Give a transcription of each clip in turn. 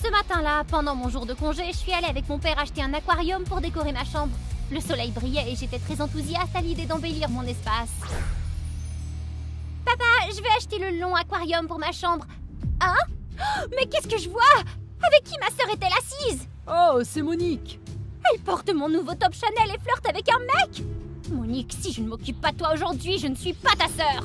Ce matin-là, pendant mon jour de congé, je suis allée avec mon père acheter un aquarium pour décorer ma chambre. Le soleil brillait et j'étais très enthousiaste à l'idée d'embellir mon espace. Papa, je vais acheter le long aquarium pour ma chambre. Hein? Oh, mais qu'est-ce que je vois? Avec qui ma sœur est-elle assise? Oh, c'est Monique. Elle porte mon nouveau top Chanel et flirte avec un mec. Monique, si je ne m'occupe pas de toi aujourd'hui, je ne suis pas ta sœur.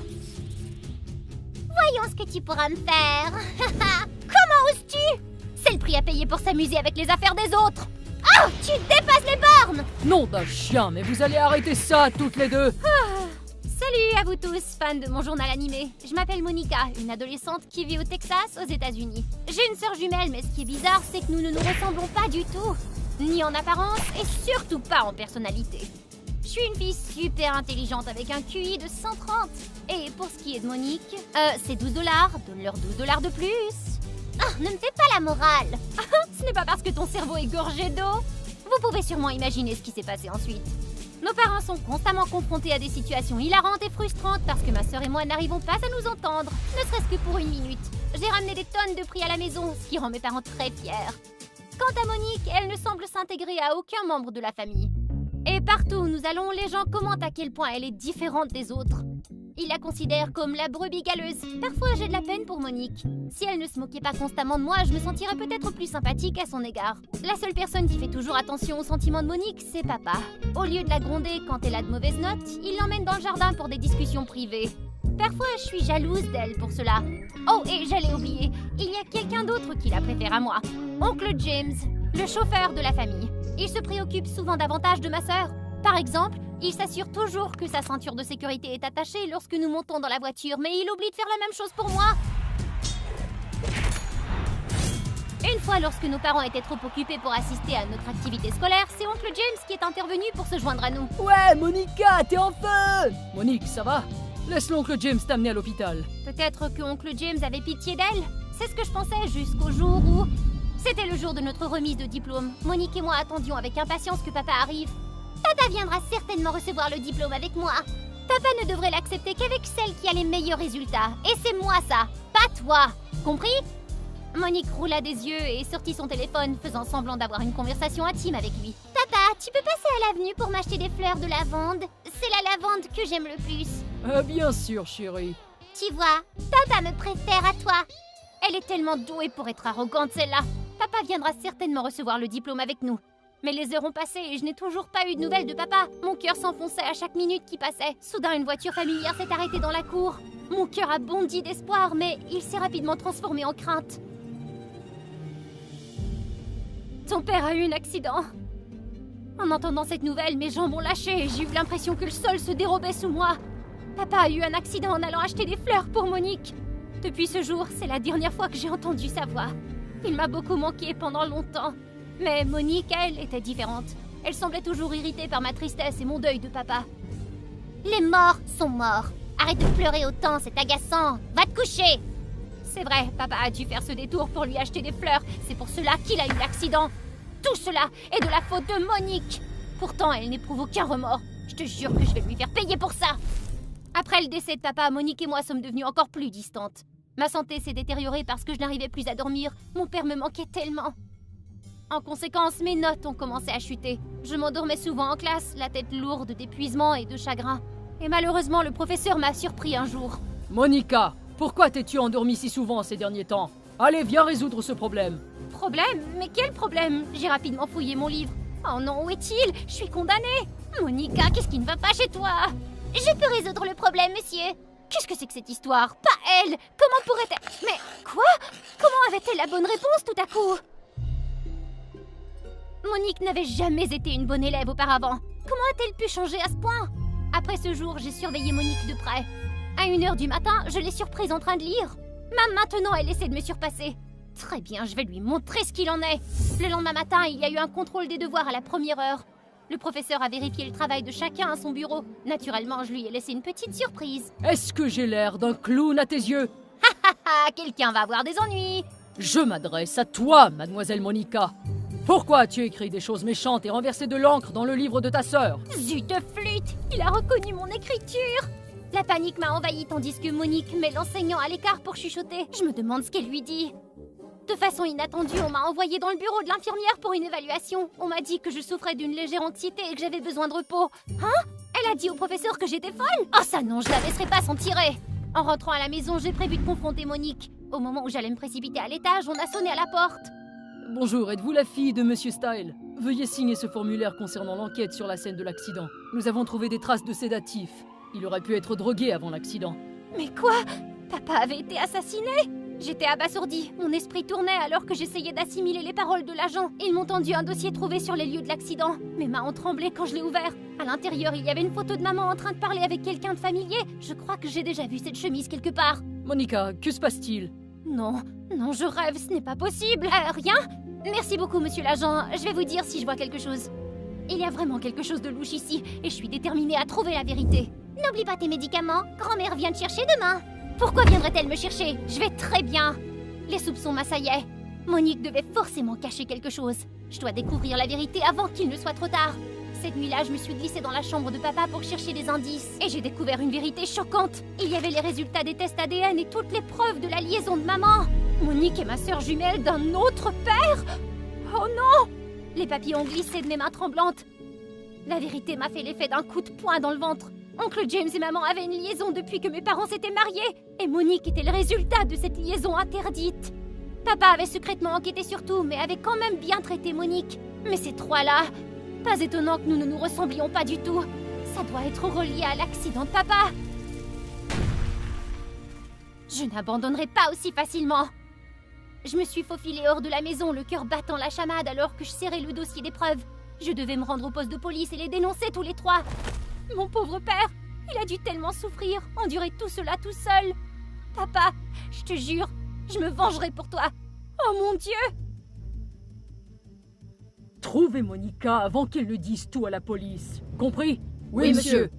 Voyons ce que tu pourras me faire. Comment oses-tu? C'est le prix à payer pour s'amuser avec les affaires des autres. Oh, tu dépasses les bornes. Nom d'un chien, mais vous allez arrêter ça, toutes les deux. Salut à vous tous, fans de mon journal animé. Je m'appelle Monica, une adolescente qui vit au Texas, aux États-Unis. J'ai une sœur jumelle, mais ce qui est bizarre, c'est que nous ne nous ressemblons pas du tout. Ni en apparence, et surtout pas en personnalité. Je suis une fille super intelligente avec un QI de 130. Et pour ce qui est de Monique, c'est $12. Donne-leur $12 de plus. Ah, ne me fais pas la morale. Ce n'est pas parce que ton cerveau est gorgé d'eau. Vous pouvez sûrement imaginer ce qui s'est passé ensuite. Nos parents sont constamment confrontés à des situations hilarantes et frustrantes parce que ma sœur et moi n'arrivons pas à nous entendre, ne serait-ce que pour une minute. J'ai ramené des tonnes de prix à la maison, ce qui rend mes parents très fiers. Quant à Monique, elle ne semble s'intégrer à aucun membre de la famille. Et partout où nous allons, les gens commentent à quel point elle est différente des autres. Ils la considèrent comme la brebis galeuse. Parfois, j'ai de la peine pour Monique. Si elle ne se moquait pas constamment de moi, je me sentirais peut-être plus sympathique à son égard. La seule personne qui fait toujours attention aux sentiments de Monique, c'est papa. Au lieu de la gronder quand elle a de mauvaises notes, il l'emmène dans le jardin pour des discussions privées. Parfois, je suis jalouse d'elle pour cela. Oh, et j'allais oublier, il y a quelqu'un d'autre qui la préfère à moi. Oncle James, le chauffeur de la famille. Il se préoccupe souvent davantage de ma sœur. Par exemple, il s'assure toujours que sa ceinture de sécurité est attachée lorsque nous montons dans la voiture, mais il oublie de faire la même chose pour moi. Une fois, lorsque nos parents étaient trop occupés pour assister à notre activité scolaire, c'est oncle James qui est intervenu pour se joindre à nous. Ouais, Monica, t'es en feu. Monique, ça va? Laisse l'oncle James t'amener à l'hôpital. Peut-être que oncle James avait pitié d'elle. C'est ce que je pensais jusqu'au jour où... C'était le jour de notre remise de diplôme. Monique et moi attendions avec impatience que papa arrive. Papa viendra certainement recevoir le diplôme avec moi. Papa ne devrait l'accepter qu'avec celle qui a les meilleurs résultats. Et c'est moi ça, pas toi. Compris? Monique roula des yeux et sortit son téléphone, faisant semblant d'avoir une conversation intime avec lui. Papa, tu peux passer à l'avenue pour m'acheter des fleurs de lavande? C'est la lavande que j'aime le plus. Bien sûr, chérie. Tu vois, papa me préfère à toi. Elle est tellement douée pour être arrogante, celle-là. Papa viendra certainement recevoir le diplôme avec nous. Mais les heures ont passé et je n'ai toujours pas eu de nouvelles de papa. Mon cœur s'enfonçait à chaque minute qui passait. Soudain, une voiture familière s'est arrêtée dans la cour. Mon cœur a bondi d'espoir, mais il s'est rapidement transformé en crainte. Ton père a eu un accident. En entendant cette nouvelle, mes jambes ont lâché et j'ai eu l'impression que le sol se dérobait sous moi. Papa a eu un accident en allant acheter des fleurs pour Monique. Depuis ce jour, c'est la dernière fois que j'ai entendu sa voix. Il m'a beaucoup manqué pendant longtemps. Mais Monique, elle, était différente. Elle semblait toujours irritée par ma tristesse et mon deuil de papa. Les morts sont morts. Arrête de pleurer autant, c'est agaçant. Va te coucher. C'est vrai, papa a dû faire ce détour pour lui acheter des fleurs. C'est pour cela qu'il a eu l'accident. Tout cela est de la faute de Monique. Pourtant, elle n'éprouve aucun remords. Je te jure que je vais lui faire payer pour ça. Après le décès de papa, Monique et moi sommes devenues encore plus distantes. Ma santé s'est détériorée parce que je n'arrivais plus à dormir. Mon père me manquait tellement. En conséquence, mes notes ont commencé à chuter. Je m'endormais souvent en classe, la tête lourde d'épuisement et de chagrin. Et malheureusement, le professeur m'a surpris un jour. Monica, pourquoi t'es-tu endormie si souvent ces derniers temps? Allez, viens résoudre ce problème. Problème? Mais quel problème? J'ai rapidement fouillé mon livre. Oh non, où est-il? Je suis condamnée. Monica, qu'est-ce qui ne va pas chez toi? Je peux résoudre le problème, monsieur. Qu'est-ce que c'est que cette histoire? Pas elle! Comment pourrait-elle... Mais quoi? Comment avait-elle la bonne réponse tout à coup? Monique n'avait jamais été une bonne élève auparavant. Comment a-t-elle pu changer à ce point? Après ce jour, j'ai surveillé Monique de près. À 1h du matin, je l'ai surprise en train de lire. Même maintenant, elle essaie de me surpasser. Très bien, je vais lui montrer ce qu'il en est. Le lendemain matin, il y a eu un contrôle des devoirs à la première heure. Le professeur a vérifié le travail de chacun à son bureau. Naturellement, je lui ai laissé une petite surprise. Est-ce que j'ai l'air d'un clown à tes yeux? Quelqu'un va avoir des ennuis. Je m'adresse à toi, mademoiselle Monica. Pourquoi as-tu écrit des choses méchantes et renversé de l'encre dans le livre de ta sœur? Zut flûte! Il a reconnu mon écriture! La panique m'a envahie tandis que Monique met l'enseignant à l'écart pour chuchoter. Je me demande ce qu'elle lui dit. De façon inattendue, on m'a envoyée dans le bureau de l'infirmière pour une évaluation. On m'a dit que je souffrais d'une légère anxiété et que j'avais besoin de repos. Hein? Elle a dit au professeur que j'étais folle? Oh ça non, je la laisserai pas s'en tirer. En rentrant à la maison, j'ai prévu de confronter Monique. Au moment où j'allais me précipiter à l'étage, on a sonné à la porte. Bonjour, êtes-vous la fille de Monsieur Style? Veuillez signer ce formulaire concernant l'enquête sur la scène de l'accident. Nous avons trouvé des traces de sédatifs. Il aurait pu être drogué avant l'accident. Mais quoi? Papa avait été assassiné? J'étais abasourdie. Mon esprit tournait alors que j'essayais d'assimiler les paroles de l'agent. Ils m'ont tendu un dossier trouvé sur les lieux de l'accident. Mes mains ont tremblé quand je l'ai ouvert. À l'intérieur, il y avait une photo de maman en train de parler avec quelqu'un de familier. Je crois que j'ai déjà vu cette chemise quelque part. Monica, que se passe-t-il? Non, je rêve, ce n'est pas possible. Rien? Merci beaucoup, monsieur l'agent. Je vais vous dire si je vois quelque chose. Il y a vraiment quelque chose de louche ici, et je suis déterminée à trouver la vérité. N'oublie pas tes médicaments. Grand-mère vient te chercher demain. Pourquoi viendrait-elle me chercher? Je vais très bien. Les soupçons m'assaillaient. Monique devait forcément cacher quelque chose. Je dois découvrir la vérité avant qu'il ne soit trop tard. Cette nuit-là, je me suis glissée dans la chambre de papa pour chercher des indices. Et j'ai découvert une vérité choquante. Il y avait les résultats des tests ADN et toutes les preuves de la liaison de maman. Monique est ma sœur jumelle d'un autre père? Oh non! Les papiers ont glissé de mes mains tremblantes. La vérité m'a fait l'effet d'un coup de poing dans le ventre. Oncle James et maman avaient une liaison depuis que mes parents s'étaient mariés. Et Monique était le résultat de cette liaison interdite. Papa avait secrètement enquêté sur tout, mais avait quand même bien traité Monique. Mais ces trois-là... Pas étonnant que nous ne nous ressemblions pas du tout. Ça doit être relié à l'accident de papa. Je n'abandonnerai pas aussi facilement. Je me suis faufilée hors de la maison, le cœur battant la chamade alors que je serrais le dossier des preuves. Je devais me rendre au poste de police et les dénoncer tous les trois. Mon pauvre père, il a dû tellement souffrir, endurer tout cela tout seul. Papa, je te jure, je me vengerai pour toi. Oh mon Dieu! Trouvez Monica avant qu'elle ne dise tout à la police. Compris? Oui, monsieur.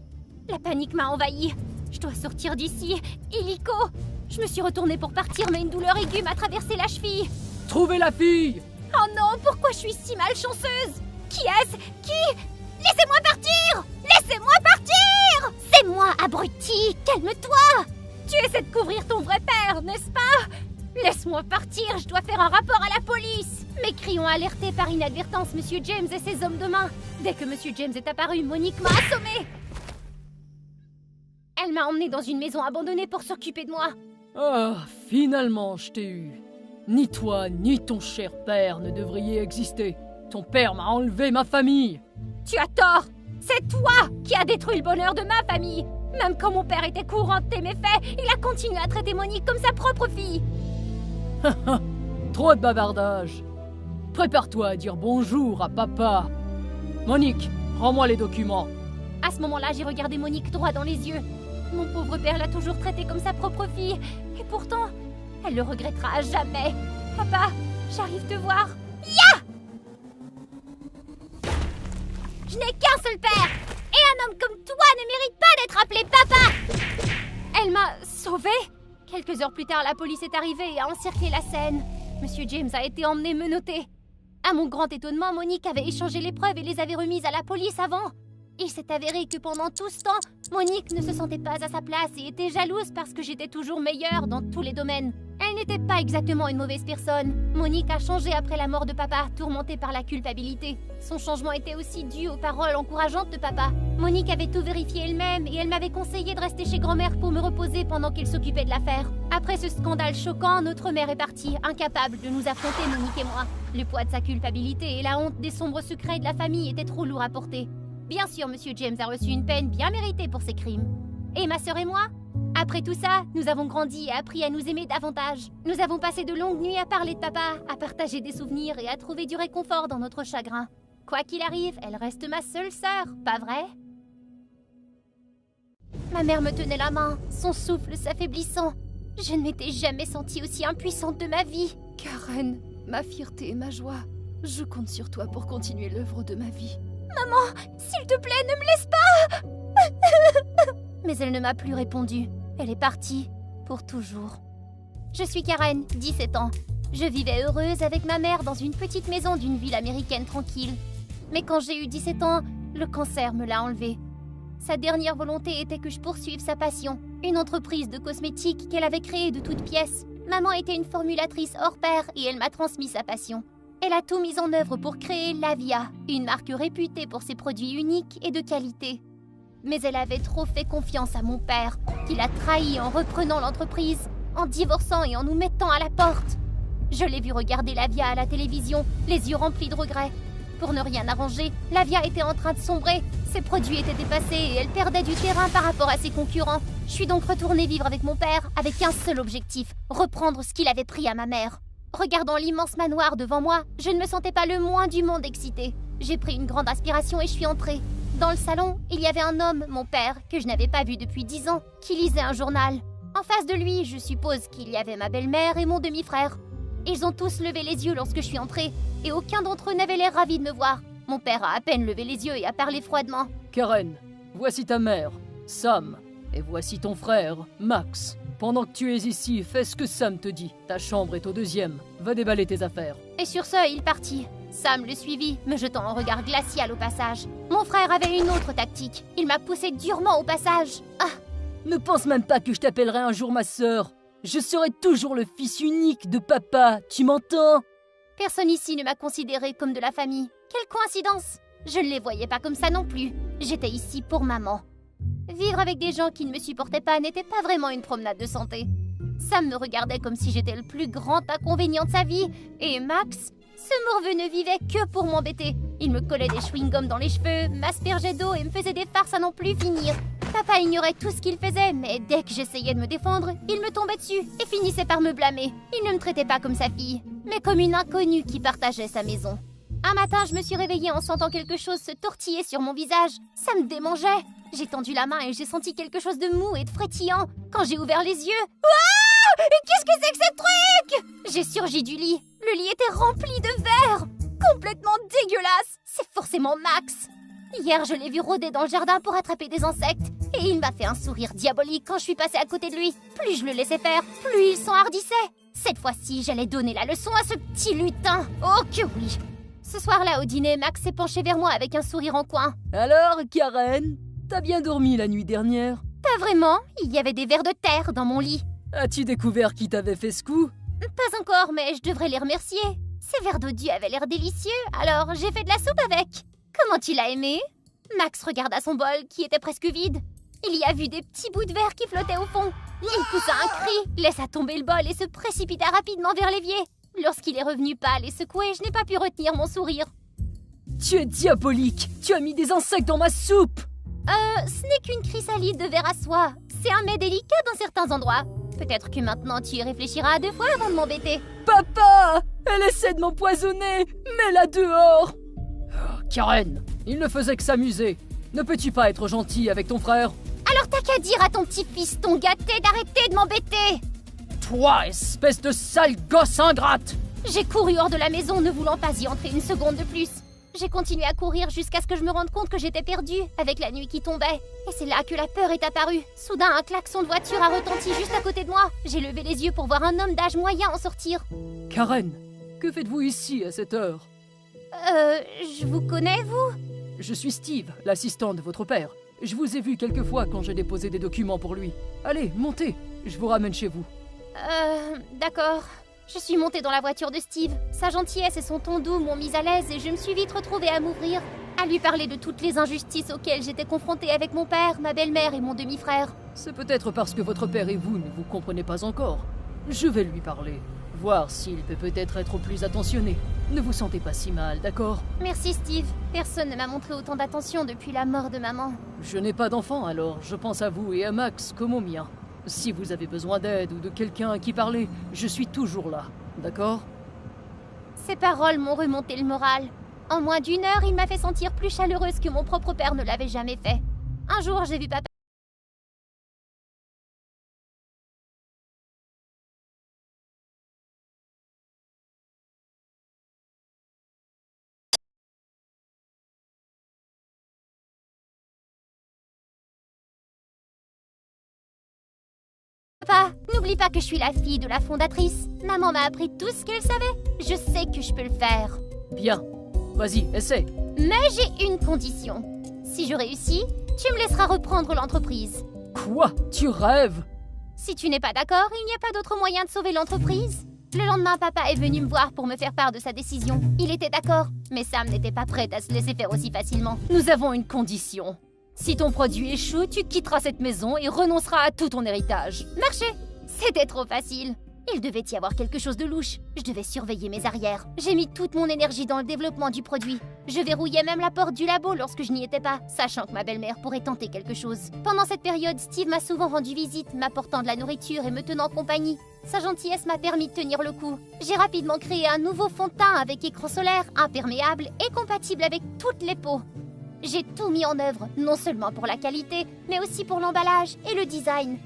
La panique m'a envahie. Je dois sortir d'ici. Illico! Je me suis retournée pour partir, mais une douleur aiguë m'a traversé la cheville. Trouvez la fille! Oh non, pourquoi je suis si malchanceuse? Qui est-ce? Qui? Laissez-moi partir! Laissez-moi partir! C'est moi, abruti! Calme-toi! Tu essaies de couvrir ton vrai père, n'est-ce pas? Laisse-moi partir, je dois faire un rapport à la police! Mes cris ont alerté par inadvertance Monsieur James et ses hommes de main. Dès que Monsieur James est apparu, Monique m'a assommée. Elle m'a emmenée dans une maison abandonnée pour s'occuper de moi. Ah, finalement, je t'ai eu. Ni toi, ni ton cher père ne devriez exister. Ton père m'a enlevé ma famille. Tu as tort! C'est toi qui as détruit le bonheur de ma famille! Même quand mon père était courant de tes méfaits, il a continué à traiter Monique comme sa propre fille! Trop de bavardage. Prépare-toi à dire bonjour à papa. Monique, rends-moi les documents. À ce moment-là, j'ai regardé Monique droit dans les yeux. Mon pauvre père l'a toujours traitée comme sa propre fille. Et pourtant, elle le regrettera à jamais. Papa, j'arrive te voir. Ya! Je n'ai qu'un seul père. Et un homme comme toi ne mérite pas d'être appelé papa. Elle m'a sauvée. Quelques heures plus tard, la police est arrivée et a encerclé la scène. Monsieur James a été emmené menotté. À mon grand étonnement, Monique avait échangé les preuves et les avait remises à la police avant. Il s'est avéré que pendant tout ce temps, Monique ne se sentait pas à sa place et était jalouse parce que j'étais toujours meilleure dans tous les domaines. Elle n'était pas exactement une mauvaise personne. Monique a changé après la mort de papa, tourmentée par la culpabilité. Son changement était aussi dû aux paroles encourageantes de papa. Monique avait tout vérifié elle-même et elle m'avait conseillé de rester chez grand-mère pour me reposer pendant qu'il s'occupait de l'affaire. Après ce scandale choquant, notre mère est partie, incapable de nous affronter, Monique et moi. Le poids de sa culpabilité et la honte des sombres secrets de la famille étaient trop lourds à porter. Bien sûr, Monsieur James a reçu une peine bien méritée pour ses crimes. Et ma sœur et moi? Après tout ça, nous avons grandi et appris à nous aimer davantage. Nous avons passé de longues nuits à parler de papa, à partager des souvenirs et à trouver du réconfort dans notre chagrin. Quoi qu'il arrive, elle reste ma seule sœur, pas vrai? Ma mère me tenait la main, son souffle s'affaiblissant. Je ne m'étais jamais sentie aussi impuissante de ma vie. Karen, ma fierté et ma joie, je compte sur toi pour continuer l'œuvre de ma vie. Maman, s'il te plaît, ne me laisse pas! Mais elle ne m'a plus répondu. Elle est partie, pour toujours. Je suis Karen, 17 ans. Je vivais heureuse avec ma mère dans une petite maison d'une ville américaine tranquille. Mais quand j'ai eu 17 ans, le cancer me l'a enlevée. Sa dernière volonté était que je poursuive sa passion, une entreprise de cosmétiques qu'elle avait créée de toutes pièces. Maman était une formulatrice hors pair et elle m'a transmis sa passion. Elle a tout mis en œuvre pour créer Lavia, une marque réputée pour ses produits uniques et de qualité. Mais elle avait trop fait confiance à mon père, qui l'a trahi en reprenant l'entreprise, en divorçant et en nous mettant à la porte. Je l'ai vu regarder Lavia à la télévision, les yeux remplis de regrets. Pour ne rien arranger, Lavia était en train de sombrer. Ses produits étaient dépassés et elle perdait du terrain par rapport à ses concurrents. Je suis donc retournée vivre avec mon père avec un seul objectif, reprendre ce qu'il avait pris à ma mère. Regardant l'immense manoir devant moi, je ne me sentais pas le moins du monde excitée. J'ai pris une grande inspiration et je suis entrée. Dans le salon, il y avait un homme, mon père, que je n'avais pas vu depuis 10 ans, qui lisait un journal. En face de lui, je suppose qu'il y avait ma belle-mère et mon demi-frère. Ils ont tous levé les yeux lorsque je suis entrée, et aucun d'entre eux n'avait l'air ravi de me voir. Mon père a à peine levé les yeux et a parlé froidement. Karen, voici ta mère, Sam, et voici ton frère, Max. Pendant que tu es ici, fais ce que Sam te dit. Ta chambre est au 2e. Va déballer tes affaires. Et sur ce, il partit. Sam le suivit, me jetant un regard glacial au passage. Mon frère avait une autre tactique. Il m'a poussé durement au passage. Ah! Ne pense même pas que je t'appellerai un jour ma sœur. Je serai toujours le fils unique de papa, tu m'entends? Personne ici ne m'a considéré comme de la famille. Quelle coïncidence! Je ne les voyais pas comme ça non plus. J'étais ici pour maman. Vivre avec des gens qui ne me supportaient pas n'était pas vraiment une promenade de santé. Sam me regardait comme si j'étais le plus grand inconvénient de sa vie. Et Max, ce morveux ne vivait que pour m'embêter. Il me collait des chewing-gums dans les cheveux, m'aspergeait d'eau et me faisait des farces à n'en plus finir. Papa ignorait tout ce qu'il faisait, mais dès que j'essayais de me défendre, il me tombait dessus et finissait par me blâmer. Il ne me traitait pas comme sa fille, mais comme une inconnue qui partageait sa maison. Un matin, je me suis réveillée en sentant quelque chose se tortiller sur mon visage. Ça me démangeait. J'ai tendu la main et j'ai senti quelque chose de mou et de frétillant. Quand j'ai ouvert les yeux... Ouah! Qu'est-ce que c'est que ce truc? J'ai surgi du lit. Le lit était rempli de verre. Complètement dégueulasse. C'est forcément Max. Hier, je l'ai vu rôder dans le jardin pour attraper des insectes. Et il m'a fait un sourire diabolique quand je suis passée à côté de lui. Plus je le laissais faire, plus il s'enhardissait. Cette fois-ci, j'allais donner la leçon à ce petit lutin. Oh que oui! Ce soir-là, au dîner, Max s'est penché vers moi avec un sourire en coin. Alors, Karen, t'as bien dormi la nuit dernière? Pas vraiment, il y avait des vers de terre dans mon lit. As-tu découvert qui t'avait fait ce coup? Pas encore, mais je devrais les remercier. Ces vers d'eau avaient l'air délicieux, alors j'ai fait de la soupe avec. Comment tu l'as aimé? Max regarda son bol, qui était presque vide. Il y a vu des petits bouts de verre qui flottaient au fond. Il poussa un cri, laissa tomber le bol et se précipita rapidement vers l'évier. Lorsqu'il est revenu pâle et secoué, je n'ai pas pu retenir mon sourire. Tu es diabolique! Tu as mis des insectes dans ma soupe! Ce n'est qu'une chrysalide de verre à soie. C'est un mets délicat dans certains endroits. Peut-être que maintenant tu y réfléchiras 2 fois avant de m'embêter. Papa! Elle essaie de m'empoisonner! Mets-la dehors! Karen, il ne faisait que s'amuser. Ne peux-tu pas être gentil avec ton frère? Alors t'as qu'à dire à ton petit fiston gâté d'arrêter de m'embêter! Toi, espèce de sale gosse ingrate! J'ai couru hors de la maison ne voulant pas y entrer une seconde de plus. J'ai continué à courir jusqu'à ce que je me rende compte que j'étais perdue avec la nuit qui tombait. Et c'est là que la peur est apparue. Soudain, un klaxon de voiture a retenti juste à côté de moi. J'ai levé les yeux pour voir un homme d'âge moyen en sortir. Karen, que faites-vous ici à cette heure? Je vous connais, vous? Je suis Steve, l'assistant de votre père. Je vous ai vu quelques fois quand j'ai déposé des documents pour lui. Allez, montez, je vous ramène chez vous. D'accord. Je suis montée dans la voiture de Steve. Sa gentillesse et son ton doux m'ont mise à l'aise et je me suis vite retrouvée à m'ouvrir, à lui parler de toutes les injustices auxquelles j'étais confrontée avec mon père, ma belle-mère et mon demi-frère. C'est peut-être parce que votre père et vous ne vous comprenez pas encore. Je vais lui parler, voir s'il peut peut-être être plus attentionné. Ne vous sentez pas si mal, d'accord? Merci Steve. Personne ne m'a montré autant d'attention depuis la mort de maman. Je n'ai pas d'enfant, alors je pense à vous et à Max comme au mien. Si vous avez besoin d'aide ou de quelqu'un à qui parler, je suis toujours là, d'accord? Ces paroles m'ont remonté le moral. En moins d'1 heure, il m'a fait sentir plus chaleureuse que mon propre père ne l'avait jamais fait. Un jour, j'ai vu papa... Papa, n'oublie pas que je suis la fille de la fondatrice. Maman m'a appris tout ce qu'elle savait. Je sais que je peux le faire. Bien. Vas-y, essaie. Mais j'ai une condition. Si je réussis, tu me laisseras reprendre l'entreprise. Quoi? Tu rêves? Si tu n'es pas d'accord, il n'y a pas d'autre moyen de sauver l'entreprise. Le lendemain, papa est venu me voir pour me faire part de sa décision. Il était d'accord, mais Sam n'était pas prête à se laisser faire aussi facilement. Nous avons une condition. Si ton produit échoue, tu quitteras cette maison et renonceras à tout ton héritage. Marché! C'était trop facile. Il devait y avoir quelque chose de louche. Je devais surveiller mes arrières. J'ai mis toute mon énergie dans le développement du produit. Je verrouillais même la porte du labo lorsque je n'y étais pas, sachant que ma belle-mère pourrait tenter quelque chose. Pendant cette période, Steve m'a souvent rendu visite, m'apportant de la nourriture et me tenant compagnie. Sa gentillesse m'a permis de tenir le coup. J'ai rapidement créé un nouveau fond de teint avec écran solaire, imperméable et compatible avec toutes les peaux. J'ai tout mis en œuvre, non seulement pour la qualité, mais aussi pour l'emballage et le design.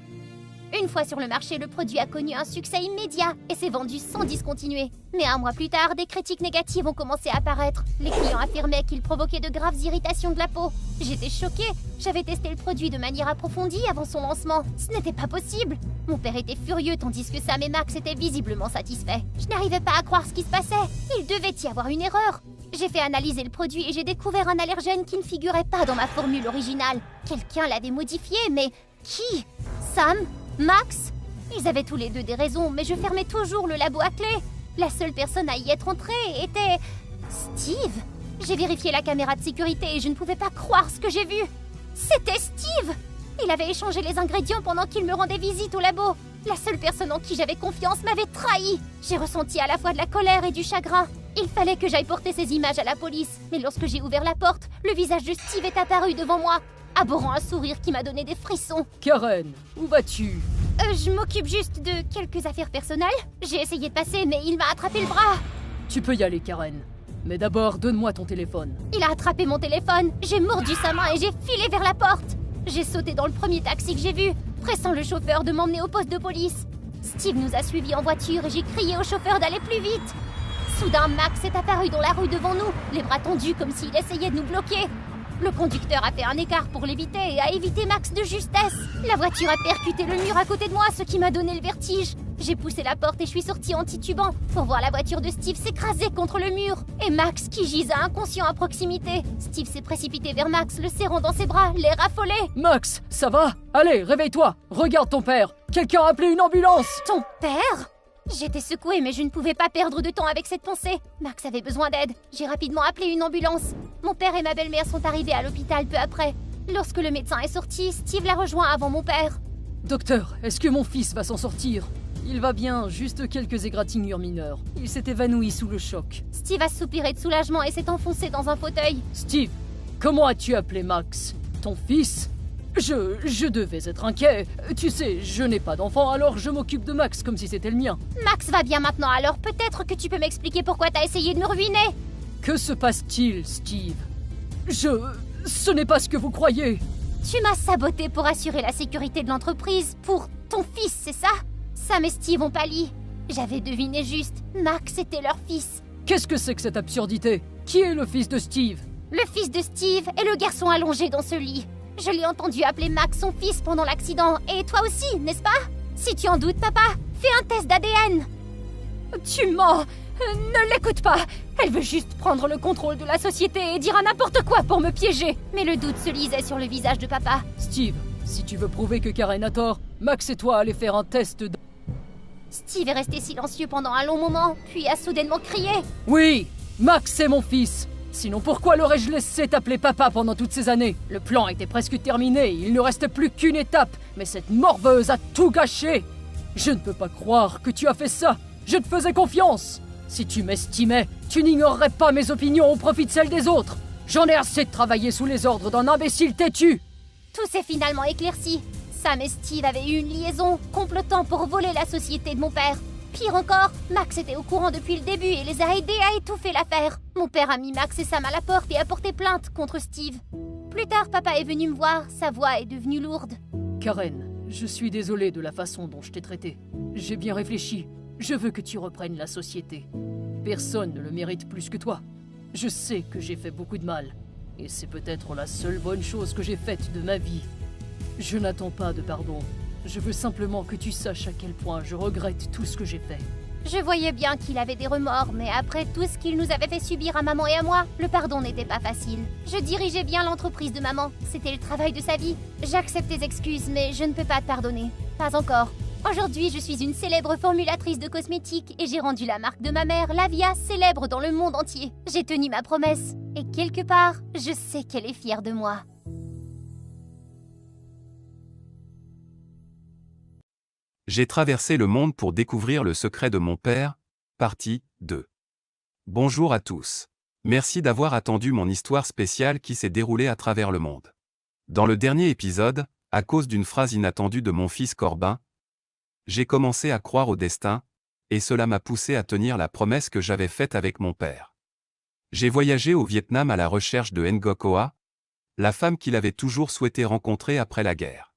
Une fois sur le marché, le produit a connu un succès immédiat et s'est vendu sans discontinuer. Mais un mois plus tard, des critiques négatives ont commencé à apparaître. Les clients affirmaient qu'il provoquait de graves irritations de la peau. J'étais choquée. J'avais testé le produit de manière approfondie avant son lancement. Ce n'était pas possible. Mon père était furieux tandis que Sam et Max étaient visiblement satisfaits. Je n'arrivais pas à croire ce qui se passait. Il devait y avoir une erreur. J'ai fait analyser le produit et j'ai découvert un allergène qui ne figurait pas dans ma formule originale. Quelqu'un l'avait modifié, mais qui? Sam? Max? Ils avaient tous les deux des raisons, mais je fermais toujours le labo à clé. La seule personne à y être entrée était... Steve? J'ai vérifié la caméra de sécurité et je ne pouvais pas croire ce que j'ai vu. C'était Steve! Il avait échangé les ingrédients pendant qu'il me rendait visite au labo. La seule personne en qui j'avais confiance m'avait trahi. J'ai ressenti à la fois de la colère et du chagrin. Il fallait que j'aille porter ces images à la police. Mais lorsque j'ai ouvert la porte, le visage de Steve est apparu devant moi, abhorrant un sourire qui m'a donné des frissons. Karen, où vas-tu? Je m'occupe juste de quelques affaires personnelles. J'ai essayé de passer, mais il m'a attrapé le bras. Tu peux y aller, Karen. Mais d'abord, donne-moi ton téléphone. Il a attrapé mon téléphone. J'ai mordu sa main et j'ai filé vers la porte. J'ai sauté dans le premier taxi que j'ai vu, pressant le chauffeur de m'emmener au poste de police. Steve nous a suivis en voiture et j'ai crié au chauffeur d'aller plus vite. Soudain, Max est apparu dans la rue devant nous, les bras tendus comme s'il essayait de nous bloquer. Le conducteur a fait un écart pour l'éviter et a évité Max de justesse. La voiture a percuté le mur à côté de moi, ce qui m'a donné le vertige. J'ai poussé la porte et je suis sortie en titubant pour voir la voiture de Steve s'écraser contre le mur. Et Max qui gisait inconscient à proximité. Steve s'est précipité vers Max, le serrant dans ses bras, l'air affolé. Max, ça va? Allez, réveille-toi. Regarde ton père. Quelqu'un a appelé une ambulance. Ton père? J'étais secouée, mais je ne pouvais pas perdre de temps avec cette pensée. Max avait besoin d'aide. J'ai rapidement appelé une ambulance. Mon père et ma belle-mère sont arrivés à l'hôpital peu après. Lorsque le médecin est sorti, Steve l'a rejoint avant mon père. Docteur, est-ce que mon fils va s'en sortir? Il va bien, juste quelques égratignures mineures. Il s'est évanoui sous le choc. Steve a soupiré de soulagement et s'est enfoncé dans un fauteuil. Steve, comment as-tu appelé Max? Ton fils? Je devais être inquiet. Tu sais, je n'ai pas d'enfant, alors je m'occupe de Max comme si c'était le mien. Max va bien maintenant, alors peut-être que tu peux m'expliquer pourquoi t'as essayé de me ruiner. Que se passe-t-il, Steve? Ce n'est pas ce que vous croyez. Tu m'as saboté pour assurer la sécurité de l'entreprise pour ton fils, c'est ça? Sam et Steve ont pâli. J'avais deviné juste. Max était leur fils. Qu'est-ce que c'est que cette absurdité? Qui est le fils de Steve? Le fils de Steve est le garçon allongé dans ce lit. Je l'ai entendu appeler Max son fils pendant l'accident. Et toi aussi, n'est-ce pas? Si tu en doutes, papa, fais un test d'ADN. Tu mens! Ne l'écoute pas! Elle veut juste prendre le contrôle de la société et dira n'importe quoi pour me piéger! Mais le doute se lisait sur le visage de papa. Steve, si tu veux prouver que Karen a tort, Max et toi allez faire un test de... Steve est resté silencieux pendant un long moment, puis a soudainement crié. Oui! Max est mon fils! Sinon pourquoi l'aurais-je laissé t'appeler papa pendant toutes ces années? Le plan était presque terminé, il ne restait plus qu'une étape, mais cette morveuse a tout gâché! Je ne peux pas croire que tu as fait ça! Je te faisais confiance! Si tu m'estimais, tu n'ignorerais pas mes opinions au profit de celles des autres! J'en ai assez de travailler sous les ordres d'un imbécile têtu! Tout s'est finalement éclairci. Sam et Steve avaient eu une liaison, complotant pour voler la société de mon père. Pire encore, Max était au courant depuis le début et les a aidés à étouffer l'affaire. Mon père a mis Max et Sam à la porte et a porté plainte contre Steve. Plus tard, papa est venu me voir, sa voix est devenue lourde. Karen, je suis désolé de la façon dont je t'ai traité. J'ai bien réfléchi. Je veux que tu reprennes la société. Personne ne le mérite plus que toi. Je sais que j'ai fait beaucoup de mal. Et c'est peut-être la seule bonne chose que j'ai faite de ma vie. Je n'attends pas de pardon. Je veux simplement que tu saches à quel point je regrette tout ce que j'ai fait. Je voyais bien qu'il avait des remords, mais après tout ce qu'il nous avait fait subir à maman et à moi, le pardon n'était pas facile. Je dirigeais bien l'entreprise de maman, c'était le travail de sa vie. J'accepte tes excuses, mais je ne peux pas te pardonner. Pas encore. Aujourd'hui, je suis une célèbre formulatrice de cosmétiques et j'ai rendu la marque de ma mère, Lavia, célèbre dans le monde entier. J'ai tenu ma promesse. Et quelque part, je sais qu'elle est fière de moi. J'ai traversé le monde pour découvrir le secret de mon père, partie 2. Bonjour à tous. Merci d'avoir attendu mon histoire spéciale qui s'est déroulée à travers le monde. Dans le dernier épisode, à cause d'une phrase inattendue de mon fils Corbin, j'ai commencé à croire au destin, et cela m'a poussé à tenir la promesse que j'avais faite avec mon père. J'ai voyagé au Vietnam à la recherche de Ngoc Hoa, la femme qu'il avait toujours souhaité rencontrer après la guerre.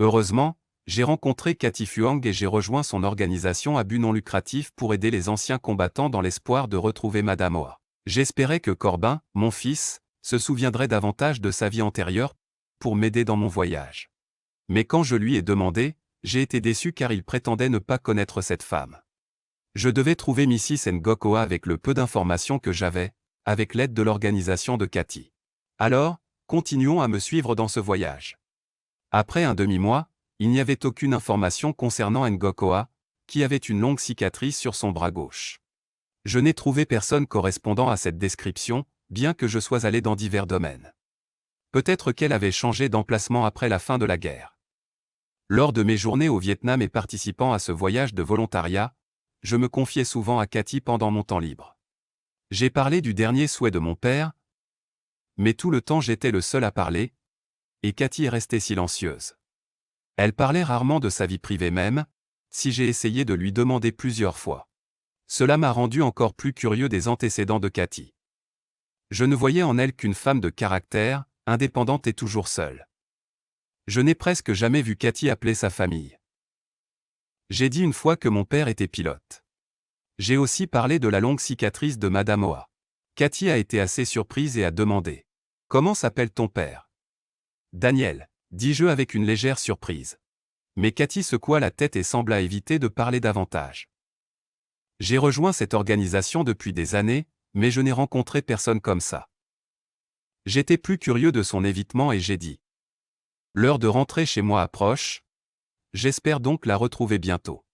Heureusement, j'ai rencontré Cathy Phuong et j'ai rejoint son organisation à but non lucratif pour aider les anciens combattants dans l'espoir de retrouver Madame Hoa. J'espérais que Corbin, mon fils, se souviendrait davantage de sa vie antérieure pour m'aider dans mon voyage. Mais quand je lui ai demandé, j'ai été déçu car il prétendait ne pas connaître cette femme. Je devais trouver Mrs. Ngoc Hoa avec le peu d'informations que j'avais, avec l'aide de l'organisation de Cathy. Alors, continuons à me suivre dans ce voyage. Après un demi-mois, il n'y avait aucune information concernant Ngoc Hoa, qui avait une longue cicatrice sur son bras gauche. Je n'ai trouvé personne correspondant à cette description, bien que je sois allé dans divers domaines. Peut-être qu'elle avait changé d'emplacement après la fin de la guerre. Lors de mes journées au Vietnam et participant à ce voyage de volontariat, je me confiais souvent à Cathy pendant mon temps libre. J'ai parlé du dernier souhait de mon père, mais tout le temps j'étais le seul à parler, et Cathy est restée silencieuse. Elle parlait rarement de sa vie privée même, si j'ai essayé de lui demander plusieurs fois. Cela m'a rendu encore plus curieux des antécédents de Cathy. Je ne voyais en elle qu'une femme de caractère, indépendante et toujours seule. Je n'ai presque jamais vu Cathy appeler sa famille. J'ai dit une fois que mon père était pilote. J'ai aussi parlé de la longue cicatrice de Madame Hoa. Cathy a été assez surprise et a demandé « Comment s'appelle ton père ?» « Daniel », dis-je avec une légère surprise. Mais Cathy secoua la tête et sembla éviter de parler davantage. J'ai rejoint cette organisation depuis des années, mais je n'ai rencontré personne comme ça. J'étais plus curieux de son évitement et j'ai dit « L'heure de rentrer chez moi approche, j'espère donc la retrouver bientôt. »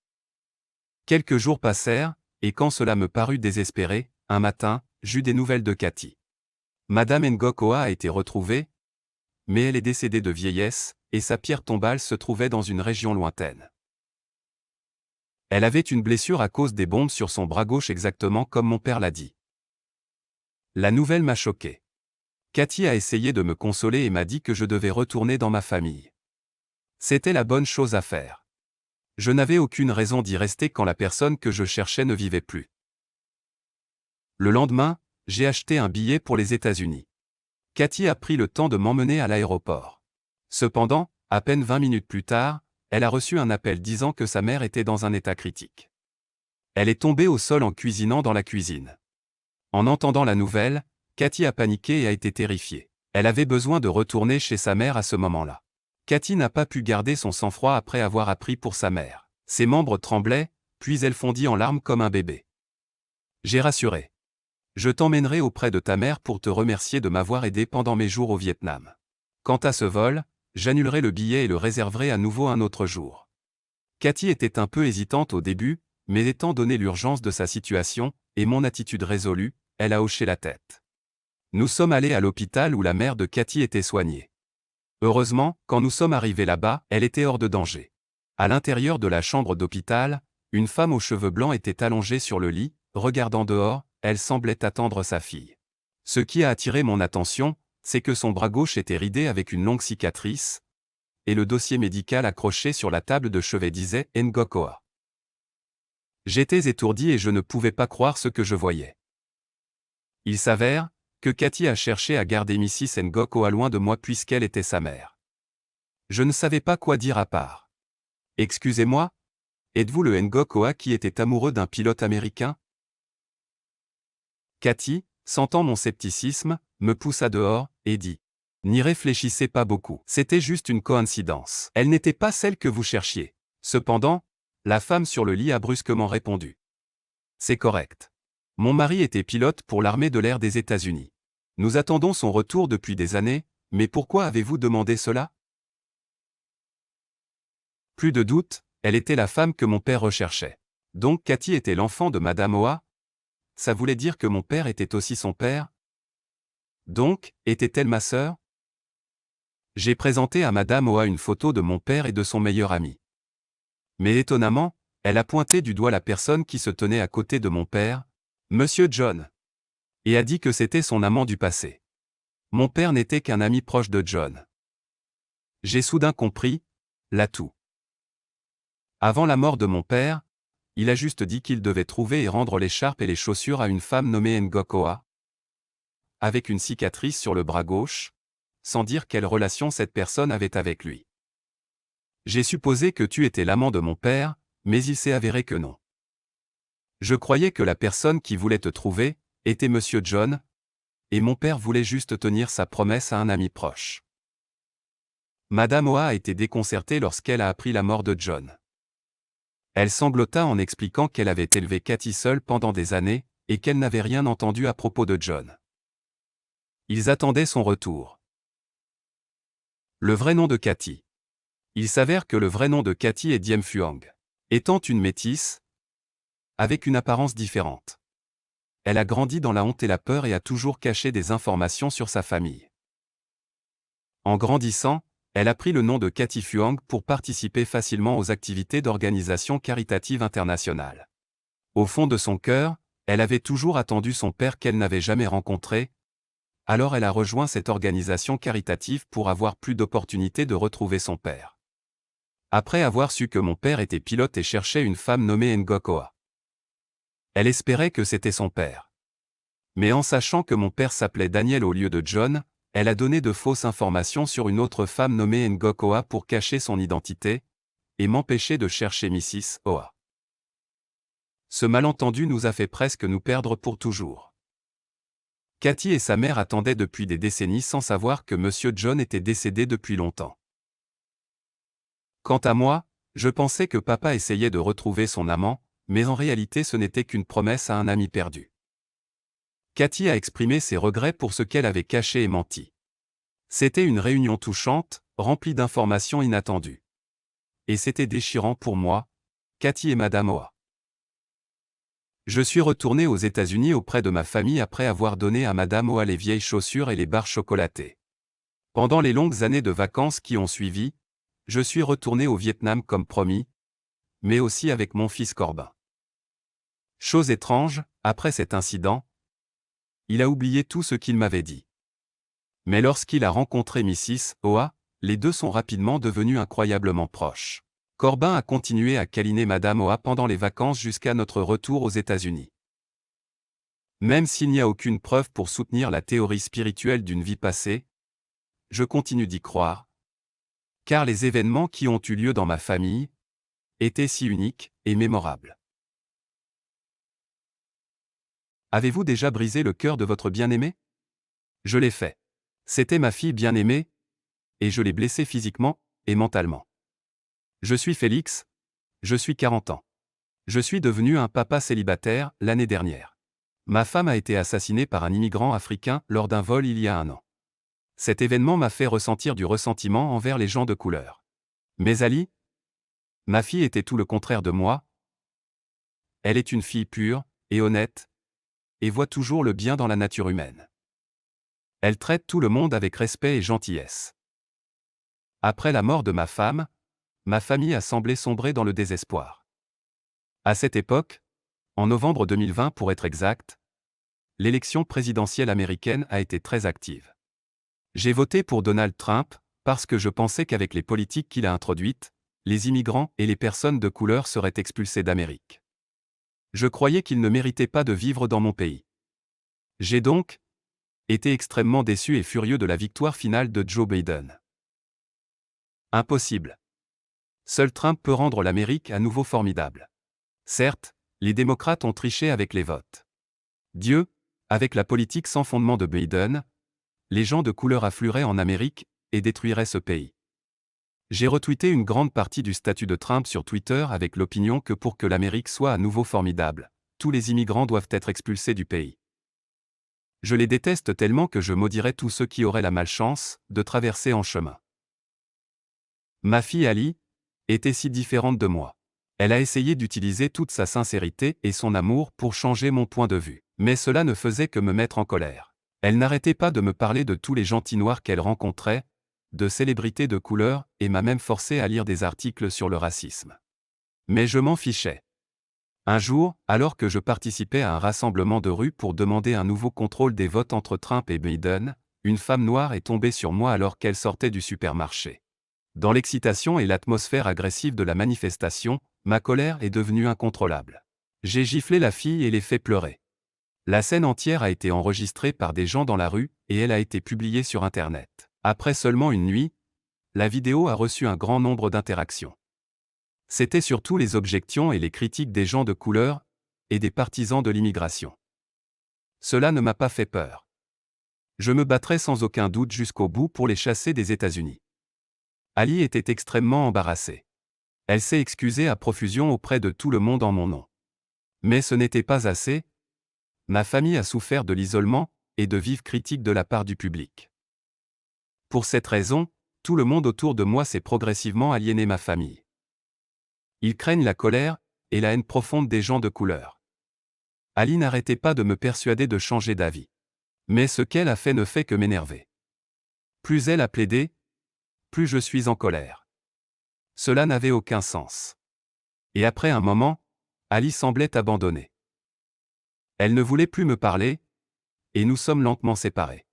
Quelques jours passèrent, et quand cela me parut désespéré, un matin, j'eus des nouvelles de Cathy. Madame Ngoc Hoa a été retrouvée, mais elle est décédée de vieillesse, et sa pierre tombale se trouvait dans une région lointaine. Elle avait une blessure à cause des bombes sur son bras gauche exactement comme mon père l'a dit. La nouvelle m'a choqué. Cathy a essayé de me consoler et m'a dit que je devais retourner dans ma famille. C'était la bonne chose à faire. Je n'avais aucune raison d'y rester quand la personne que je cherchais ne vivait plus. Le lendemain, j'ai acheté un billet pour les États-Unis. Cathy a pris le temps de m'emmener à l'aéroport. Cependant, à peine 20 minutes plus tard, elle a reçu un appel disant que sa mère était dans un état critique. Elle est tombée au sol en cuisinant dans la cuisine. En entendant la nouvelle, Cathy a paniqué et a été terrifiée. Elle avait besoin de retourner chez sa mère à ce moment-là. Cathy n'a pas pu garder son sang-froid après avoir appris pour sa mère. Ses membres tremblaient, puis elle fondit en larmes comme un bébé. J'ai rassuré. Je t'emmènerai auprès de ta mère pour te remercier de m'avoir aidé pendant mes jours au Vietnam. Quant à ce vol, j'annulerai le billet et le réserverai à nouveau un autre jour. Cathy était un peu hésitante au début, mais étant donné l'urgence de sa situation, et mon attitude résolue, elle a hoché la tête. Nous sommes allés à l'hôpital où la mère de Cathy était soignée. Heureusement, quand nous sommes arrivés là-bas, elle était hors de danger. À l'intérieur de la chambre d'hôpital, une femme aux cheveux blancs était allongée sur le lit, regardant dehors, elle semblait attendre sa fille. Ce qui a attiré mon attention, c'est que son bras gauche était ridé avec une longue cicatrice, et le dossier médical accroché sur la table de chevet disait « Ngoc Hoa ». J'étais étourdi et je ne pouvais pas croire ce que je voyais. Il s'avère que Cathy a cherché à garder Mrs. Ngoc Hoa loin de moi puisqu'elle était sa mère. Je ne savais pas quoi dire à part. « Excusez-moi, êtes-vous le Ngoc Hoa qui était amoureux d'un pilote américain ?» Cathy, sentant mon scepticisme, me poussa dehors, et dit « N'y réfléchissez pas beaucoup, c'était juste une coïncidence. Elle n'était pas celle que vous cherchiez. » Cependant, la femme sur le lit a brusquement répondu « C'est correct. Mon mari était pilote pour l'armée de l'air des États-Unis. Nous attendons son retour depuis des années, mais pourquoi avez-vous demandé cela ?» Plus de doute, Elle était la femme que mon père recherchait. Donc Cathy était l'enfant de Madame Oa? Ça voulait dire que mon père était aussi son père? Donc, était-elle ma sœur? J'ai présenté à Madame Oa une photo de mon père et de son meilleur ami. Mais étonnamment, elle a pointé du doigt la personne qui se tenait à côté de mon père, Monsieur John, et a dit que c'était son amant du passé. Mon père n'était qu'un ami proche de John. J'ai soudain compris, là tout. Avant la mort de mon père, il a juste dit qu'il devait trouver et rendre l'écharpe et les chaussures à une femme nommée Ngokoa, avec une cicatrice sur le bras gauche, sans dire quelle relation cette personne avait avec lui. J'ai supposé que tu étais l'amant de mon père, mais il s'est avéré que non. Je croyais que la personne qui voulait te trouver était Monsieur John, et mon père voulait juste tenir sa promesse à un ami proche. Madame Oa a été déconcertée lorsqu'elle a appris la mort de John. Elle sanglota en expliquant qu'elle avait élevé Cathy seule pendant des années, et qu'elle n'avait rien entendu à propos de John. Ils attendaient son retour. Le vrai nom de Cathy. Il s'avère que le vrai nom de Cathy est Diem Phuong. Étant une métisse, avec une apparence différente. Elle a grandi dans la honte et la peur et a toujours caché des informations sur sa famille. En grandissant, elle a pris le nom de Cathy Phuong pour participer facilement aux activités d'organisations caritatives internationales. Au fond de son cœur, elle avait toujours attendu son père qu'elle n'avait jamais rencontré, alors elle a rejoint cette organisation caritative pour avoir plus d'opportunités de retrouver son père. Après avoir su que mon père était pilote et cherchait une femme nommée Ngokoa. Elle espérait que c'était son père. Mais en sachant que mon père s'appelait Daniel au lieu de John, elle a donné de fausses informations sur une autre femme nommée Ngokoa pour cacher son identité, et m'empêcher de chercher Mrs. Oa. Ce malentendu nous a fait presque nous perdre pour toujours. Cathy et sa mère attendaient depuis des décennies sans savoir que Monsieur John était décédé depuis longtemps. Quant à moi, je pensais que papa essayait de retrouver son amant, mais en réalité ce n'était qu'une promesse à un ami perdu. Cathy a exprimé ses regrets pour ce qu'elle avait caché et menti. C'était une réunion touchante, remplie d'informations inattendues. Et c'était déchirant pour moi, Cathy et Madame Oa. Je suis retourné aux États-Unis auprès de ma famille après avoir donné à Madame Oa les vieilles chaussures et les barres chocolatées. Pendant les longues années de vacances qui ont suivi, je suis retourné au Vietnam comme promis, mais aussi avec mon fils Corbin. Chose étrange, après cet incident, il a oublié tout ce qu'il m'avait dit. Mais lorsqu'il a rencontré Mrs. Oa, les deux sont rapidement devenus incroyablement proches. Corbin a continué à câliner Madame Oa pendant les vacances jusqu'à notre retour aux États-Unis. Même s'il n'y a aucune preuve pour soutenir la théorie spirituelle d'une vie passée, je continue d'y croire, car les événements qui ont eu lieu dans ma famille étaient si uniques et mémorables. Avez-vous déjà brisé le cœur de votre bien-aimé? Je l'ai fait. C'était ma fille bien-aimée, et je l'ai blessée physiquement et mentalement. Je suis Félix, je suis 40 ans. Je suis devenu un papa célibataire l'année dernière. Ma femme a été assassinée par un immigrant africain lors d'un vol il y a 1 an. Cet événement m'a fait ressentir du ressentiment envers les gens de couleur. Mais Ali, ma fille était tout le contraire de moi. Elle est une fille pure et honnête, et voit toujours le bien dans la nature humaine. Elle traite tout le monde avec respect et gentillesse. Après la mort de ma femme, ma famille a semblé sombrer dans le désespoir. À cette époque, en novembre 2020 pour être exact, l'élection présidentielle américaine a été très active. J'ai voté pour Donald Trump parce que je pensais qu'avec les politiques qu'il a introduites, les immigrants et les personnes de couleur seraient expulsés d'Amérique. Je croyais qu'ils ne méritaient pas de vivre dans mon pays. J'ai donc été extrêmement déçu et furieux de la victoire finale de Joe Biden. Impossible. Seul Trump peut rendre l'Amérique à nouveau formidable. Certes, les démocrates ont triché avec les votes. Dieu, avec la politique sans fondement de Biden, les gens de couleur afflueraient en Amérique et détruiraient ce pays. J'ai retweeté une grande partie du statut de Trump sur Twitter avec l'opinion que pour que l'Amérique soit à nouveau formidable, tous les immigrants doivent être expulsés du pays. Je les déteste tellement que je maudirais tous ceux qui auraient la malchance de traverser en chemin. Ma fille Ali, était si différente de moi. Elle a essayé d'utiliser toute sa sincérité et son amour pour changer mon point de vue. Mais cela ne faisait que me mettre en colère. Elle n'arrêtait pas de me parler de tous les gentils noirs qu'elle rencontrait, de célébrités de couleur, et m'a même forcé à lire des articles sur le racisme. Mais je m'en fichais. Un jour, alors que je participais à un rassemblement de rue pour demander un nouveau contrôle des votes entre Trump et Biden, une femme noire est tombée sur moi alors qu'elle sortait du supermarché. Dans l'excitation et l'atmosphère agressive de la manifestation, ma colère est devenue incontrôlable. J'ai giflé la fille et l'ai fait pleurer. La scène entière a été enregistrée par des gens dans la rue et elle a été publiée sur Internet. Après seulement une nuit, la vidéo a reçu un grand nombre d'interactions. C'était surtout les objections et les critiques des gens de couleur et des partisans de l'immigration. Cela ne m'a pas fait peur. Je me battrai sans aucun doute jusqu'au bout pour les chasser des États-Unis. Ali était extrêmement embarrassée. Elle s'est excusée à profusion auprès de tout le monde en mon nom. Mais ce n'était pas assez. Ma famille a souffert de l'isolement et de vives critiques de la part du public. Pour cette raison, tout le monde autour de moi s'est progressivement aliéné ma famille. Ils craignent la colère et la haine profonde des gens de couleur. Ali n'arrêtait pas de me persuader de changer d'avis. Mais ce qu'elle a fait ne fait que m'énerver. Plus elle a plaidé, plus je suis en colère. Cela n'avait aucun sens. Et après un moment, Ali semblait abandonner. Elle ne voulait plus me parler, et nous sommes lentement séparés.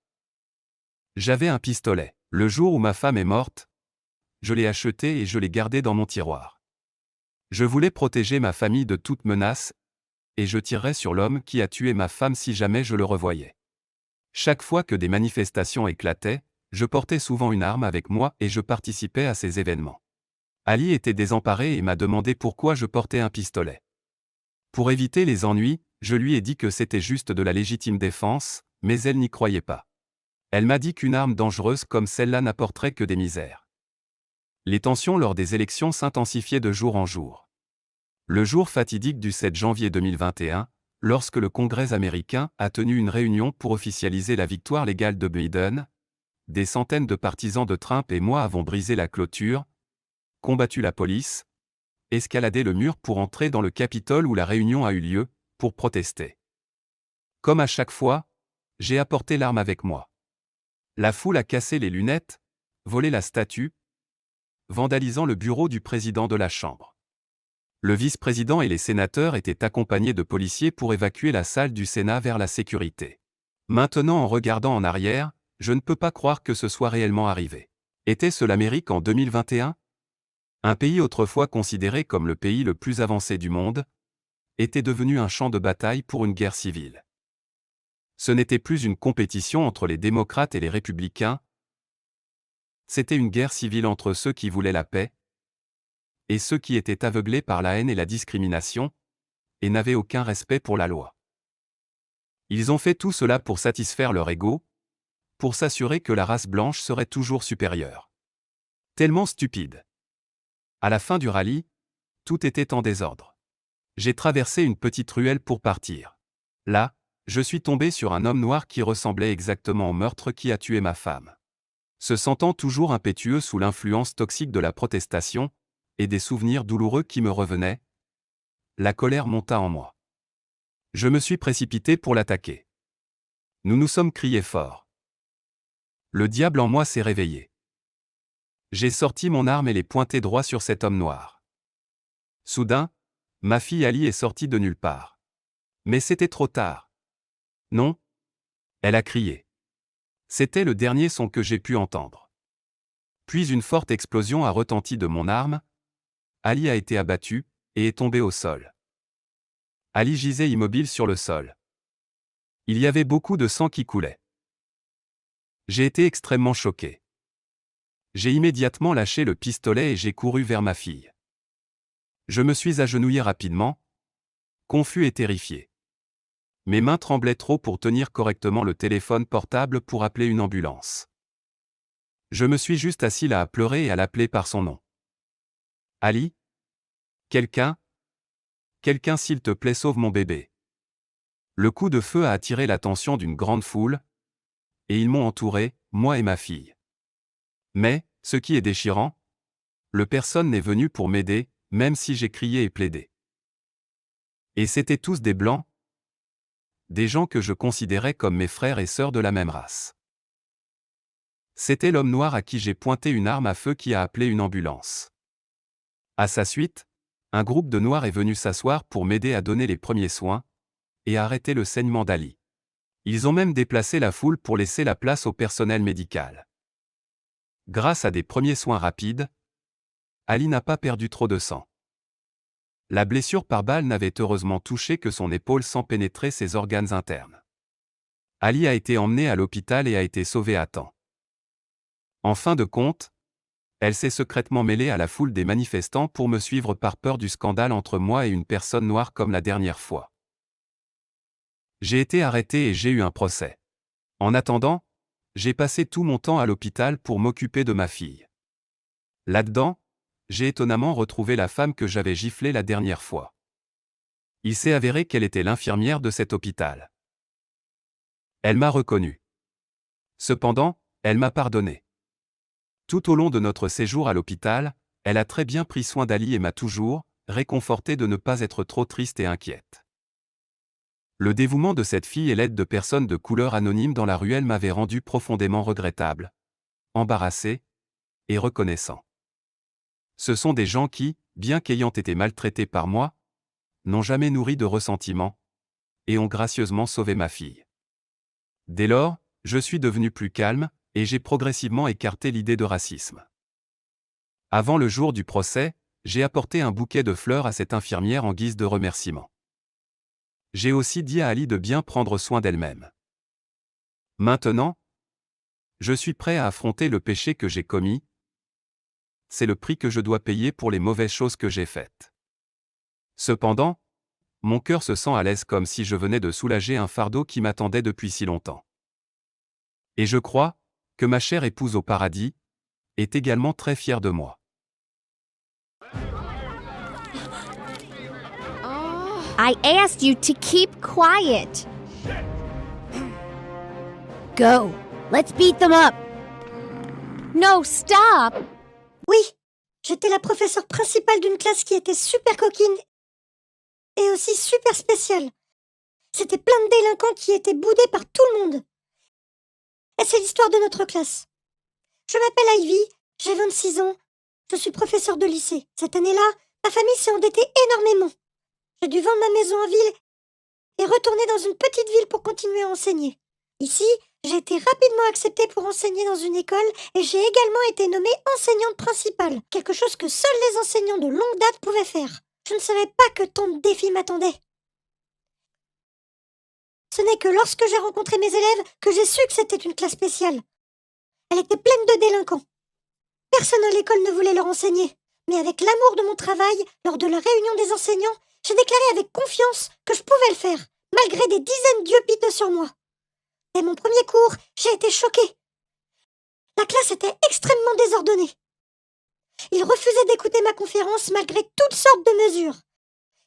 J'avais un pistolet. Le jour où ma femme est morte, je l'ai acheté et je l'ai gardé dans mon tiroir. Je voulais protéger ma famille de toute menace, et je tirerais sur l'homme qui a tué ma femme si jamais je le revoyais. Chaque fois que des manifestations éclataient, je portais souvent une arme avec moi et je participais à ces événements. Ali était désemparée et m'a demandé pourquoi je portais un pistolet. Pour éviter les ennuis, je lui ai dit que c'était juste de la légitime défense, mais elle n'y croyait pas. Elle m'a dit qu'une arme dangereuse comme celle-là n'apporterait que des misères. Les tensions lors des élections s'intensifiaient de jour en jour. Le jour fatidique du 7 janvier 2021, lorsque le Congrès américain a tenu une réunion pour officialiser la victoire légale de Biden, des centaines de partisans de Trump et moi avons brisé la clôture, combattu la police, escaladé le mur pour entrer dans le Capitole où la réunion a eu lieu, pour protester. Comme à chaque fois, j'ai apporté l'arme avec moi. La foule a cassé les lunettes, volé la statue, vandalisant le bureau du président de la Chambre. Le vice-président et les sénateurs étaient accompagnés de policiers pour évacuer la salle du Sénat vers la sécurité. Maintenant, en regardant en arrière, je ne peux pas croire que ce soit réellement arrivé. Était-ce l'Amérique en 2021 ? Un pays autrefois considéré comme le pays le plus avancé du monde, était devenu un champ de bataille pour une guerre civile. Ce n'était plus une compétition entre les démocrates et les républicains, c'était une guerre civile entre ceux qui voulaient la paix et ceux qui étaient aveuglés par la haine et la discrimination, et n'avaient aucun respect pour la loi. Ils ont fait tout cela pour satisfaire leur ego, pour s'assurer que la race blanche serait toujours supérieure. Tellement stupide. À la fin du rallye, tout était en désordre. J'ai traversé une petite ruelle pour partir. Là, je suis tombé sur un homme noir qui ressemblait exactement au meurtre qui a tué ma femme. Se sentant toujours impétueux sous l'influence toxique de la protestation, et des souvenirs douloureux qui me revenaient, la colère monta en moi. Je me suis précipité pour l'attaquer. Nous nous sommes criés fort. Le diable en moi s'est réveillé. J'ai sorti mon arme et l'ai pointée droit sur cet homme noir. Soudain, ma fille Ali est sortie de nulle part. Mais c'était trop tard. Non. Elle a crié. C'était le dernier son que j'ai pu entendre. Puis une forte explosion a retenti de mon arme. Ali a été abattu et est tombé au sol. Ali gisait immobile sur le sol. Il y avait beaucoup de sang qui coulait. J'ai été extrêmement choqué. J'ai immédiatement lâché le pistolet et j'ai couru vers ma fille. Je me suis agenouillé rapidement, confus et terrifié. Mes mains tremblaient trop pour tenir correctement le téléphone portable pour appeler une ambulance. Je me suis juste assis là à pleurer et à l'appeler par son nom. Ali ? Quelqu'un s'il te plaît sauve mon bébé. Le coup de feu a attiré l'attention d'une grande foule, et ils m'ont entouré, moi et ma fille. Mais, ce qui est déchirant, personne n'est venu pour m'aider, même si j'ai crié et plaidé. Et c'étaient tous des blancs, des gens que je considérais comme mes frères et sœurs de la même race. C'était l'homme noir à qui j'ai pointé une arme à feu qui a appelé une ambulance. À sa suite, un groupe de noirs est venu s'asseoir pour m'aider à donner les premiers soins et à arrêter le saignement d'Ali. Ils ont même déplacé la foule pour laisser la place au personnel médical. Grâce à des premiers soins rapides, Ali n'a pas perdu trop de sang. La blessure par balle n'avait heureusement touché que son épaule sans pénétrer ses organes internes. Ali a été emmené à l'hôpital et a été sauvé à temps. En fin de compte, elle s'est secrètement mêlée à la foule des manifestants pour me suivre par peur du scandale entre moi et une personne noire comme la dernière fois. J'ai été arrêté et j'ai eu un procès. En attendant, j'ai passé tout mon temps à l'hôpital pour m'occuper de ma fille. Là-dedans, j'ai étonnamment retrouvé la femme que j'avais giflée la dernière fois. Il s'est avéré qu'elle était l'infirmière de cet hôpital. Elle m'a reconnu. Cependant, elle m'a pardonné. Tout au long de notre séjour à l'hôpital, elle a très bien pris soin d'Ali et m'a toujours réconforté de ne pas être trop triste et inquiète. Le dévouement de cette fille et l'aide de personnes de couleur anonyme dans la ruelle m'avaient rendu profondément regrettable, embarrassé et reconnaissant. Ce sont des gens qui, bien qu'ayant été maltraités par moi, n'ont jamais nourri de ressentiment et ont gracieusement sauvé ma fille. Dès lors, je suis devenu plus calme et j'ai progressivement écarté l'idée de racisme. Avant le jour du procès, j'ai apporté un bouquet de fleurs à cette infirmière en guise de remerciement. J'ai aussi dit à Ali de bien prendre soin d'elle-même. Maintenant, je suis prêt à affronter le péché que j'ai commis. C'est le prix que je dois payer pour les mauvaises choses que j'ai faites. Cependant, mon cœur se sent à l'aise comme si je venais de soulager un fardeau qui m'attendait depuis si longtemps. Et je crois que ma chère épouse au paradis est également très fière de moi. I asked you to keep quiet. Go. Let's beat them up. No, stop. Oui, j'étais la professeure principale d'une classe qui était super coquine et aussi super spéciale. C'était plein de délinquants qui étaient boudés par tout le monde. Et c'est l'histoire de notre classe. Je m'appelle Ivy, j'ai 26 ans, je suis professeure de lycée. Cette année-là, ma famille s'est endettée énormément. J'ai dû vendre ma maison en ville et retourner dans une petite ville pour continuer à enseigner. Ici, j'ai été rapidement acceptée pour enseigner dans une école et j'ai également été nommée enseignante principale, quelque chose que seuls les enseignants de longue date pouvaient faire. Je ne savais pas que tant de défis m'attendaient. Ce n'est que lorsque j'ai rencontré mes élèves que j'ai su que c'était une classe spéciale. Elle était pleine de délinquants. Personne à l'école ne voulait leur enseigner, mais avec l'amour de mon travail, lors de la réunion des enseignants, j'ai déclaré avec confiance que je pouvais le faire, malgré des dizaines d'yeux piteux sur moi. Dès mon premier cours, j'ai été choquée. La classe était extrêmement désordonnée. Ils refusaient d'écouter ma conférence malgré toutes sortes de mesures.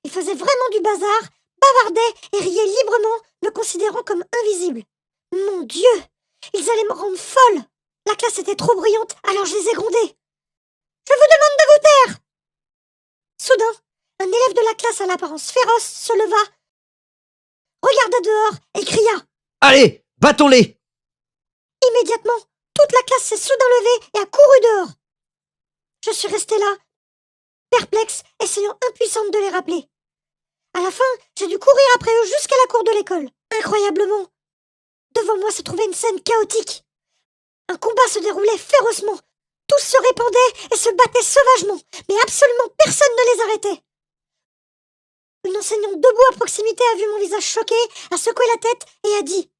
Ils faisaient vraiment du bazar, bavardaient et riaient librement, me considérant comme invisible. Mon Dieu, ils allaient me rendre folle. La classe était trop bruyante, alors je les ai grondés. « Je vous demande de vous taire !» Soudain, un élève de la classe à l'apparence féroce se leva, regarda dehors et cria « Allez, battons-les !» Immédiatement, toute la classe s'est soudain levée et a couru dehors. Je suis restée là, perplexe, essayant impuissante de les rappeler. À la fin, j'ai dû courir après eux jusqu'à la cour de l'école. Incroyablement, devant moi se trouvait une scène chaotique. Un combat se déroulait férocement. Tous se répandaient et se battaient sauvagement, mais absolument personne ne les arrêtait. Une enseignante debout à proximité a vu mon visage choqué, a secoué la tête et a dit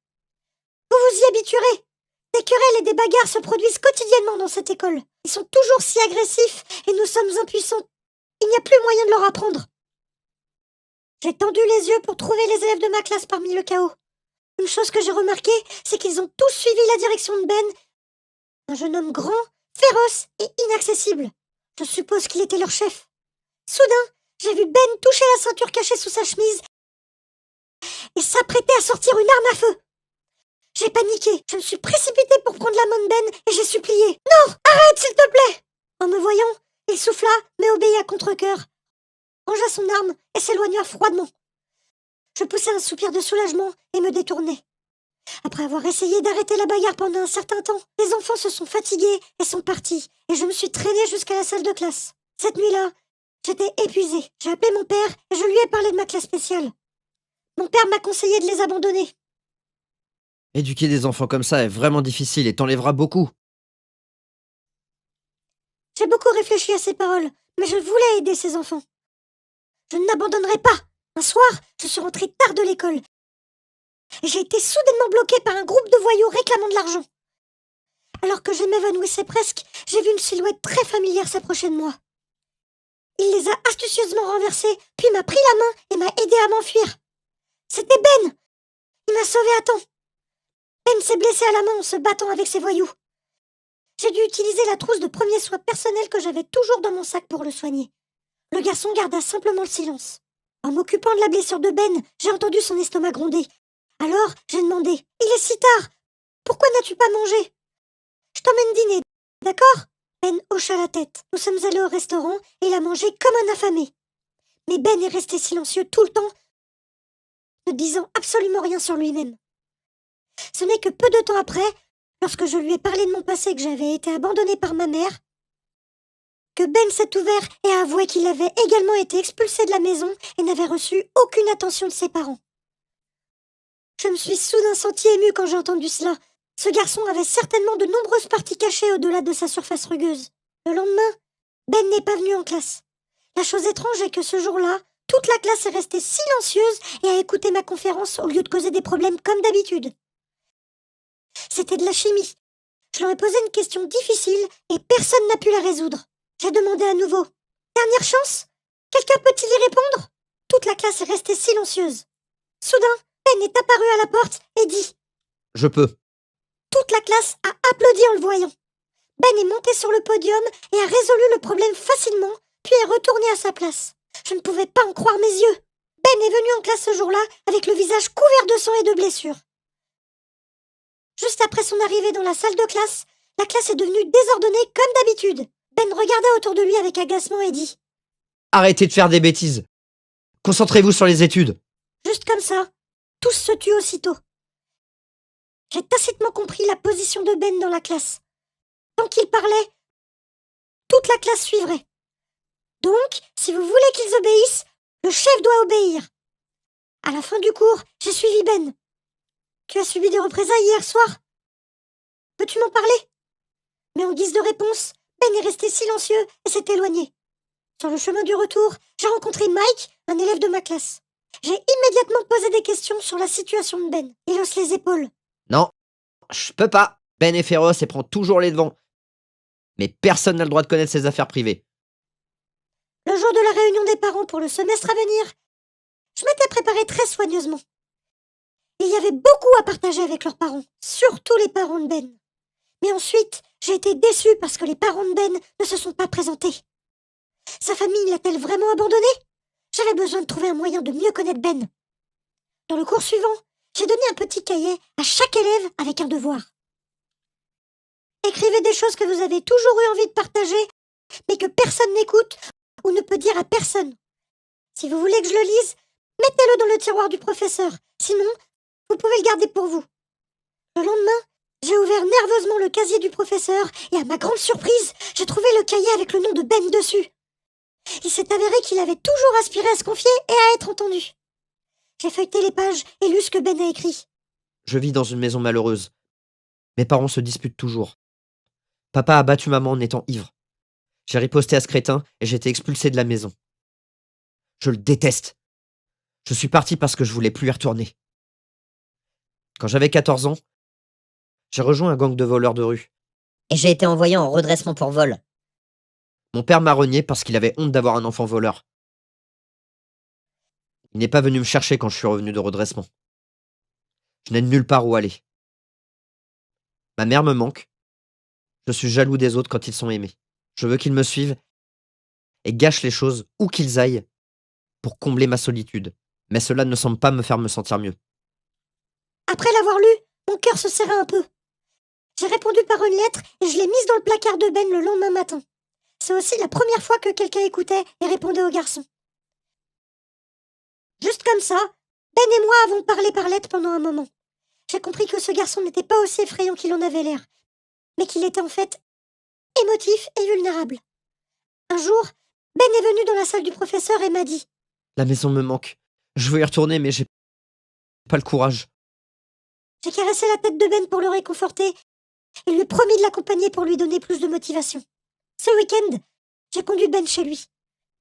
« Vous vous y habituerez. Des querelles et des bagarres se produisent quotidiennement dans cette école. Ils sont toujours si agressifs et nous sommes impuissants. Il n'y a plus moyen de leur apprendre. » J'ai tendu les yeux pour trouver les élèves de ma classe parmi le chaos. Une chose que j'ai remarquée, c'est qu'ils ont tous suivi la direction de Ben, un jeune homme grand, féroce et inaccessible. Je suppose qu'il était leur chef. Soudain, j'ai vu Ben toucher la ceinture cachée sous sa chemise et s'apprêter à sortir une arme à feu. J'ai paniqué. Je me suis précipitée pour prendre la main de Ben et j'ai supplié. « Non, arrête s'il te plaît !» En me voyant, Il souffla, mais obéit à contre-cœur, rangea son arme et s'éloigna froidement. Je poussai un soupir de soulagement et me détournai. Après avoir essayé d'arrêter la bagarre pendant un certain temps, les enfants se sont fatigués et sont partis, et je me suis traînée jusqu'à la salle de classe. Cette nuit-là, j'étais épuisée. J'ai appelé mon père et je lui ai parlé de ma classe spéciale. Mon père m'a conseillé de les abandonner. Éduquer des enfants comme ça est vraiment difficile et t'enlèvera beaucoup. J'ai beaucoup réfléchi à ces paroles, mais je voulais aider ces enfants. Je n'abandonnerai pas. Un soir, je suis rentrée tard de l'école. Et j'ai été soudainement bloquée par un groupe de voyous réclamant de l'argent. Alors que je m'évanouissais presque, j'ai vu une silhouette très familière s'approcher de moi. Il les a astucieusement renversés, puis m'a pris la main et m'a aidé à m'enfuir. C'était Ben. Il m'a sauvée à temps. Ben s'est blessé à la main en se battant avec ses voyous. J'ai dû utiliser la trousse de premiers soins personnels que j'avais toujours dans mon sac pour le soigner. Le garçon garda simplement le silence. En m'occupant de la blessure de Ben, j'ai entendu son estomac gronder. Alors, j'ai demandé « Il est si tard. Pourquoi n'as-tu pas mangé ? Je t'emmène dîner, d'accord ?» Ben hocha la tête. Nous sommes allés au restaurant et il a mangé comme un affamé. Mais Ben est resté silencieux tout le temps, ne disant absolument rien sur lui-même. Ce n'est que peu de temps après, lorsque je lui ai parlé de mon passé et que j'avais été abandonnée par ma mère, que Ben s'est ouvert et a avoué qu'il avait également été expulsé de la maison et n'avait reçu aucune attention de ses parents. Je me suis soudain sentie émue quand j'ai entendu cela. Ce garçon avait certainement de nombreuses parties cachées au-delà de sa surface rugueuse. Le lendemain, Ben n'est pas venu en classe. La chose étrange est que ce jour-là, toute la classe est restée silencieuse et a écouté ma conférence au lieu de causer des problèmes comme d'habitude. C'était de la chimie. Je leur ai posé une question difficile et personne n'a pu la résoudre. J'ai demandé à nouveau. Dernière chance ? Quelqu'un peut-il y répondre ? Toute la classe est restée silencieuse. Soudain, Ben est apparu à la porte et dit « Je peux. » Toute la classe a applaudi en le voyant. Ben est monté sur le podium et a résolu le problème facilement, puis est retourné à sa place. Je ne pouvais pas en croire mes yeux. Ben est venu en classe ce jour-là avec le visage couvert de sang et de blessures. Juste après son arrivée dans la salle de classe, la classe est devenue désordonnée comme d'habitude. Ben regarda autour de lui avec agacement et dit « Arrêtez de faire des bêtises. Concentrez-vous sur les études. » Juste comme ça, tous se tuent aussitôt. J'ai tacitement compris la position de Ben dans la classe. Tant qu'il parlait, toute la classe suivrait. Donc, si vous voulez qu'ils obéissent, le chef doit obéir. À la fin du cours, j'ai suivi Ben. Tu as subi des représailles hier soir ? Peux-tu m'en parler ? Mais en guise de réponse, Ben est resté silencieux et s'est éloigné. Sur le chemin du retour, j'ai rencontré Mike, un élève de ma classe. J'ai immédiatement posé des questions sur la situation de Ben. Il hausse les épaules. Non, je peux pas. Ben est féroce et prend toujours les devants. Mais personne n'a le droit de connaître ses affaires privées. Le jour de la réunion des parents pour le semestre à venir, je m'étais préparée très soigneusement. Il y avait beaucoup à partager avec leurs parents, surtout les parents de Ben. Mais ensuite, j'ai été déçue parce que les parents de Ben ne se sont pas présentés. Sa famille l'a-t-elle vraiment abandonné ? J'avais besoin de trouver un moyen de mieux connaître Ben. Dans le cours suivant, j'ai donné un petit cahier à chaque élève avec un devoir. Écrivez des choses que vous avez toujours eu envie de partager, mais que personne n'écoute ou ne peut dire à personne. Si vous voulez que je le lise, mettez-le dans le tiroir du professeur. Sinon, vous pouvez le garder pour vous. Le lendemain, j'ai ouvert nerveusement le casier du professeur et à ma grande surprise, j'ai trouvé le cahier avec le nom de Ben dessus. Il s'est avéré qu'il avait toujours aspiré à se confier et à être entendu. J'ai feuilleté les pages et lu ce que Ben a écrit. Je vis dans une maison malheureuse. Mes parents se disputent toujours. Papa a battu maman en étant ivre. J'ai riposté à ce crétin et j'ai été expulsé de la maison. Je le déteste. Je suis parti parce que je voulais plus y retourner. Quand j'avais 14 ans, j'ai rejoint un gang de voleurs de rue. Et j'ai été envoyé en redressement pour vol. Mon père m'a renié parce qu'il avait honte d'avoir un enfant voleur. Il n'est pas venu me chercher quand je suis revenu de redressement. Je n'ai nulle part où aller. Ma mère me manque. Je suis jaloux des autres quand ils sont aimés. Je veux qu'ils me suivent et gâchent les choses où qu'ils aillent pour combler ma solitude. Mais cela ne semble pas me faire me sentir mieux. Après l'avoir lu, mon cœur se serra un peu. J'ai répondu par une lettre et je l'ai mise dans le placard de Ben le lendemain matin. C'est aussi la première fois que quelqu'un écoutait et répondait au garçon. Juste comme ça, Ben et moi avons parlé par lettres pendant un moment. J'ai compris que ce garçon n'était pas aussi effrayant qu'il en avait l'air, mais qu'il était en fait émotif et vulnérable. Un jour, Ben est venu dans la salle du professeur et m'a dit La maison me manque. Je veux y retourner, mais j'ai pas le courage. J'ai caressé la tête de Ben pour le réconforter et lui ai promis de l'accompagner pour lui donner plus de motivation. Ce week-end, j'ai conduit Ben chez lui.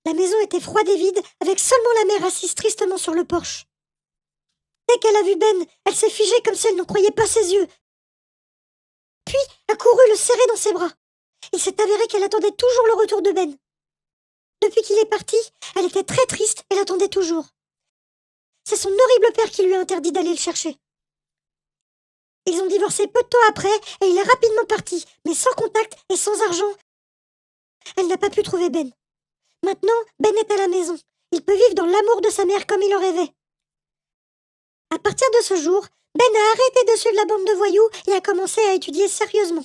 La maison était froide et vide, avec seulement la mère assise tristement sur le porche. Dès qu'elle a vu Ben, elle s'est figée comme si elle n'en croyait pas ses yeux. Puis, a couru le serrer dans ses bras. Il s'est avéré qu'elle attendait toujours le retour de Ben. Depuis qu'il est parti, elle était très triste et l'attendait toujours. C'est son horrible père qui lui a interdit d'aller le chercher. Ils ont divorcé peu de temps après et il est rapidement parti, mais sans contact et sans argent. Elle n'a pas pu trouver Ben. Maintenant, Ben est à la maison. Il peut vivre dans l'amour de sa mère comme il en rêvait. À partir de ce jour, Ben a arrêté de suivre la bande de voyous et a commencé à étudier sérieusement.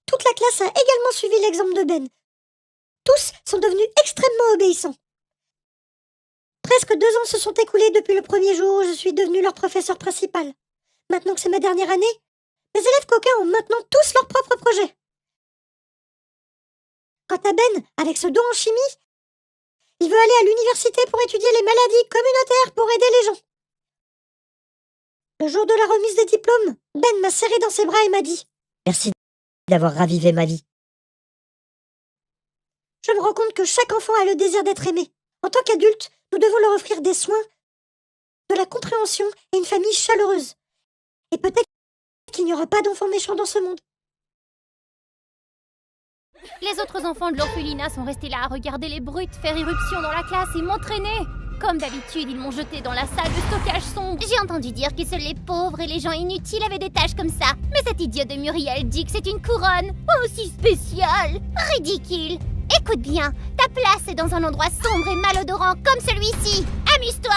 Toute la classe a également suivi l'exemple de Ben. Tous sont devenus extrêmement obéissants. Presque 2 ans se sont écoulés depuis le premier jour où je suis devenue leur professeur principal. Maintenant que c'est ma dernière année, mes élèves coquins ont maintenant tous leurs propres projets. Quant à Ben, avec ce don en chimie, il veut aller à l'université pour étudier les maladies communautaires pour aider les gens. Le jour de la remise des diplômes, Ben m'a serré dans ses bras et m'a dit « Merci d'avoir ravivé ma vie. Je me rends compte que chaque enfant a le désir d'être aimé. En tant qu'adulte, nous devons leur offrir des soins, de la compréhension et une famille chaleureuse. Et peut-être qu'il n'y aura pas d'enfants méchants dans ce monde. » Les autres enfants de l'orphelinat sont restés là à regarder les brutes faire irruption dans la classe et m'entraîner. Comme d'habitude, ils m'ont jeté dans la salle de stockage sombre. J'ai entendu dire que seuls les pauvres et les gens inutiles avaient des tâches comme ça. Mais cette idiote de Muriel dit que c'est une couronne. Aussi spéciale. Ridicule. Écoute bien, ta place est dans un endroit sombre et malodorant comme celui-ci. Amuse-toi.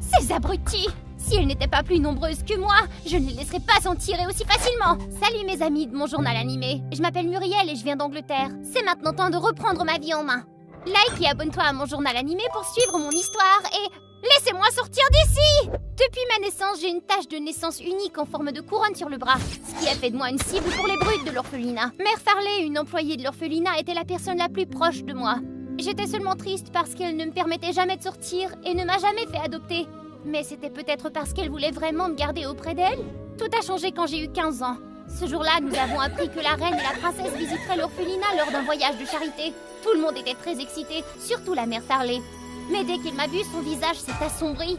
Ces abrutis. Si elles n'étaient pas plus nombreuses que moi, je ne les laisserais pas s'en tirer aussi facilement. Salut mes amis de mon journal animé. Je m'appelle Muriel et je viens d'Angleterre. C'est maintenant temps de reprendre ma vie en main. Like et abonne-toi à mon journal animé pour suivre mon histoire et laissez-moi sortir d'ici. Depuis ma naissance, j'ai une tache de naissance unique en forme de couronne sur le bras, ce qui a fait de moi une cible pour les brutes de l'orphelinat. Mère Farley, une employée de l'orphelinat, était la personne la plus proche de moi. J'étais seulement triste parce qu'elle ne me permettait jamais de sortir et ne m'a jamais fait adopter. Mais c'était peut-être parce qu'elle voulait vraiment me garder auprès d'elle. Tout a changé quand j'ai eu 15 ans. Ce jour-là, nous avons appris que la reine et la princesse visiteraient l'orphelinat lors d'un voyage de charité. Tout le monde était très excité, surtout la mère Farley. Mais dès qu'elle m'a vu, son visage s'est assombri.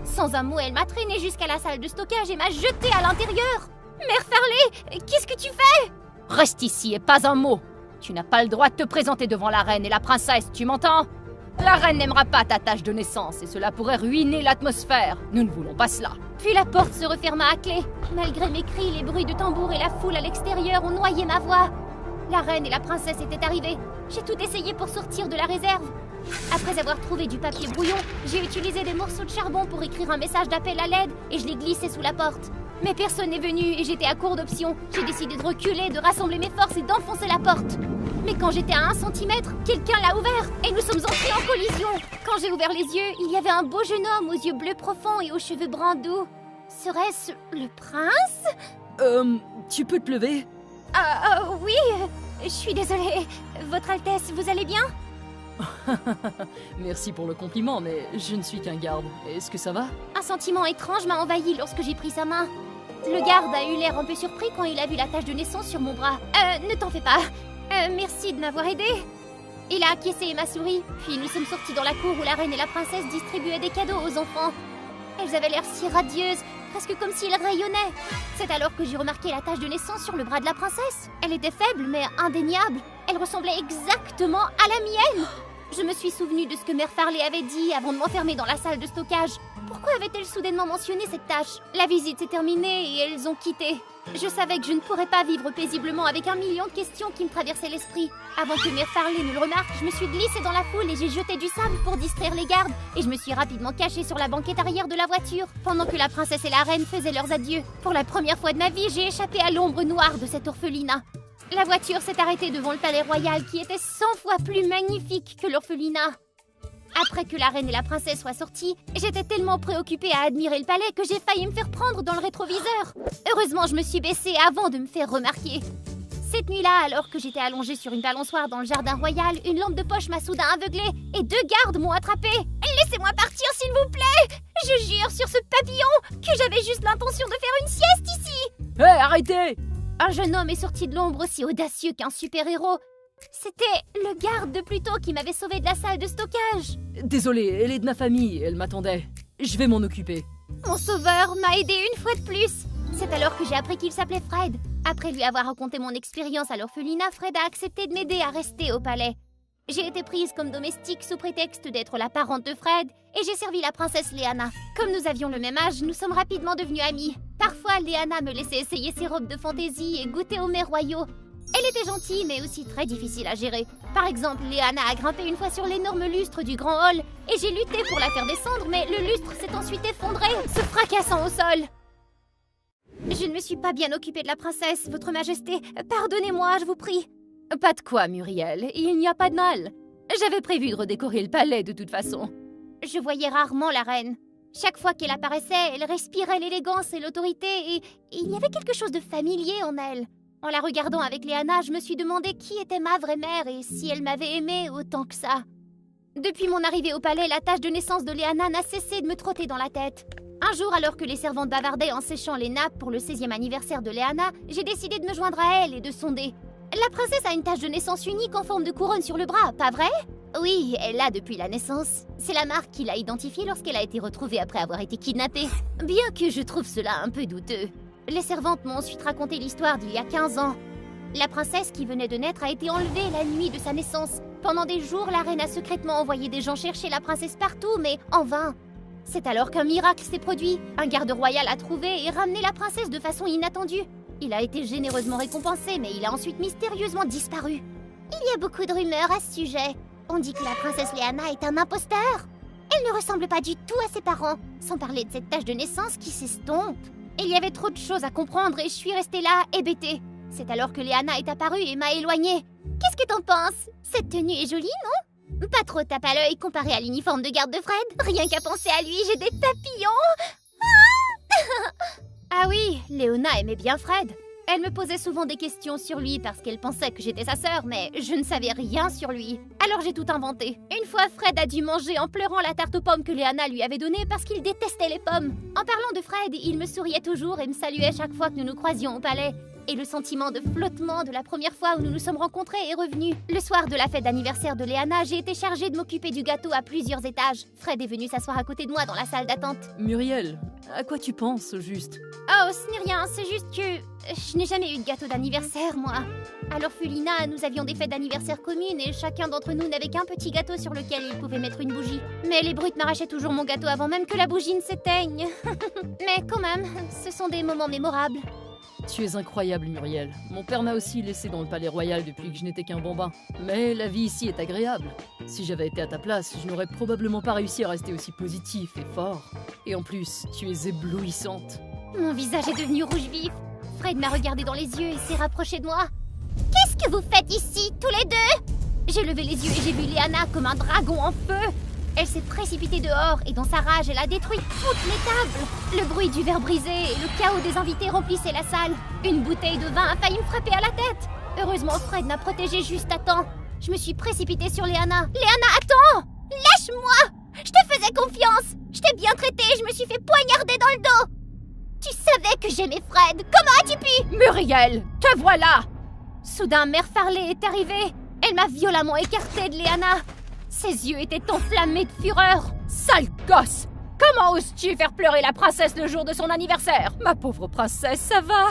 Sans un mot, elle m'a traîné jusqu'à la salle de stockage et m'a jeté à l'intérieur. Mère Farley, qu'est-ce que tu fais? Reste ici et pas un mot. Tu n'as pas le droit de te présenter devant la reine et la princesse, tu m'entends? La reine n'aimera pas ta tache de naissance et cela pourrait ruiner l'atmosphère. Nous ne voulons pas cela. Puis la porte se referma à clé. Malgré mes cris, les bruits de tambour et la foule à l'extérieur ont noyé ma voix. La reine et la princesse étaient arrivées. J'ai tout essayé pour sortir de la réserve. Après avoir trouvé du papier brouillon, j'ai utilisé des morceaux de charbon pour écrire un message d'appel à l'aide et je l'ai glissé sous la porte. Mais personne n'est venu et j'étais à court d'options. J'ai décidé de reculer, de rassembler mes forces et d'enfoncer la porte. Mais quand j'étais à 1 centimètre, quelqu'un l'a ouvert et nous sommes entrés en collision. Quand j'ai ouvert les yeux, il y avait un beau jeune homme aux yeux bleus profonds et aux cheveux bruns doux. Serait-ce le prince? Tu peux te lever? Oui, je suis désolée. Votre Altesse, vous allez bien? Merci pour le compliment, mais je ne suis qu'un garde. Est-ce que ça va? Un sentiment étrange m'a envahi lorsque j'ai pris sa main. Le garde a eu l'air un peu surpris quand il a vu la tache de naissance sur mon bras. Ne t'en fais pas. Merci de m'avoir aidé. Il a acquiescé et m'a souri, puis nous sommes sortis dans la cour où la reine et la princesse distribuaient des cadeaux aux enfants. Elles avaient l'air si radieuses, presque comme si elles rayonnaient. C'est alors que j'ai remarqué la tache de naissance sur le bras de la princesse. Elle était faible, mais indéniable. Elle ressemblait exactement à la mienne. Je me suis souvenue de ce que Mère Farley avait dit avant de m'enfermer dans la salle de stockage. Pourquoi avait-elle soudainement mentionné cette tâche? La visite s'est terminée et elles ont quitté. Je savais que je ne pourrais pas vivre paisiblement avec 1 million de questions qui me traversaient l'esprit. Avant que Mère Farley ne le remarque, je me suis glissée dans la foule et j'ai jeté du sable pour distraire les gardes. Et je me suis rapidement cachée sur la banquette arrière de la voiture, pendant que la princesse et la reine faisaient leurs adieux. Pour la première fois de ma vie, j'ai échappé à l'ombre noire de cet orphelinat. La voiture s'est arrêtée devant le palais royal qui était 100 fois plus magnifique que l'orphelinat. Après que la reine et la princesse soient sorties, j'étais tellement préoccupée à admirer le palais que j'ai failli me faire prendre dans le rétroviseur. Heureusement, je me suis baissée avant de me faire remarquer. Cette nuit-là, alors que j'étais allongée sur une balançoire dans le jardin royal, une lampe de poche m'a soudain aveuglée et 2 gardes m'ont attrapée. Laissez-moi partir, s'il vous plaît! Je jure sur ce papillon que j'avais juste l'intention de faire une sieste ici! Hé, arrêtez! Un jeune homme est sorti de l'ombre aussi audacieux qu'un super-héros. C'était le garde de Pluto qui m'avait sauvée de la salle de stockage. Désolé, elle est de ma famille, elle m'attendait. Je vais m'en occuper. Mon sauveur m'a aidé une fois de plus. C'est alors que j'ai appris qu'il s'appelait Fred. Après lui avoir raconté mon expérience à l'orphelinat, Fred a accepté de m'aider à rester au palais. J'ai été prise comme domestique sous prétexte d'être la parente de Fred et j'ai servi la princesse Léana. Comme nous avions le même âge, nous sommes rapidement devenus amis. Parfois, Léana me laissait essayer ses robes de fantaisie et goûter aux mets royaux. Elle était gentille mais aussi très difficile à gérer. Par exemple, Léana a grimpé une fois sur l'énorme lustre du grand hall et j'ai lutté pour la faire descendre, mais le lustre s'est ensuite effondré, se fracassant au sol. Je ne me suis pas bien occupée de la princesse, votre majesté. Pardonnez-moi, je vous prie. Pas de quoi, Muriel, il n'y a pas de mal. J'avais prévu de redécorer le palais de toute façon. Je voyais rarement la reine. Chaque fois qu'elle apparaissait, elle respirait l'élégance et l'autorité et il y avait quelque chose de familier en elle. En la regardant avec Léana, je me suis demandé qui était ma vraie mère et si elle m'avait aimée autant que ça. Depuis mon arrivée au palais, la tache de naissance de Léana n'a cessé de me trotter dans la tête. Un jour, alors que les servantes bavardaient en séchant les nappes pour le 16e anniversaire de Léana, j'ai décidé de me joindre à elle et de sonder. La princesse a une tache de naissance unique en forme de couronne sur le bras, pas vrai? Oui, elle l'a depuis la naissance. C'est la marque qui l'a identifiée lorsqu'elle a été retrouvée après avoir été kidnappée. Bien que je trouve cela un peu douteux. Les servantes m'ont ensuite raconté l'histoire d'il y a 15 ans. La princesse qui venait de naître a été enlevée la nuit de sa naissance. Pendant des jours, la reine a secrètement envoyé des gens chercher la princesse partout, mais en vain. C'est alors qu'un miracle s'est produit. Un garde royal a trouvé et ramené la princesse de façon inattendue. Il a été généreusement récompensé, mais il a ensuite mystérieusement disparu. Il y a beaucoup de rumeurs à ce sujet. On dit que la princesse Léana est un imposteur. Elle ne ressemble pas du tout à ses parents, sans parler de cette tache de naissance qui s'estompe. Il y avait trop de choses à comprendre et je suis restée là, hébétée. C'est alors que Léana est apparue et m'a éloignée. Qu'est-ce que t'en penses? Cette tenue est jolie, non? Pas trop tape à l'œil comparé à l'uniforme de garde de Fred. Rien qu'à penser à lui, j'ai des papillons. Ah oui, Léona aimait bien Fred. Elle me posait souvent des questions sur lui parce qu'elle pensait que j'étais sa sœur, mais je ne savais rien sur lui. Alors j'ai tout inventé. Une fois, Fred a dû manger en pleurant la tarte aux pommes que Léana lui avait donnée parce qu'il détestait les pommes. En parlant de Fred, il me souriait toujours et me saluait chaque fois que nous nous croisions au palais. Et le sentiment de flottement de la première fois où nous nous sommes rencontrés est revenu. Le soir de la fête d'anniversaire de Léana, j'ai été chargée de m'occuper du gâteau à plusieurs étages. Fred est venu s'asseoir à côté de moi dans la salle d'attente. Muriel, à quoi tu penses, au juste? Oh, ce n'est rien, c'est juste que je n'ai jamais eu de gâteau d'anniversaire, moi. À l'orphelinat, nous avions des fêtes d'anniversaire communes et chacun d'entre nous n'avait qu'un petit gâteau sur lequel il pouvait mettre une bougie. Mais les brutes m'arrachaient toujours mon gâteau avant même que la bougie ne s'éteigne. Mais quand même, ce sont des moments mémorables. Tu es incroyable, Muriel. Mon père m'a aussi laissé dans le palais royal depuis que je n'étais qu'un bambin. Mais la vie ici est agréable. Si j'avais été à ta place, je n'aurais probablement pas réussi à rester aussi positif et fort. Et en plus, tu es éblouissante. Mon visage est devenu rouge vif. Fred m'a regardé dans les yeux et s'est rapproché de moi. Qu'est-ce que vous faites ici, tous les deux? J'ai levé les yeux et j'ai vu Léana comme un dragon en feu. Elle s'est précipitée dehors et dans sa rage, elle a détruit toutes les tables. Le bruit du verre brisé et le chaos des invités remplissait la salle. Une bouteille de vin a failli me frapper à la tête. Heureusement, Fred m'a protégée juste à temps. Je me suis précipitée sur Léana. Léana, attends! Lâche-moi! Je te faisais confiance. Je t'ai bien traitée et je me suis fait poignarder dans le dos. Tu savais que j'aimais Fred. Comment as-tu pu? Muriel, te voilà! Soudain, Mère Farley est arrivée. Elle m'a violemment écartée de Léana. Ses yeux étaient enflammés de fureur. Sale gosse! Comment oses-tu faire pleurer la princesse le jour de son anniversaire? Ma pauvre princesse, ça va?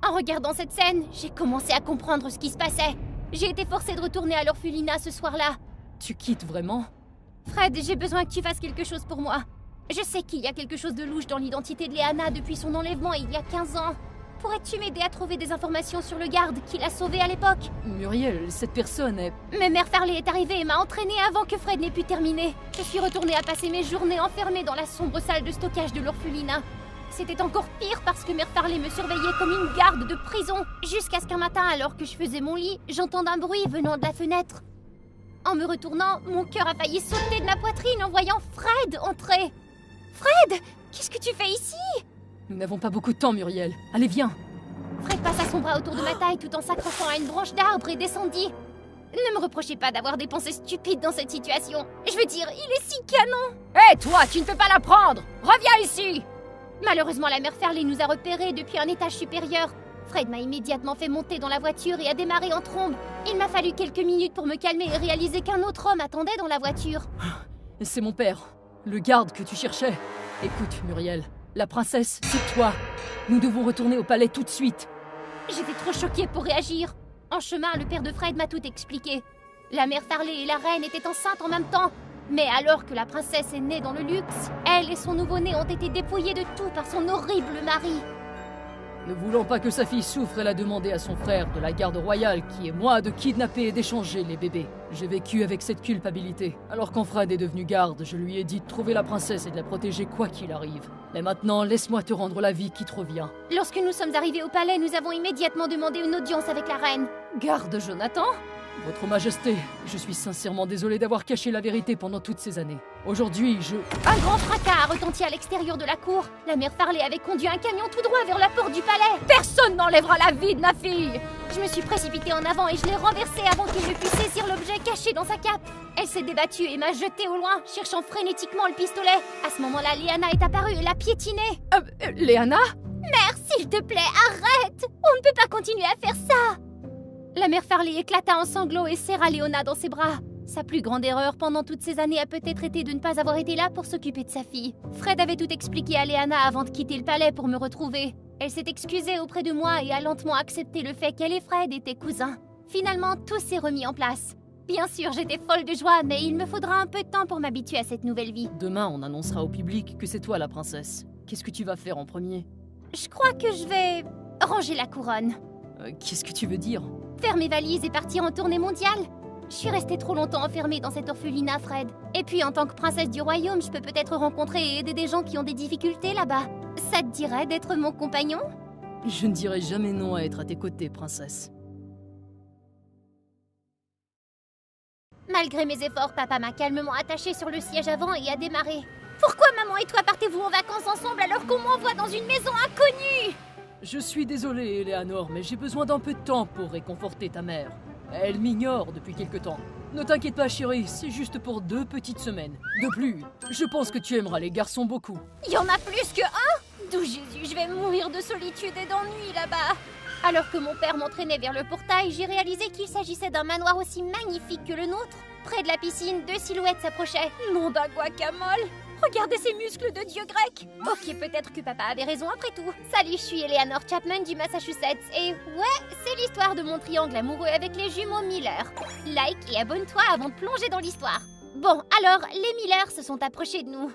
En regardant cette scène, j'ai commencé à comprendre ce qui se passait. J'ai été forcée de retourner à l'orphelinat ce soir-là. Tu quittes vraiment? Fred, j'ai besoin que tu fasses quelque chose pour moi. Je sais qu'il y a quelque chose de louche dans l'identité de Léana depuis son enlèvement il y a 15 ans. Pourrais-tu m'aider à trouver des informations sur le garde qui l'a sauvée à l'époque? Muriel, cette personne est... Mais Mère Farley est arrivée et m'a entraînée avant que Fred n'ait pu terminer. Je suis retournée à passer mes journées enfermée dans la sombre salle de stockage de l'orphelinat. C'était encore pire parce que Mère Farley me surveillait comme une garde de prison. Jusqu'à ce qu'un matin, alors que je faisais mon lit, j'entende un bruit venant de la fenêtre. En me retournant, mon cœur a failli sauter de ma poitrine en voyant Fred entrer. Fred, qu'est-ce que tu fais ici? Nous n'avons pas beaucoup de temps, Muriel. Allez, viens. Fred passa son bras autour de ma taille tout en s'accrochant à une branche d'arbre et descendit. Ne me reprochez pas d'avoir des pensées stupides dans cette situation. Je veux dire, il est si canon. Hé, toi, tu ne peux pas la prendre. Reviens ici. Malheureusement, la mère Farley nous a repérés depuis un étage supérieur. Fred m'a immédiatement fait monter dans la voiture et a démarré en trombe. Il m'a fallu quelques minutes pour me calmer et réaliser qu'un autre homme attendait dans la voiture. C'est mon père, le garde que tu cherchais. Écoute, Muriel, la princesse, c'est toi. Nous devons retourner au palais tout de suite. J'étais trop choquée pour réagir. En chemin, le père de Fred m'a tout expliqué. La mère Farley et la reine étaient enceintes en même temps. Mais alors que la princesse est née dans le luxe, elle et son nouveau-né ont été dépouillés de tout par son horrible mari. Ne voulant pas que sa fille souffre, elle a demandé à son frère de la garde royale, qui est moi, de kidnapper et d'échanger les bébés. J'ai vécu avec cette culpabilité. Alors quand Fred est devenu garde, je lui ai dit de trouver la princesse et de la protéger quoi qu'il arrive. Mais maintenant, laisse-moi te rendre la vie qui te revient. Lorsque nous sommes arrivés au palais, nous avons immédiatement demandé une audience avec la reine. Garde Jonathan ? Votre Majesté, je suis sincèrement désolé d'avoir caché la vérité pendant toutes ces années. Aujourd'hui, Un grand fracas a retenti à l'extérieur de la cour. La mère Farley avait conduit un camion tout droit vers la porte du palais. Personne n'enlèvera la vie de ma fille! Je me suis précipitée en avant et je l'ai renversée avant qu'il ne puisse saisir l'objet caché dans sa cape. Elle s'est débattue et m'a jetée au loin, cherchant frénétiquement le pistolet. À ce moment-là, Léana est apparue et l'a piétinée. Léana? Mère, s'il te plaît, arrête! On ne peut pas continuer à faire ça! La mère Farley éclata en sanglots et serra Léona dans ses bras. Sa plus grande erreur pendant toutes ces années a peut-être été de ne pas avoir été là pour s'occuper de sa fille. Fred avait tout expliqué à Léana avant de quitter le palais pour me retrouver. Elle s'est excusée auprès de moi et a lentement accepté le fait qu'elle et Fred étaient cousins. Finalement, tout s'est remis en place. Bien sûr, j'étais folle de joie, mais il me faudra un peu de temps pour m'habituer à cette nouvelle vie. Demain, on annoncera au public que c'est toi la princesse. Qu'est-ce que tu vas faire en premier? Je crois que je vais ranger la couronne. Qu'est-ce que tu veux dire? Faire mes valises et partir en tournée mondiale. Je suis restée trop longtemps enfermée dans cet orphelinat, Fred. Et puis, en tant que princesse du royaume, je peux peut-être rencontrer et aider des gens qui ont des difficultés là-bas. Ça te dirait d'être mon compagnon? Je ne dirai jamais non à être à tes côtés, princesse. Malgré mes efforts, papa m'a calmement attachée sur le siège avant et a démarré. Pourquoi maman et toi partez-vous en vacances ensemble alors qu'on m'envoie dans une maison inconnue? Je suis désolé, Eleanor, mais j'ai besoin d'un peu de temps pour réconforter ta mère. Elle m'ignore depuis quelque temps. Ne t'inquiète pas, chérie, c'est juste pour 2 petites semaines. De plus, je pense que tu aimeras les garçons beaucoup. Il y en a plus que un? D'où Jésus, je vais mourir de solitude et d'ennui là-bas. Alors que mon père m'entraînait vers le portail, j'ai réalisé qu'il s'agissait d'un manoir aussi magnifique que le nôtre. Près de la piscine, 2 silhouettes s'approchaient. Nom d'un guacamole! Regardez ces muscles de dieu grec! Ok, peut-être que papa avait raison après tout. Salut, je suis Eleanor Chapman du Massachusetts et ouais, c'est l'histoire de mon triangle amoureux avec les jumeaux Miller. Like et abonne-toi avant de plonger dans l'histoire. Bon, alors, les Miller se sont approchés de nous.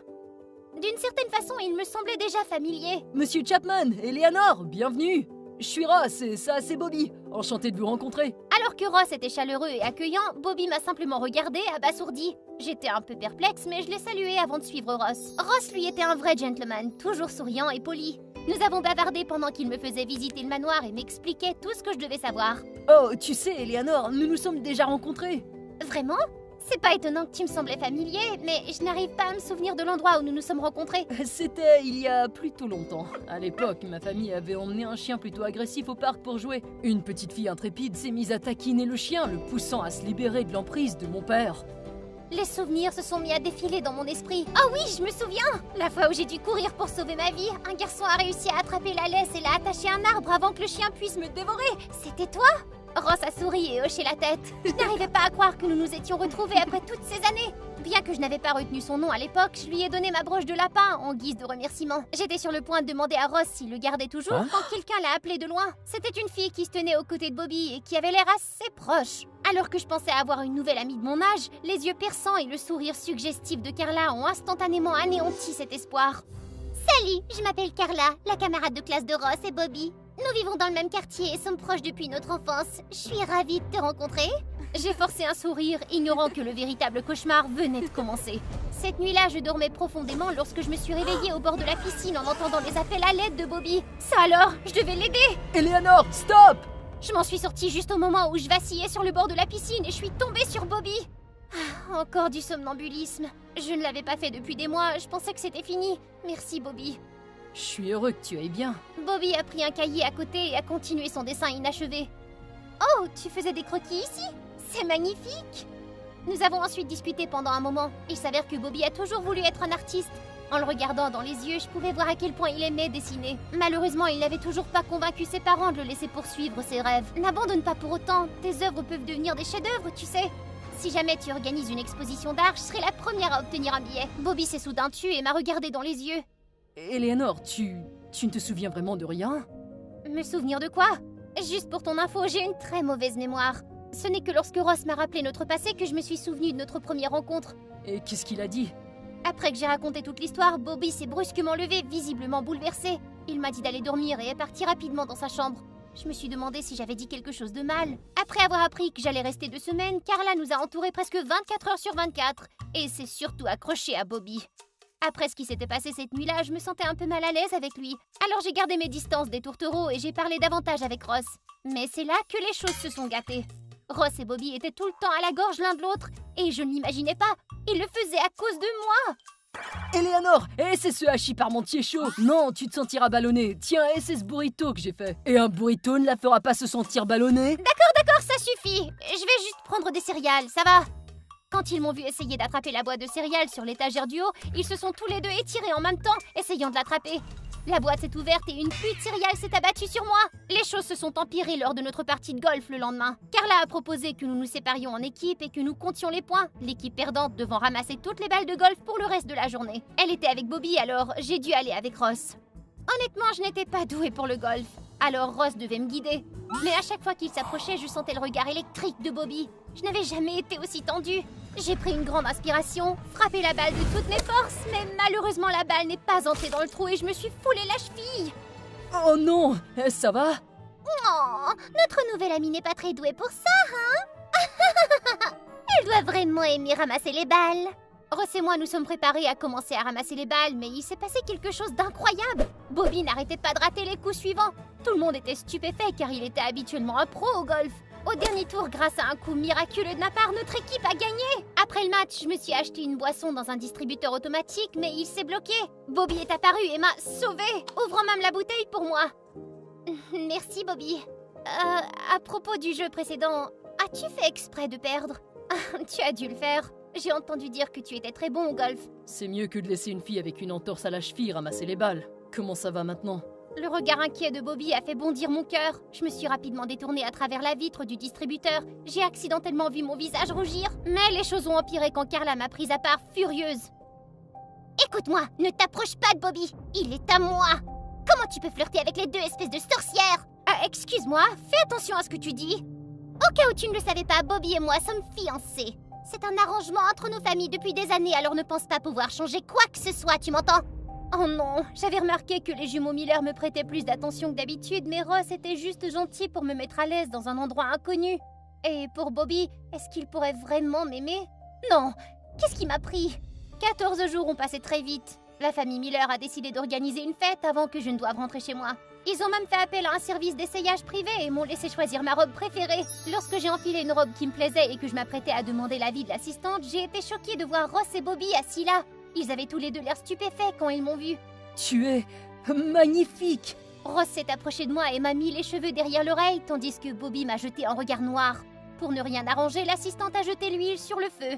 D'une certaine façon, ils me semblaient déjà familiers. Monsieur Chapman, Eleanor, bienvenue! Je suis Ross et ça, c'est Bobby. Enchanté de vous rencontrer. Alors que Ross était chaleureux et accueillant, Bobby m'a simplement regardé, abasourdi. J'étais un peu perplexe, mais je l'ai salué avant de suivre Ross. Ross, lui, était un vrai gentleman, toujours souriant et poli. Nous avons bavardé pendant qu'il me faisait visiter le manoir et m'expliquait tout ce que je devais savoir. Oh, tu sais, Eleanor, nous nous sommes déjà rencontrés. Vraiment? C'est pas étonnant que tu me semblais familier, mais je n'arrive pas à me souvenir de l'endroit où nous nous sommes rencontrés. C'était il y a plutôt longtemps. À l'époque, ma famille avait emmené un chien plutôt agressif au parc pour jouer. Une petite fille intrépide s'est mise à taquiner le chien, le poussant à se libérer de l'emprise de mon père. Les souvenirs se sont mis à défiler dans mon esprit. Oh oui, je me souviens! La fois où j'ai dû courir pour sauver ma vie, un garçon a réussi à attraper la laisse et l'a attachée à un arbre avant que le chien puisse me dévorer. C'était toi? Ross a souri et hoché la tête. Je n'arrivais pas à croire que nous nous étions retrouvés après toutes ces années. Bien que je n'avais pas retenu son nom à l'époque, je lui ai donné ma broche de lapin en guise de remerciement. J'étais sur le point de demander à Ross s'il le gardait toujours quand quelqu'un l'a appelé de loin. C'était une fille qui se tenait aux côtés de Bobby et qui avait l'air assez proche. Alors que je pensais avoir une nouvelle amie de mon âge, les yeux perçants et le sourire suggestif de Carla ont instantanément anéanti cet espoir. Salut, je m'appelle Carla, la camarade de classe de Ross et Bobby. Nous Nous vivons dans le même quartier et sommes proches depuis notre enfance. Je suis ravie de te rencontrer. J'ai forcé un sourire, ignorant que le véritable cauchemar venait de commencer. Cette nuit-là, je dormais profondément lorsque je me suis réveillée au bord de la piscine en entendant les appels à l'aide de Bobby. Ça alors, je devais l'aider. Eleanor, stop! Je m'en suis sortie juste au moment où je vacillais sur le bord de la piscine et je suis tombée sur Bobby. Ah, encore du somnambulisme. Je ne l'avais pas fait depuis des mois, je pensais que c'était fini. Merci Bobby. Je suis heureux que tu ailles bien. Bobby a pris un cahier à côté et a continué son dessin inachevé. Oh, tu faisais des croquis ici? C'est magnifique! Nous avons ensuite discuté pendant un moment. Il s'avère que Bobby a toujours voulu être un artiste. En le regardant dans les yeux, je pouvais voir à quel point il aimait dessiner. Malheureusement, il n'avait toujours pas convaincu ses parents de le laisser poursuivre ses rêves. N'abandonne pas pour autant, tes œuvres peuvent devenir des chefs-d'œuvre, tu sais. Si jamais tu organises une exposition d'art, je serai la première à obtenir un billet. Bobby s'est soudain tu et m'a regardé dans les yeux. Eleanor, tu ne te souviens vraiment de rien? Me souvenir de quoi? Juste pour ton info, j'ai une très mauvaise mémoire. Ce n'est que lorsque Ross m'a rappelé notre passé que je me suis souvenue de notre première rencontre. Et qu'est-ce qu'il a dit? Après que j'ai raconté toute l'histoire, Bobby s'est brusquement levé, visiblement bouleversé. Il m'a dit d'aller dormir et est parti rapidement dans sa chambre. Je me suis demandé si j'avais dit quelque chose de mal. Après avoir appris que j'allais rester 2 semaines, Carla nous a entourés presque 24 heures sur 24. Et s'est surtout accrochée à Bobby. Après ce qui s'était passé cette nuit-là, je me sentais un peu mal à l'aise avec lui. Alors j'ai gardé mes distances des tourtereaux et j'ai parlé davantage avec Ross. Mais c'est là que les choses se sont gâtées. Ross et Bobby étaient tout le temps à la gorge l'un de l'autre, et je ne l'imaginais pas. Ils le faisaient à cause de moi. Eleanor, c'est ce hachis parmentier chaud. Non, tu te sentiras ballonné. Tiens, c'est ce burrito que j'ai fait. Et un burrito ne la fera pas se sentir ballonnée. D'accord, ça suffit. Je vais juste prendre des céréales, ça va? Quand ils m'ont vu essayer d'attraper la boîte de céréales sur l'étagère du haut, ils se sont tous les deux étirés en même temps, essayant de l'attraper. La boîte s'est ouverte et une pluie de céréales s'est abattue sur moi. Les choses se sont empirées lors de notre partie de golf le lendemain. Carla a proposé que nous nous séparions en équipe et que nous comptions les points, l'équipe perdante devant ramasser toutes les balles de golf pour le reste de la journée. Elle était avec Bobby, alors j'ai dû aller avec Ross. Honnêtement, je n'étais pas douée pour le golf, alors Ross devait me guider. Mais à chaque fois qu'il s'approchait, je sentais le regard électrique de Bobby. Je n'avais jamais été aussi tendue. J'ai pris une grande inspiration, frappé la balle de toutes mes forces, mais malheureusement la balle n'est pas entrée dans le trou et je me suis foulé la cheville. Oh non, ça va? Oh, notre nouvelle amie n'est pas très douée pour ça, hein? Elle doit vraiment aimer ramasser les balles. Ross et moi nous sommes préparés à commencer à ramasser les balles, mais il s'est passé quelque chose d'incroyable. Bobby n'arrêtait pas de rater les coups suivants. Tout le monde était stupéfait car il était habituellement un pro au golf. Au dernier tour, grâce à un coup miraculeux de ma part, notre équipe a gagné. Après le match, je me suis acheté une boisson dans un distributeur automatique, mais il s'est bloqué. Bobby est apparu et m'a sauvée, ouvrant même la bouteille pour moi. Merci, Bobby. À propos du jeu précédent, as-tu fait exprès de perdre? Tu as dû le faire. J'ai entendu dire que tu étais très bon au golf. C'est mieux que de laisser une fille avec une entorse à la cheville ramasser les balles. Comment ça va maintenant? Le regard inquiet de Bobby a fait bondir mon cœur. Je me suis rapidement détournée à travers la vitre du distributeur. J'ai accidentellement vu mon visage rougir. Mais les choses ont empiré quand Carla m'a prise à part, furieuse. Écoute-moi, ne t'approche pas de Bobby. Il est à moi. Comment tu peux flirter avec les deux espèces de sorcières? Excuse-moi, fais attention à ce que tu dis. Au cas où tu ne le savais pas, Bobby et moi sommes fiancés. C'est un arrangement entre nos familles depuis des années, alors ne pense pas pouvoir changer quoi que ce soit, tu m'entends? Oh non, j'avais remarqué que les jumeaux Miller me prêtaient plus d'attention que d'habitude, mais Ross était juste gentil pour me mettre à l'aise dans un endroit inconnu. Et pour Bobby, est-ce qu'il pourrait vraiment m'aimer? Non, qu'est-ce qui m'a pris? 14 jours ont passé très vite. La famille Miller a décidé d'organiser une fête avant que je ne doive rentrer chez moi. Ils ont même fait appel à un service d'essayage privé et m'ont laissé choisir ma robe préférée. Lorsque j'ai enfilé une robe qui me plaisait et que je m'apprêtais à demander l'avis de l'assistante, j'ai été choquée de voir Ross et Bobby assis là. Ils avaient tous les deux l'air stupéfaits quand ils m'ont vue. Tu es magnifique! Ross s'est approché de moi et m'a mis les cheveux derrière l'oreille, tandis que Bobby m'a jeté un regard noir. Pour ne rien arranger, l'assistante a jeté l'huile sur le feu.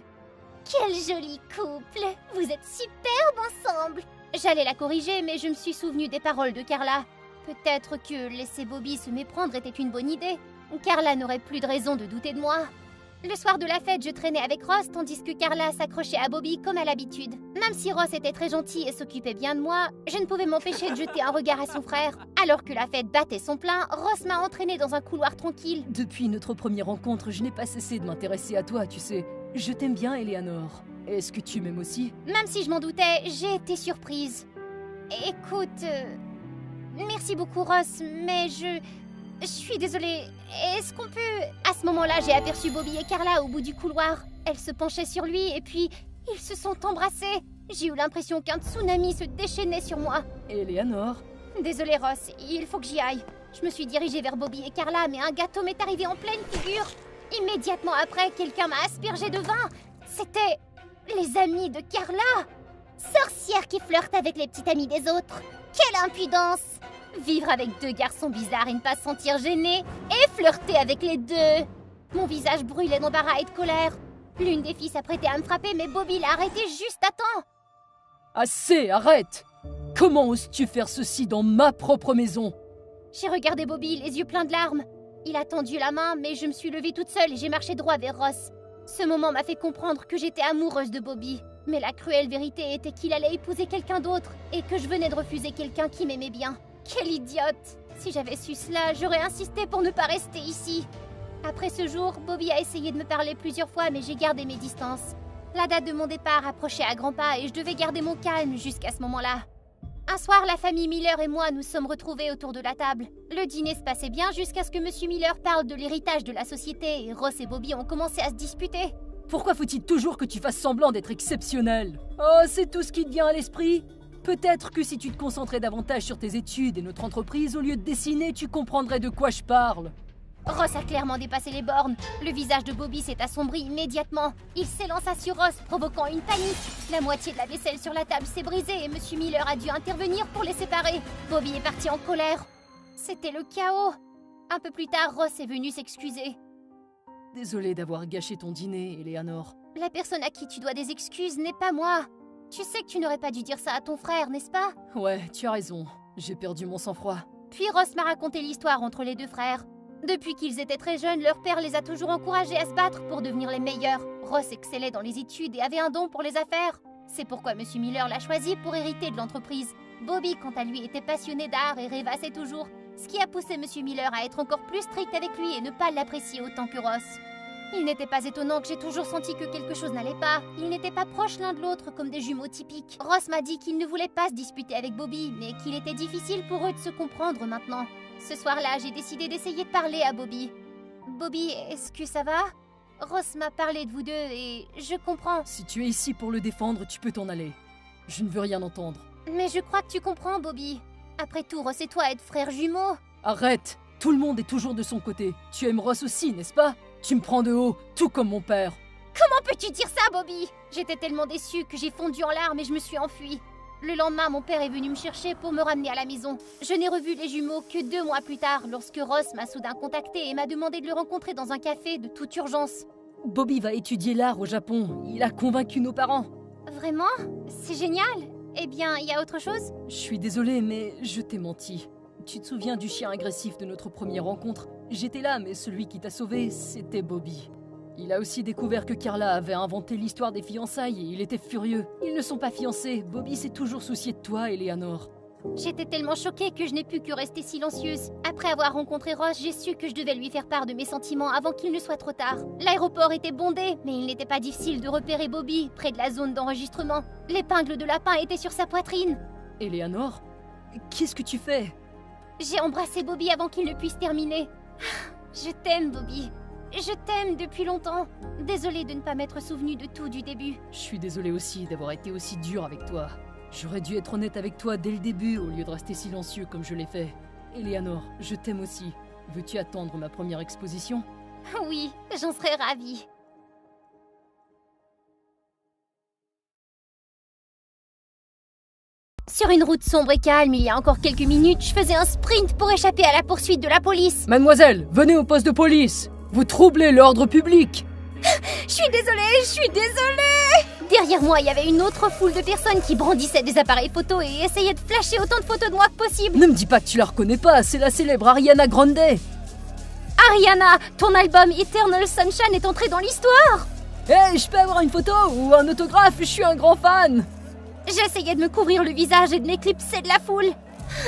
Quel joli couple! Vous êtes superbes ensemble! J'allais la corriger, mais je me suis souvenue des paroles de Carla. Peut-être que laisser Bobby se méprendre était une bonne idée. Carla n'aurait plus de raison de douter de moi. Le soir de la fête, je traînais avec Ross, tandis que Carla s'accrochait à Bobby comme à l'habitude. Même si Ross était très gentil et s'occupait bien de moi, je ne pouvais m'empêcher de jeter un regard à son frère. Alors que la fête battait son plein, Ross m'a entraînée dans un couloir tranquille. Depuis notre première rencontre, je n'ai pas cessé de m'intéresser à toi, tu sais. Je t'aime bien, Eleanor. Est-ce que tu m'aimes aussi? Même si je m'en doutais, j'ai été surprise. Écoute, Merci beaucoup, Ross, mais je suis désolée. Est-ce qu'on peut... À ce moment-là, j'ai aperçu Bobby et Carla au bout du couloir. Elles se penchaient sur lui et puis ils se sont embrassés. J'ai eu l'impression qu'un tsunami se déchaînait sur moi. Eleanor? Désolée, Ross, il faut que j'y aille. Je me suis dirigée vers Bobby et Carla, mais un gâteau m'est arrivé en pleine figure. Immédiatement après, quelqu'un m'a aspergé de vin. C'était les amis de Carla. Sorcière qui flirte avec les petites amies des autres. Quelle impudence! Vivre avec deux garçons bizarres et ne pas se sentir gênée, et flirter avec les deux. Mon visage brûlait d'embarras et de colère. L'une des filles s'apprêtait à me frapper, mais Bobby l'a arrêtée juste à temps. Assez, arrête! Comment oses-tu faire ceci dans ma propre maison? J'ai regardé Bobby, les yeux pleins de larmes. Il a tendu la main, mais je me suis levée toute seule et j'ai marché droit vers Ross. Ce moment m'a fait comprendre que j'étais amoureuse de Bobby. Mais la cruelle vérité était qu'il allait épouser quelqu'un d'autre et que je venais de refuser quelqu'un qui m'aimait bien. Quelle idiote! Si j'avais su cela, j'aurais insisté pour ne pas rester ici. Après ce jour, Bobby a essayé de me parler plusieurs fois, mais j'ai gardé mes distances. La date de mon départ approchait à grands pas et je devais garder mon calme jusqu'à ce moment-là. Un soir, la famille Miller et moi nous sommes retrouvés autour de la table. Le dîner se passait bien jusqu'à ce que Monsieur Miller parle de l'héritage de la société et Ross et Bobby ont commencé à se disputer. Pourquoi faut-il toujours que tu fasses semblant d'être exceptionnel? Oh, c'est tout ce qui te vient à l'esprit? Peut-être que si tu te concentrais davantage sur tes études et notre entreprise, au lieu de dessiner, tu comprendrais de quoi je parle. Ross a clairement dépassé les bornes. Le visage de Bobby s'est assombri immédiatement. Il s'élança sur Ross, provoquant une panique. La moitié de la vaisselle sur la table s'est brisée et Monsieur Miller a dû intervenir pour les séparer. Bobby est parti en colère. C'était le chaos. Un peu plus tard, Ross est venu s'excuser. Désolé d'avoir gâché ton dîner, Eleanor. La personne à qui tu dois des excuses n'est pas moi. Tu sais que tu n'aurais pas dû dire ça à ton frère, n'est-ce pas? Ouais, tu as raison. J'ai perdu mon sang-froid. Puis Ross m'a raconté l'histoire entre les deux frères. Depuis qu'ils étaient très jeunes, leur père les a toujours encouragés à se battre pour devenir les meilleurs. Ross excellait dans les études et avait un don pour les affaires. C'est pourquoi Monsieur Miller l'a choisi pour hériter de l'entreprise. Bobby, quant à lui, était passionné d'art et rêvassait toujours. Ce qui a poussé Monsieur Miller à être encore plus strict avec lui et ne pas l'apprécier autant que Ross. Il n'était pas étonnant que j'ai toujours senti que quelque chose n'allait pas. Ils n'étaient pas proches l'un de l'autre comme des jumeaux typiques. Ross m'a dit qu'il ne voulait pas se disputer avec Bobby, mais qu'il était difficile pour eux de se comprendre maintenant. Ce soir-là, j'ai décidé d'essayer de parler à Bobby. Bobby, est-ce que ça va? Ross m'a parlé de vous deux et je comprends. Si tu es ici pour le défendre, tu peux t'en aller. Je ne veux rien entendre. Mais je crois que tu comprends, Bobby. Après tout, Ross et toi êtes frères jumeaux. Arrête! Tout le monde est toujours de son côté. Tu aimes Ross aussi, n'est-ce pas? Tu me prends de haut, tout comme mon père. Comment peux-tu dire ça, Bobby? J'étais tellement déçue que j'ai fondu en larmes et je me suis enfuie. Le lendemain, mon père est venu me chercher pour me ramener à la maison. Je n'ai revu les jumeaux que 2 mois plus tard, lorsque Ross m'a soudain contacté et m'a demandé de le rencontrer dans un café de toute urgence. Bobby va étudier l'art au Japon. Il a convaincu nos parents. Vraiment? C'est génial! Eh bien, il y a autre chose? Je suis désolée, mais je t'ai menti. Tu te souviens du chien agressif de notre première rencontre? J'étais là, mais celui qui t'a sauvé, c'était Bobby. Il a aussi découvert que Carla avait inventé l'histoire des fiançailles et il était furieux. Ils ne sont pas fiancés. Bobby s'est toujours soucié de toi, Eleanor. J'étais tellement choquée que je n'ai pu que rester silencieuse. Après avoir rencontré Ross, j'ai su que je devais lui faire part de mes sentiments avant qu'il ne soit trop tard. L'aéroport était bondé, mais il n'était pas difficile de repérer Bobby près de la zone d'enregistrement. L'épingle de lapin était sur sa poitrine. Eleanor, qu'est-ce que tu fais? J'ai embrassé Bobby avant qu'il ne puisse terminer. Je t'aime, Bobby. Je t'aime depuis longtemps. Désolée de ne pas m'être souvenue de tout du début. Je suis désolée aussi d'avoir été aussi dur avec toi. J'aurais dû être honnête avec toi dès le début au lieu de rester silencieux comme je l'ai fait. Eleanor, je t'aime aussi. Veux-tu attendre ma première exposition? Oui, j'en serais ravie. Sur une route sombre et calme, il y a encore quelques minutes, je faisais un sprint pour échapper à la poursuite de la police. Mademoiselle, venez au poste de police! Vous troublez l'ordre public! Je suis désolée! Derrière moi, il y avait une autre foule de personnes qui brandissaient des appareils photo et essayaient de flasher autant de photos de moi que possible. Ne me dis pas que tu la reconnais pas, c'est la célèbre Ariana Grande! Ariana, ton album Eternal Sunshine est entré dans l'histoire! Hey, je peux avoir une photo ou un autographe? Je suis un grand fan! J'essayais de me couvrir le visage et de m'éclipser de la foule.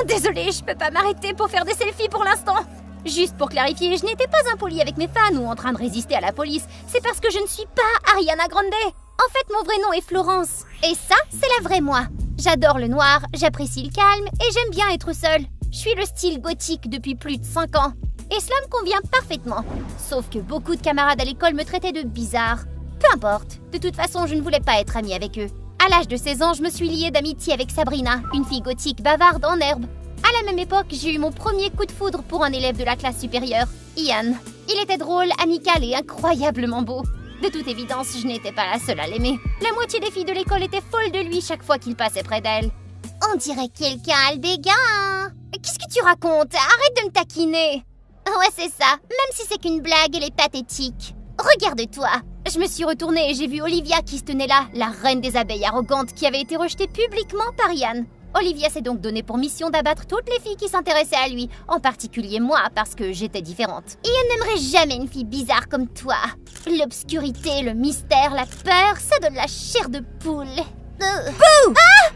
Désolée, je peux pas m'arrêter pour faire des selfies pour l'instant. Juste pour clarifier, je n'étais pas impolie avec mes fans ou en train de résister à la police. C'est parce que je ne suis pas Ariana Grande. En fait, mon vrai nom est Florence. Et ça, c'est la vraie moi. J'adore le noir, j'apprécie le calme et j'aime bien être seule. Je suis le style gothique depuis plus de 5 ans. Et cela me convient parfaitement. Sauf que beaucoup de camarades à l'école me traitaient de bizarre. Peu importe, de toute façon je ne voulais pas être amie avec eux. À l'âge de 16 ans, je me suis liée d'amitié avec Sabrina, une fille gothique bavarde en herbe. À la même époque, j'ai eu mon premier coup de foudre pour un élève de la classe supérieure, Ian. Il était drôle, amical et incroyablement beau. De toute évidence, je n'étais pas la seule à l'aimer. La moitié des filles de l'école étaient folles de lui chaque fois qu'il passait près d'elle. On dirait quelqu'un a le béguin. Qu'est-ce que tu racontes? Arrête de me taquiner. Ouais, c'est ça. Même si c'est qu'une blague, elle est pathétique. Regarde-toi. Je me suis retournée et j'ai vu Olivia qui se tenait là, la reine des abeilles arrogante qui avait été rejetée publiquement par Ian. Olivia s'est donc donné pour mission d'abattre toutes les filles qui s'intéressaient à lui, en particulier moi parce que j'étais différente. Ian n'aimerait jamais une fille bizarre comme toi. L'obscurité, le mystère, la peur, ça donne la chair de poule. Bouh! Ah!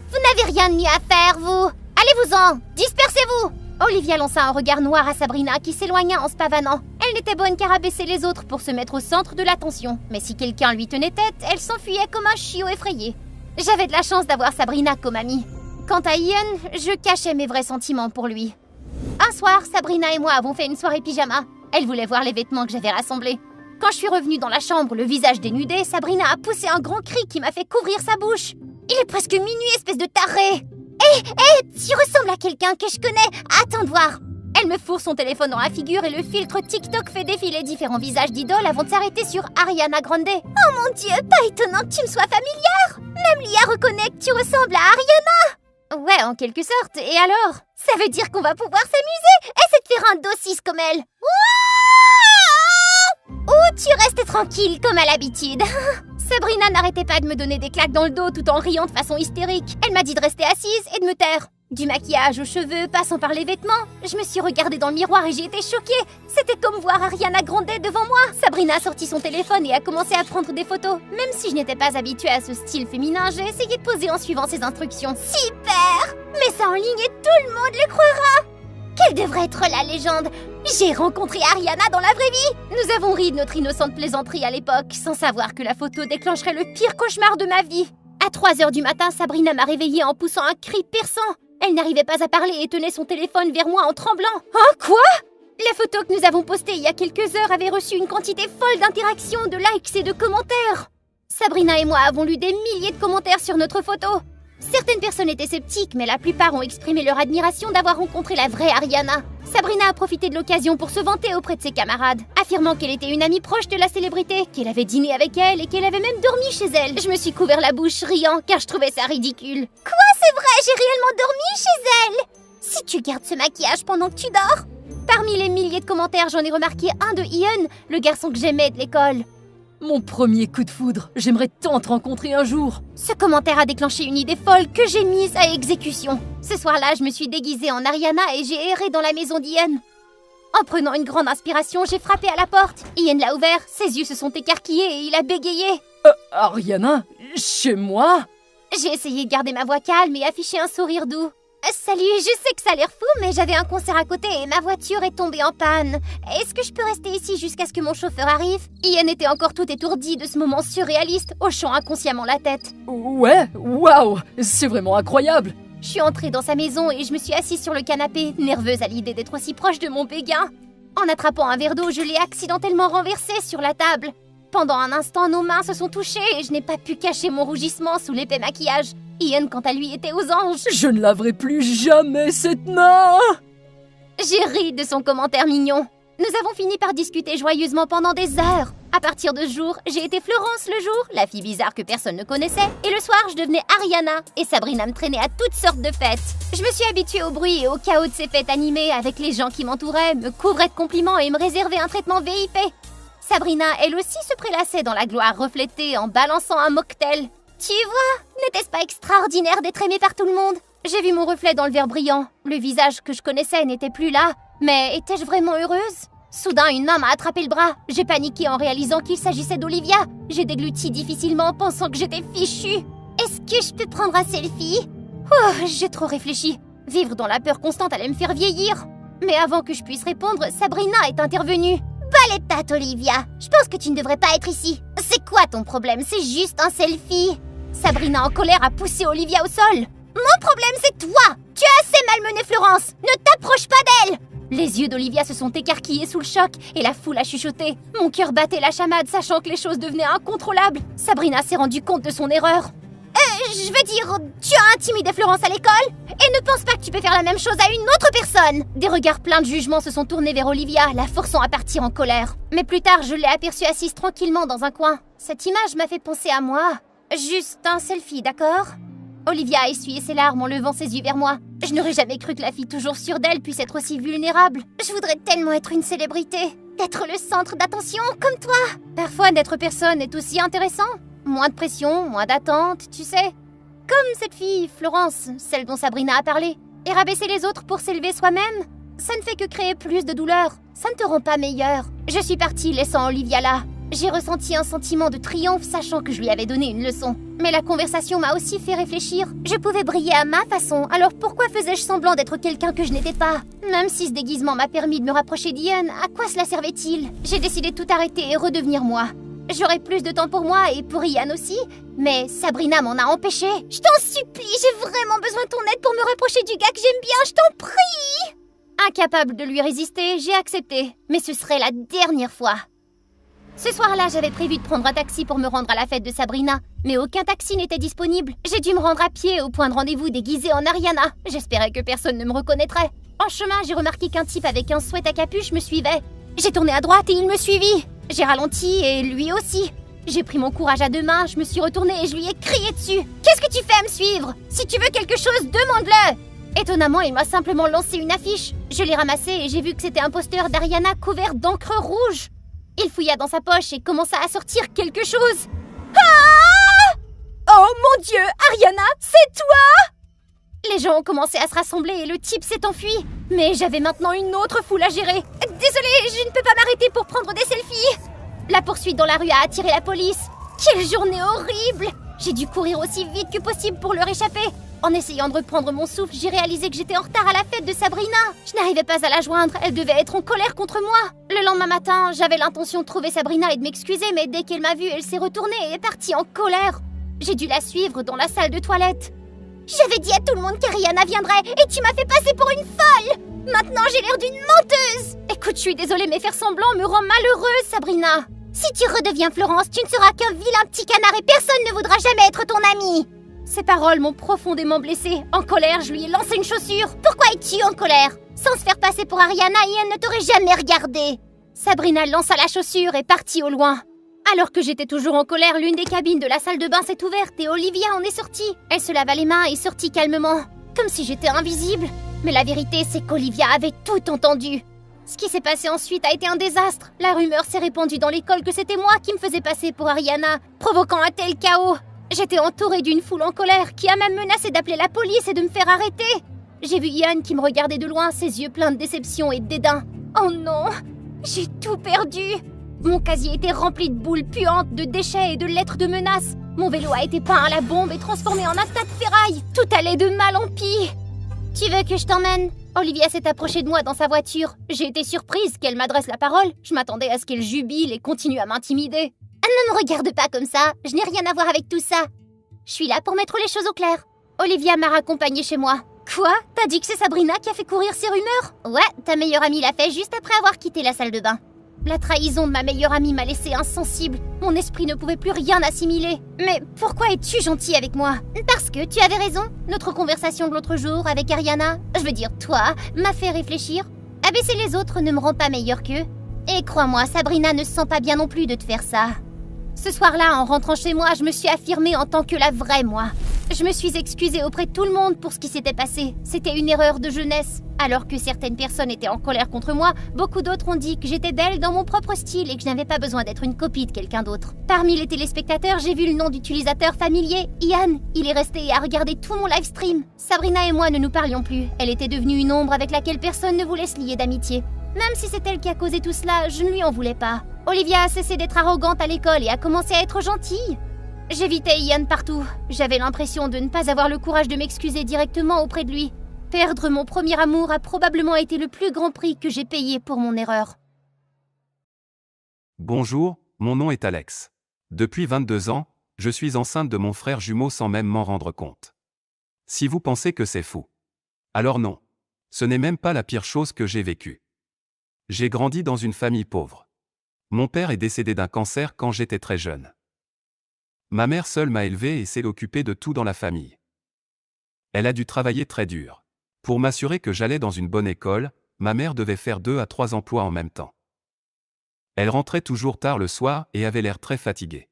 Vous n'avez rien de mieux à faire, vous. Allez-vous-en, dispersez-vous. Olivia lança un regard noir à Sabrina qui s'éloigna en se pavanant. Elle n'était bonne qu'à rabaisser les autres pour se mettre au centre de l'attention. Mais si quelqu'un lui tenait tête, elle s'enfuyait comme un chiot effrayé. J'avais de la chance d'avoir Sabrina comme amie. Quant à Ian, je cachais mes vrais sentiments pour lui. Un soir, Sabrina et moi avons fait une soirée pyjama. Elle voulait voir les vêtements que j'avais rassemblés. Quand je suis revenue dans la chambre, le visage dénudé, Sabrina a poussé un grand cri qui m'a fait couvrir sa bouche. Il est presque minuit, espèce de taré! Hé, tu ressembles à quelqu'un que je connais. Attends de voir. Elle me fourre son téléphone dans la figure et le filtre TikTok fait défiler différents visages d'idoles avant de s'arrêter sur Ariana Grande. Oh mon Dieu, pas étonnant que tu me sois familière. Même Lia reconnaît que tu ressembles à Ariana. Ouais, en quelque sorte. Et alors? Ça veut dire qu'on va pouvoir s'amuser. Essaie de faire un dos 6 comme elle. Ou tu restes tranquille comme à l'habitude. Sabrina n'arrêtait pas de me donner des claques dans le dos tout en riant de façon hystérique. Elle m'a dit de rester assise et de me taire. Du maquillage aux cheveux, passant par les vêtements, je me suis regardée dans le miroir et j'ai été choquée. C'était comme voir Ariana Grande devant moi. Sabrina a sorti son téléphone et a commencé à prendre des photos. Même si je n'étais pas habituée à ce style féminin, j'ai essayé de poser en suivant ses instructions. Super! Mais ça en ligne et tout le monde le croira. Quelle devrait être la légende? J'ai rencontré Ariana dans la vraie vie. Nous avons ri de notre innocente plaisanterie à l'époque, sans savoir que la photo déclencherait le pire cauchemar de ma vie. À 3h du matin, Sabrina m'a réveillée en poussant un cri perçant. Elle n'arrivait pas à parler et tenait son téléphone vers moi en tremblant. Hein, quoi? La photo que nous avons postée il y a quelques heures avait reçu une quantité folle d'interactions, de likes et de commentaires. Sabrina et moi avons lu des milliers de commentaires sur notre photo. Certaines personnes étaient sceptiques, mais la plupart ont exprimé leur admiration d'avoir rencontré la vraie Ariana. Sabrina a profité de l'occasion pour se vanter auprès de ses camarades, affirmant qu'elle était une amie proche de la célébrité, qu'elle avait dîné avec elle et qu'elle avait même dormi chez elle. Je me suis couvert la bouche riant car je trouvais ça ridicule. Quoi, c'est vrai, j'ai réellement dormi chez elle? Si tu gardes ce maquillage pendant que tu dors? Parmi les milliers de commentaires, j'en ai remarqué un de Ian, le garçon que j'aimais de l'école. Mon premier coup de foudre, j'aimerais tant te rencontrer un jour. Ce commentaire a déclenché une idée folle que j'ai mise à exécution. Ce soir-là, je me suis déguisée en Ariana et j'ai erré dans la maison d'Ian. En prenant une grande inspiration, j'ai frappé à la porte. Ian l'a ouvert, ses yeux se sont écarquillés et il a bégayé. Ariana, chez moi? J'ai essayé de garder ma voix calme et afficher un sourire doux. Salut, je sais que ça a l'air fou, mais j'avais un concert à côté et ma voiture est tombée en panne. Est-ce que je peux rester ici jusqu'à ce que mon chauffeur arrive? Ian était encore tout étourdi de ce moment surréaliste, hochant inconsciemment la tête. Ouais, waouh, c'est vraiment incroyable. Je suis entrée dans sa maison et je me suis assise sur le canapé, nerveuse à l'idée d'être aussi proche de mon béguin. En attrapant un verre d'eau, je l'ai accidentellement renversé sur la table. Pendant un instant, nos mains se sont touchées et je n'ai pas pu cacher mon rougissement sous l'épais maquillage. Ian, quant à lui, était aux anges. Je ne laverai plus jamais cette main. J'ai ri de son commentaire mignon. Nous avons fini par discuter joyeusement pendant des heures. À partir de ce jour, j'ai été Florence le jour, la fille bizarre que personne ne connaissait. Et le soir, je devenais Ariana et Sabrina me traînait à toutes sortes de fêtes. Je me suis habituée au bruit et au chaos de ces fêtes animées avec les gens qui m'entouraient, me couvraient de compliments et me réservaient un traitement VIP. Sabrina, elle aussi, se prélassait dans la gloire reflétée en balançant un mocktail. Tu vois, n'était-ce pas extraordinaire d'être aimée par tout le monde? J'ai vu mon reflet dans le verre brillant. Le visage que je connaissais n'était plus là. Mais étais-je vraiment heureuse? Soudain, une main m'a attrapé le bras. J'ai paniqué en réalisant qu'il s'agissait d'Olivia. J'ai dégluti difficilement, pensant que j'étais fichue. Est-ce que je peux prendre un selfie? Oh, j'ai trop réfléchi. Vivre dans la peur constante allait me faire vieillir. Mais avant que je puisse répondre, Sabrina est intervenue. Bas les pattes, Olivia. Je pense que tu ne devrais pas être ici. C'est quoi ton problème? C'est juste un selfie. Sabrina, en colère, a poussé Olivia au sol. Mon problème, c'est toi. Tu as assez malmené Florence. Ne t'approche pas d'elle. Les yeux d'Olivia se sont écarquillés sous le choc et la foule a chuchoté. Mon cœur battait la chamade, sachant que les choses devenaient incontrôlables. Sabrina s'est rendue compte de son erreur. Je veux dire, tu as intimidé Florence à l'école et ne pense pas que tu peux faire la même chose à une autre personne. Des regards pleins de jugement se sont tournés vers Olivia, la forçant à partir en colère. Mais plus tard, je l'ai aperçue assise tranquillement dans un coin. Cette image m'a fait penser à moi. Juste un selfie, d'accord ? Olivia a essuyé ses larmes en levant ses yeux vers moi. Je n'aurais jamais cru que la fille toujours sûre d'elle puisse être aussi vulnérable. Je voudrais tellement être une célébrité, d'être le centre d'attention comme toi. Parfois, d'être personne est aussi intéressant. Moins de pression, moins d'attente, tu sais. Comme cette fille, Florence, celle dont Sabrina a parlé. Et rabaisser les autres pour s'élever soi-même, ça ne fait que créer plus de douleur. Ça ne te rend pas meilleur. Je suis partie laissant Olivia là. J'ai ressenti un sentiment de triomphe sachant que je lui avais donné une leçon. Mais la conversation m'a aussi fait réfléchir. Je pouvais briller à ma façon, alors pourquoi faisais-je semblant d'être quelqu'un que je n'étais pas ? Même si ce déguisement m'a permis de me rapprocher d'Ian, à quoi cela servait-il ? J'ai décidé de tout arrêter et redevenir moi. J'aurai plus de temps pour moi et pour Ian aussi, mais Sabrina m'en a empêché. Je t'en supplie, j'ai vraiment besoin de ton aide pour me rapprocher du gars que j'aime bien, je t'en prie ! Incapable de lui résister, j'ai accepté, mais ce serait la dernière fois. Ce soir-là, j'avais prévu de prendre un taxi pour me rendre à la fête de Sabrina, mais aucun taxi n'était disponible. J'ai dû me rendre à pied au point de rendez-vous déguisé en Ariana. J'espérais que personne ne me reconnaîtrait. En chemin, j'ai remarqué qu'un type avec un sweat à capuche me suivait. J'ai tourné à droite et il me suivit. J'ai ralenti et lui aussi. J'ai pris mon courage à deux mains, je me suis retournée et je lui ai crié dessus. « Qu'est-ce que tu fais à me suivre ? Si tu veux quelque chose, demande-le !» Étonnamment, il m'a simplement lancé une affiche. Je l'ai ramassée et j'ai vu que c'était un poster d'Ariana couvert d'encre rouge. Il fouilla dans sa poche et commença à sortir quelque chose. Ah ! Oh mon Dieu, Ariana, c'est toi ! Les gens ont commencé à se rassembler et le type s'est enfui. Mais j'avais maintenant une autre foule à gérer. Désolée, je ne peux pas m'arrêter pour prendre des selfies. La poursuite dans la rue a attiré la police. Quelle journée horrible! J'ai dû courir aussi vite que possible pour leur échapper. En essayant de reprendre mon souffle, j'ai réalisé que j'étais en retard à la fête de Sabrina. Je n'arrivais pas à la joindre, elle devait être en colère contre moi. Le lendemain matin, j'avais l'intention de trouver Sabrina et de m'excuser, mais dès qu'elle m'a vue, elle s'est retournée et est partie en colère. J'ai dû la suivre dans la salle de toilette. J'avais dit à tout le monde qu'Ariana viendrait et tu m'as fait passer pour une folle. Maintenant, j'ai l'air d'une menteuse. Écoute, je suis désolée, mais faire semblant me rend malheureuse, Sabrina. Si tu redeviens Florence, tu ne seras qu'un vilain petit canard et personne ne voudra jamais être ton ami. Ces paroles m'ont profondément blessée. En colère, je lui ai lancé une chaussure. Pourquoi es-tu en colère? Sans se faire passer pour Ariana, Ian ne t'aurait jamais regardé. Sabrina lança la chaussure et partit au loin. Alors que j'étais toujours en colère, l'une des cabines de la salle de bain s'est ouverte et Olivia en est sortie. Elle se lava les mains et sortit calmement, comme si j'étais invisible. Mais la vérité, c'est qu'Olivia avait tout entendu. Ce qui s'est passé ensuite a été un désastre. La rumeur s'est répandue dans l'école que c'était moi qui me faisais passer pour Ariana, provoquant un tel chaos. J'étais entourée d'une foule en colère qui a même menacé d'appeler la police et de me faire arrêter. J'ai vu Ian qui me regardait de loin, ses yeux pleins de déception et de dédain. Oh non, j'ai tout perdu. Mon casier était rempli de boules puantes, de déchets et de lettres de menaces. Mon vélo a été peint à la bombe et transformé en un tas de ferraille. Tout allait de mal en pis. Tu veux que je t'emmène? Olivia s'est approchée de moi dans sa voiture. J'ai été surprise qu'elle m'adresse la parole. Je m'attendais à ce qu'elle jubile et continue à m'intimider. Ne me regarde pas comme ça, je n'ai rien à voir avec tout ça. Je suis là pour mettre les choses au clair. Olivia m'a raccompagnée chez moi. Quoi? T'as dit que c'est Sabrina qui a fait courir ces rumeurs? Ouais, ta meilleure amie l'a fait juste après avoir quitté la salle de bain. La trahison de ma meilleure amie m'a laissée insensible. Mon esprit ne pouvait plus rien assimiler. Mais pourquoi es-tu gentille avec moi? Parce que tu avais raison. Notre conversation de l'autre jour avec Ariana, je veux dire toi, m'a fait réfléchir. Abaisser les autres ne me rend pas meilleure qu'eux. Et crois-moi, Sabrina ne se sent pas bien non plus de te faire ça. Ce soir-là, en rentrant chez moi, je me suis affirmée en tant que la vraie moi. Je me suis excusée auprès de tout le monde pour ce qui s'était passé. C'était une erreur de jeunesse. Alors que certaines personnes étaient en colère contre moi, beaucoup d'autres ont dit que j'étais belle dans mon propre style et que je n'avais pas besoin d'être une copie de quelqu'un d'autre. Parmi les téléspectateurs, j'ai vu le nom d'utilisateur familier, Ian. Il est resté à regarder tout mon live stream. Sabrina et moi ne nous parlions plus. Elle était devenue une ombre avec laquelle personne ne voulait se lier d'amitié. Même si c'est elle qui a causé tout cela, je ne lui en voulais pas. Olivia a cessé d'être arrogante à l'école et a commencé à être gentille. J'évitais Ian partout. J'avais l'impression de ne pas avoir le courage de m'excuser directement auprès de lui. Perdre mon premier amour a probablement été le plus grand prix que j'ai payé pour mon erreur. Bonjour, mon nom est Alex. Depuis 22 ans, je suis enceinte de mon frère jumeau sans même m'en rendre compte. Si vous pensez que c'est fou, Alors non. Ce n'est même pas la pire chose que j'ai vécue. J'ai grandi dans une famille pauvre. Mon père est décédé d'un cancer quand j'étais très jeune. Ma mère seule m'a élevé et s'est occupée de tout dans la famille. Elle a dû travailler très dur. Pour m'assurer que j'allais dans une bonne école, ma mère devait faire 2 à 3 emplois en même temps. Elle rentrait toujours tard le soir et avait l'air très fatiguée.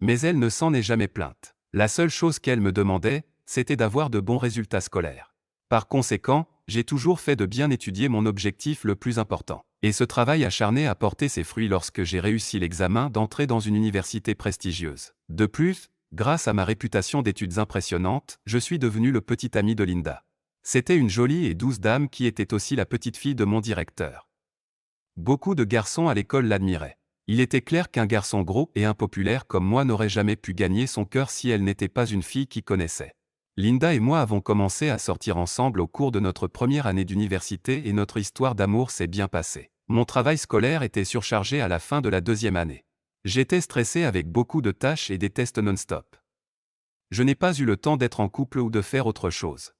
Mais elle ne s'en est jamais plainte. La seule chose qu'elle me demandait, c'était d'avoir de bons résultats scolaires. Par conséquent, j'ai toujours fait de bien étudier mon objectif le plus important. Et ce travail acharné a porté ses fruits lorsque j'ai réussi l'examen d'entrée dans une université prestigieuse. De plus, grâce à ma réputation d'études impressionnantes, je suis devenu le petit ami de Linda. C'était une jolie et douce dame qui était aussi la petite fille de mon directeur. Beaucoup de garçons à l'école l'admiraient. Il était clair qu'un garçon gros et impopulaire comme moi n'aurait jamais pu gagner son cœur si elle n'était pas une fille qui connaissait. Linda et moi avons commencé à sortir ensemble au cours de notre première année d'université et notre histoire d'amour s'est bien passée. Mon travail scolaire était surchargé à la fin de la 2e année. J'étais stressé avec beaucoup de tâches et des tests non-stop. Je n'ai pas eu le temps d'être en couple ou de faire autre chose.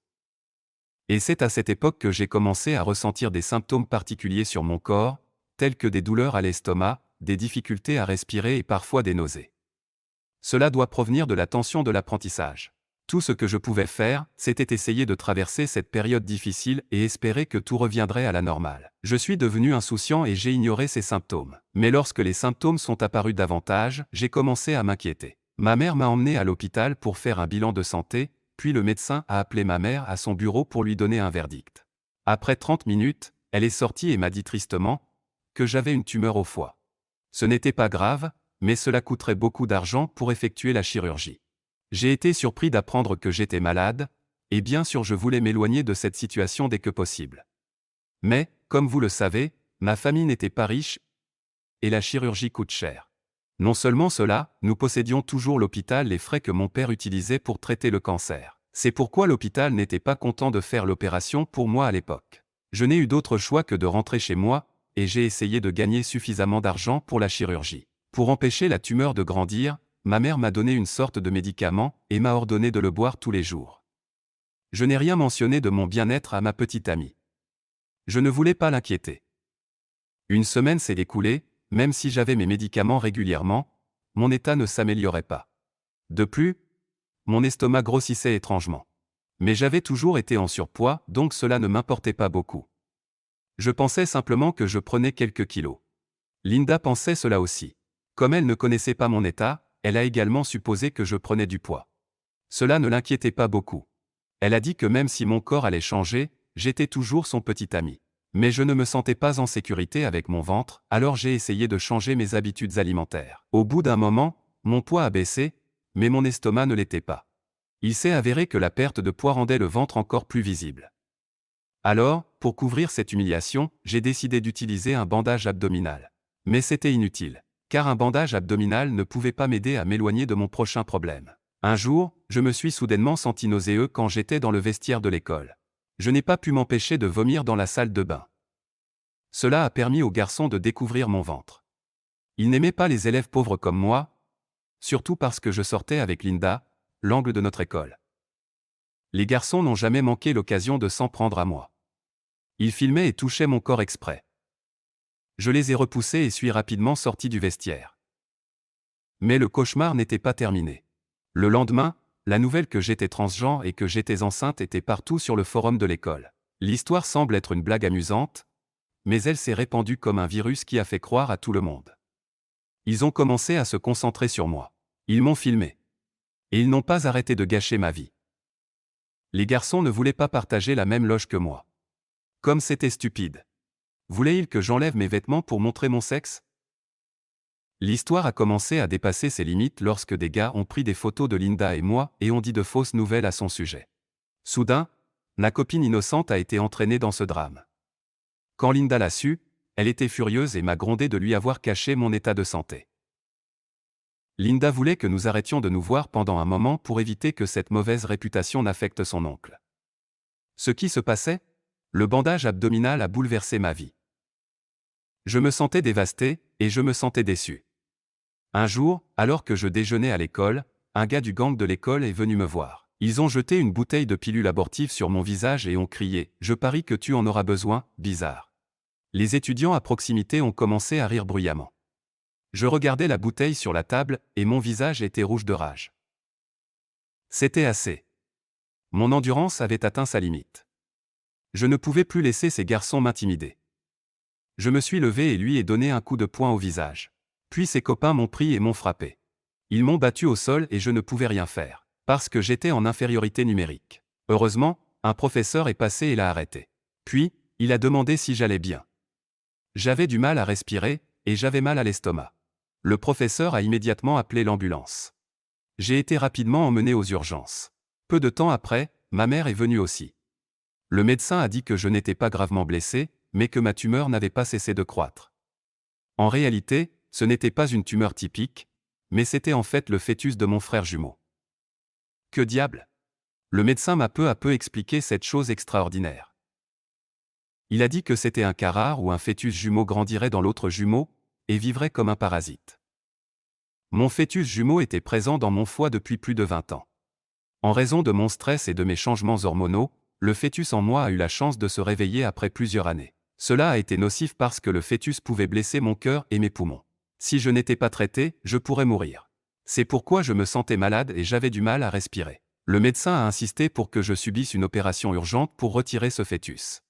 Et c'est à cette époque que j'ai commencé à ressentir des symptômes particuliers sur mon corps, tels que des douleurs à l'estomac, des difficultés à respirer et parfois des nausées. Cela doit provenir de la tension de l'apprentissage. Tout ce que je pouvais faire, c'était essayer de traverser cette période difficile et espérer que tout reviendrait à la normale. Je suis devenu insouciant et j'ai ignoré ces symptômes. Mais lorsque les symptômes sont apparus davantage, j'ai commencé à m'inquiéter. Ma mère m'a emmené à l'hôpital pour faire un bilan de santé, puis le médecin a appelé ma mère à son bureau pour lui donner un verdict. Après 30 minutes, elle est sortie et m'a dit tristement que j'avais une tumeur au foie. Ce n'était pas grave, mais cela coûterait beaucoup d'argent pour effectuer la chirurgie. J'ai été surpris d'apprendre que j'étais malade, et bien sûr je voulais m'éloigner de cette situation dès que possible. Mais, comme vous le savez, ma famille n'était pas riche, et la chirurgie coûte cher. Non seulement cela, nous possédions toujours l'hôpital les frais que mon père utilisait pour traiter le cancer. C'est pourquoi l'hôpital n'était pas content de faire l'opération pour moi à l'époque. Je n'ai eu d'autre choix que de rentrer chez moi, et j'ai essayé de gagner suffisamment d'argent pour la chirurgie. Pour empêcher la tumeur de grandir, ma mère m'a donné une sorte de médicament et m'a ordonné de le boire tous les jours. Je n'ai rien mentionné de mon bien-être à ma petite amie. Je ne voulais pas l'inquiéter. Une semaine s'est écoulée, même si j'avais mes médicaments régulièrement, mon état ne s'améliorait pas. De plus, mon estomac grossissait étrangement. Mais j'avais toujours été en surpoids, donc cela ne m'importait pas beaucoup. Je pensais simplement que je prenais quelques kilos. Linda pensait cela aussi. Comme elle ne connaissait pas mon état, elle a également supposé que je prenais du poids. Cela ne l'inquiétait pas beaucoup. Elle a dit que même si mon corps allait changer, j'étais toujours son petit ami. Mais je ne me sentais pas en sécurité avec mon ventre, alors j'ai essayé de changer mes habitudes alimentaires. Au bout d'un moment, mon poids a baissé, mais mon estomac ne l'était pas. Il s'est avéré que la perte de poids rendait le ventre encore plus visible. Alors, pour couvrir cette humiliation, j'ai décidé d'utiliser un bandage abdominal. Mais c'était inutile, car un bandage abdominal ne pouvait pas m'aider à m'éloigner de mon prochain problème. Un jour, je me suis soudainement senti nauséeux quand j'étais dans le vestiaire de l'école. Je n'ai pas pu m'empêcher de vomir dans la salle de bain. Cela a permis aux garçons de découvrir mon ventre. Ils n'aimaient pas les élèves pauvres comme moi, surtout parce que je sortais avec Linda, l'angle de notre école. Les garçons n'ont jamais manqué l'occasion de s'en prendre à moi. Ils filmaient et touchaient mon corps exprès. Je les ai repoussés et suis rapidement sorti du vestiaire. Mais le cauchemar n'était pas terminé. Le lendemain, la nouvelle que j'étais transgenre et que j'étais enceinte était partout sur le forum de l'école. L'histoire semble être une blague amusante, mais elle s'est répandue comme un virus qui a fait croire à tout le monde. Ils ont commencé à se concentrer sur moi. Ils m'ont filmé. Et ils n'ont pas arrêté de gâcher ma vie. Les garçons ne voulaient pas partager la même loge que moi. Comme c'était stupide. Voulaient-ils que j'enlève mes vêtements pour montrer mon sexe? L'histoire a commencé à dépasser ses limites lorsque des gars ont pris des photos de Linda et moi et ont dit de fausses nouvelles à son sujet. Soudain, ma copine innocente a été entraînée dans ce drame. Quand Linda l'a su, elle était furieuse et m'a grondé de lui avoir caché mon état de santé. Linda voulait que nous arrêtions de nous voir pendant un moment pour éviter que cette mauvaise réputation n'affecte son oncle. Ce qui se passait? Le bandage abdominal a bouleversé ma vie. Je me sentais dévasté, et je me sentais déçu. Un jour, alors que je déjeunais à l'école, un gars du gang de l'école est venu me voir. Ils ont jeté une bouteille de pilule abortive sur mon visage et ont crié « Je parie que tu en auras besoin, bizarre ». Les étudiants à proximité ont commencé à rire bruyamment. Je regardais la bouteille sur la table et mon visage était rouge de rage. C'était assez. Mon endurance avait atteint sa limite. Je ne pouvais plus laisser ces garçons m'intimider. Je me suis levé et lui ai donné un coup de poing au visage. Puis ses copains m'ont pris et m'ont frappé. Ils m'ont battu au sol et je ne pouvais rien faire, parce que j'étais en infériorité numérique. Heureusement, un professeur est passé et l'a arrêté. Puis, il a demandé si j'allais bien. J'avais du mal à respirer, et j'avais mal à l'estomac. Le professeur a immédiatement appelé l'ambulance. J'ai été rapidement emmené aux urgences. Peu de temps après, ma mère est venue aussi. Le médecin a dit que je n'étais pas gravement blessé, mais que ma tumeur n'avait pas cessé de croître. En réalité, ce n'était pas une tumeur typique, mais c'était en fait le fœtus de mon frère jumeau. Que diable! Le médecin m'a peu à peu expliqué cette chose extraordinaire. Il a dit que c'était un cas rare où un fœtus jumeau grandirait dans l'autre jumeau et vivrait comme un parasite. Mon fœtus jumeau était présent dans mon foie depuis plus de 20 ans. En raison de mon stress et de mes changements hormonaux, le fœtus en moi a eu la chance de se réveiller après plusieurs années. Cela a été nocif parce que le fœtus pouvait blesser mon cœur et mes poumons. Si je n'étais pas traité, je pourrais mourir. C'est pourquoi je me sentais malade et j'avais du mal à respirer. Le médecin a insisté pour que je subisse une opération urgente pour retirer ce fœtus.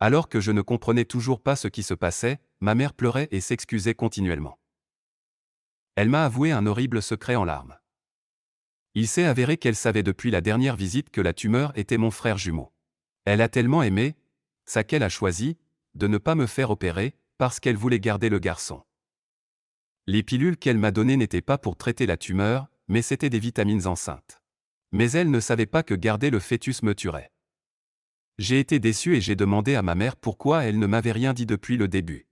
Alors que je ne comprenais toujours pas ce qui se passait, ma mère pleurait et s'excusait continuellement. Elle m'a avoué un horrible secret en larmes. Il s'est avéré qu'elle savait depuis la dernière visite que la tumeur était mon frère jumeau. Elle a tellement aimé, ça qu'elle a choisi, de ne pas me faire opérer, parce qu'elle voulait garder le garçon. Les pilules qu'elle m'a données n'étaient pas pour traiter la tumeur, mais c'étaient des vitamines enceintes. Mais elle ne savait pas que garder le fœtus me tuerait. J'ai été déçu et j'ai demandé à ma mère pourquoi elle ne m'avait rien dit depuis le début.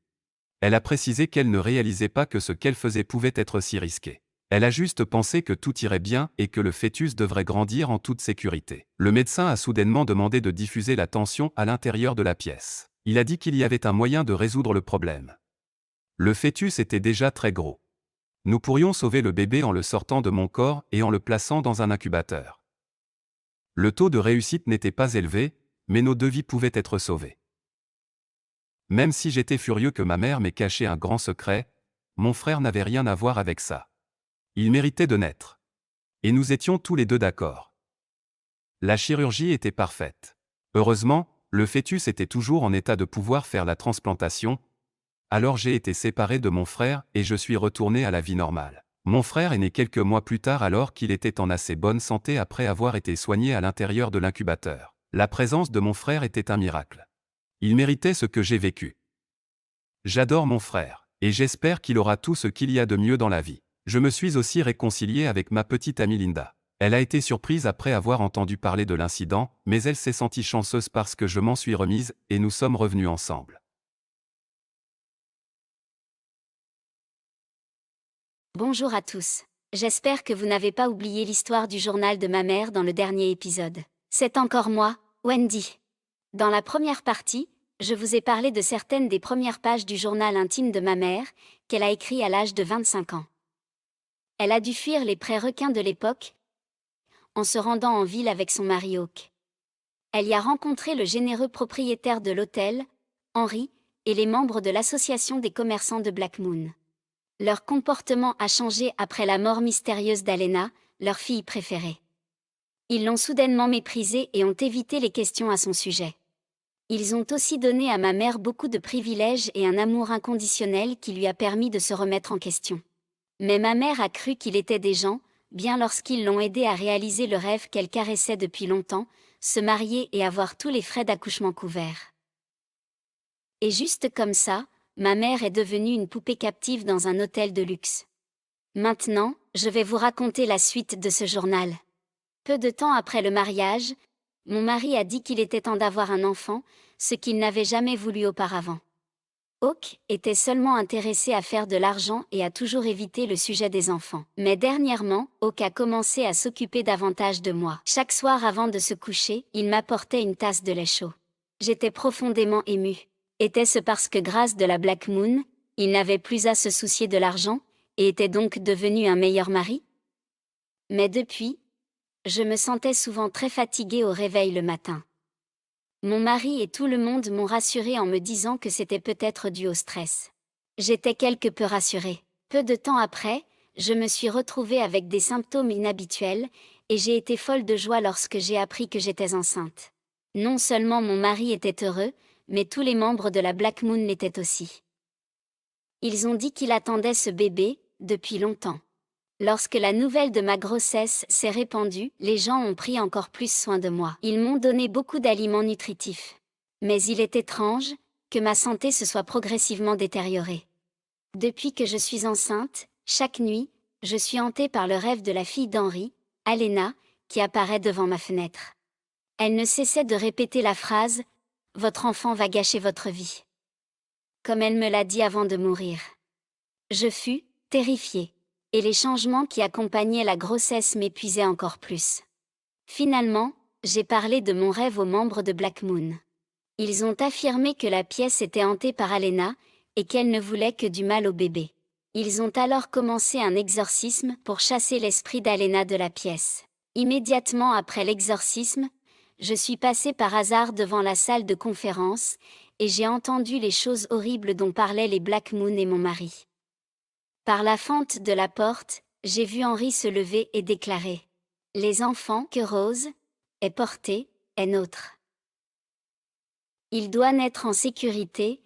Elle a précisé qu'elle ne réalisait pas que ce qu'elle faisait pouvait être si risqué. Elle a juste pensé que tout irait bien et que le fœtus devrait grandir en toute sécurité. Le médecin a soudainement demandé de diffuser la tension à l'intérieur de la pièce. Il a dit qu'il y avait un moyen de résoudre le problème. Le fœtus était déjà très gros. Nous pourrions sauver le bébé en le sortant de mon corps et en le plaçant dans un incubateur. Le taux de réussite n'était pas élevé, mais nos 2 vies pouvaient être sauvées. Même si j'étais furieux que ma mère m'ait caché un grand secret, mon frère n'avait rien à voir avec ça. Il méritait de naître. Et nous étions tous les deux d'accord. La chirurgie était parfaite. Heureusement, le fœtus était toujours en état de pouvoir faire la transplantation, alors j'ai été séparé de mon frère et je suis retourné à la vie normale. Mon frère est né quelques mois plus tard alors qu'il était en assez bonne santé après avoir été soigné à l'intérieur de l'incubateur. La présence de mon frère était un miracle. Il méritait ce que j'ai vécu. J'adore mon frère, et j'espère qu'il aura tout ce qu'il y a de mieux dans la vie. Je me suis aussi réconcilié avec ma petite amie Linda. Elle a été surprise après avoir entendu parler de l'incident, mais elle s'est sentie chanceuse parce que je m'en suis remise et nous sommes revenus ensemble. Bonjour à tous. J'espère que vous n'avez pas oublié l'histoire du journal de ma mère dans le dernier épisode. C'est encore moi, Wendy. Dans la première partie, je vous ai parlé de certaines des premières pages du journal intime de ma mère, qu'elle a écrit à l'âge de 25 ans. Elle a dû fuir les pré-requins de l'époque, en se rendant en ville avec son mari Hawk. Elle y a rencontré le généreux propriétaire de l'hôtel, Henry, et les membres de l'association des commerçants de Black Moon. Leur comportement a changé après la mort mystérieuse d'Alena, leur fille préférée. Ils l'ont soudainement méprisée et ont évité les questions à son sujet. Ils ont aussi donné à ma mère beaucoup de privilèges et un amour inconditionnel qui lui a permis de se remettre en question. Mais ma mère a cru qu'il était des gens, bien lorsqu'ils l'ont aidé à réaliser le rêve qu'elle caressait depuis longtemps, se marier et avoir tous les frais d'accouchement couverts. Et juste comme ça, ma mère est devenue une poupée captive dans un hôtel de luxe. Maintenant, je vais vous raconter la suite de ce journal. Peu de temps après le mariage, mon mari a dit qu'il était temps d'avoir un enfant, ce qu'il n'avait jamais voulu auparavant. Hawk était seulement intéressé à faire de l'argent et a toujours évité le sujet des enfants. Mais dernièrement, Hawk a commencé à s'occuper davantage de moi. Chaque soir avant de se coucher, il m'apportait une tasse de lait chaud. J'étais profondément émue. Était-ce parce que grâce de la Black Moon, il n'avait plus à se soucier de l'argent, et était donc devenu un meilleur mari? Mais depuis, Je me sentais souvent très fatiguée au réveil le matin. Mon mari et tout le monde m'ont rassurée en me disant que c'était peut-être dû au stress. J'étais quelque peu rassurée. Peu de temps après, je me suis retrouvée avec des symptômes inhabituels, et j'ai été folle de joie lorsque j'ai appris que j'étais enceinte. Non seulement mon mari était heureux, mais tous les membres de la Black Moon l'étaient aussi. Ils ont dit qu'il attendait ce bébé, depuis longtemps. Lorsque la nouvelle de ma grossesse s'est répandue, les gens ont pris encore plus soin de moi. Ils m'ont donné beaucoup d'aliments nutritifs. Mais il est étrange que ma santé se soit progressivement détériorée. Depuis que je suis enceinte, chaque nuit, je suis hantée par le rêve de la fille d'Henri, Alena, qui apparaît devant ma fenêtre. Elle ne cessait de répéter la phrase « Votre enfant va gâcher votre vie », comme elle me l'a dit avant de mourir. Je fus terrifiée, et les changements qui accompagnaient la grossesse m'épuisaient encore plus. Finalement, j'ai parlé de mon rêve aux membres de Black Moon. Ils ont affirmé que la pièce était hantée par Alena, et qu'elle ne voulait que du mal au bébé. Ils ont alors commencé un exorcisme pour chasser l'esprit d'Alena de la pièce. Immédiatement après l'exorcisme, je suis passée par hasard devant la salle de conférence, et j'ai entendu les choses horribles dont parlaient les Black Moon et mon mari. Par la fente de la porte, j'ai vu Henri se lever et déclarer « Les enfants que Rose est portée est nôtre. Il doit naître en sécurité,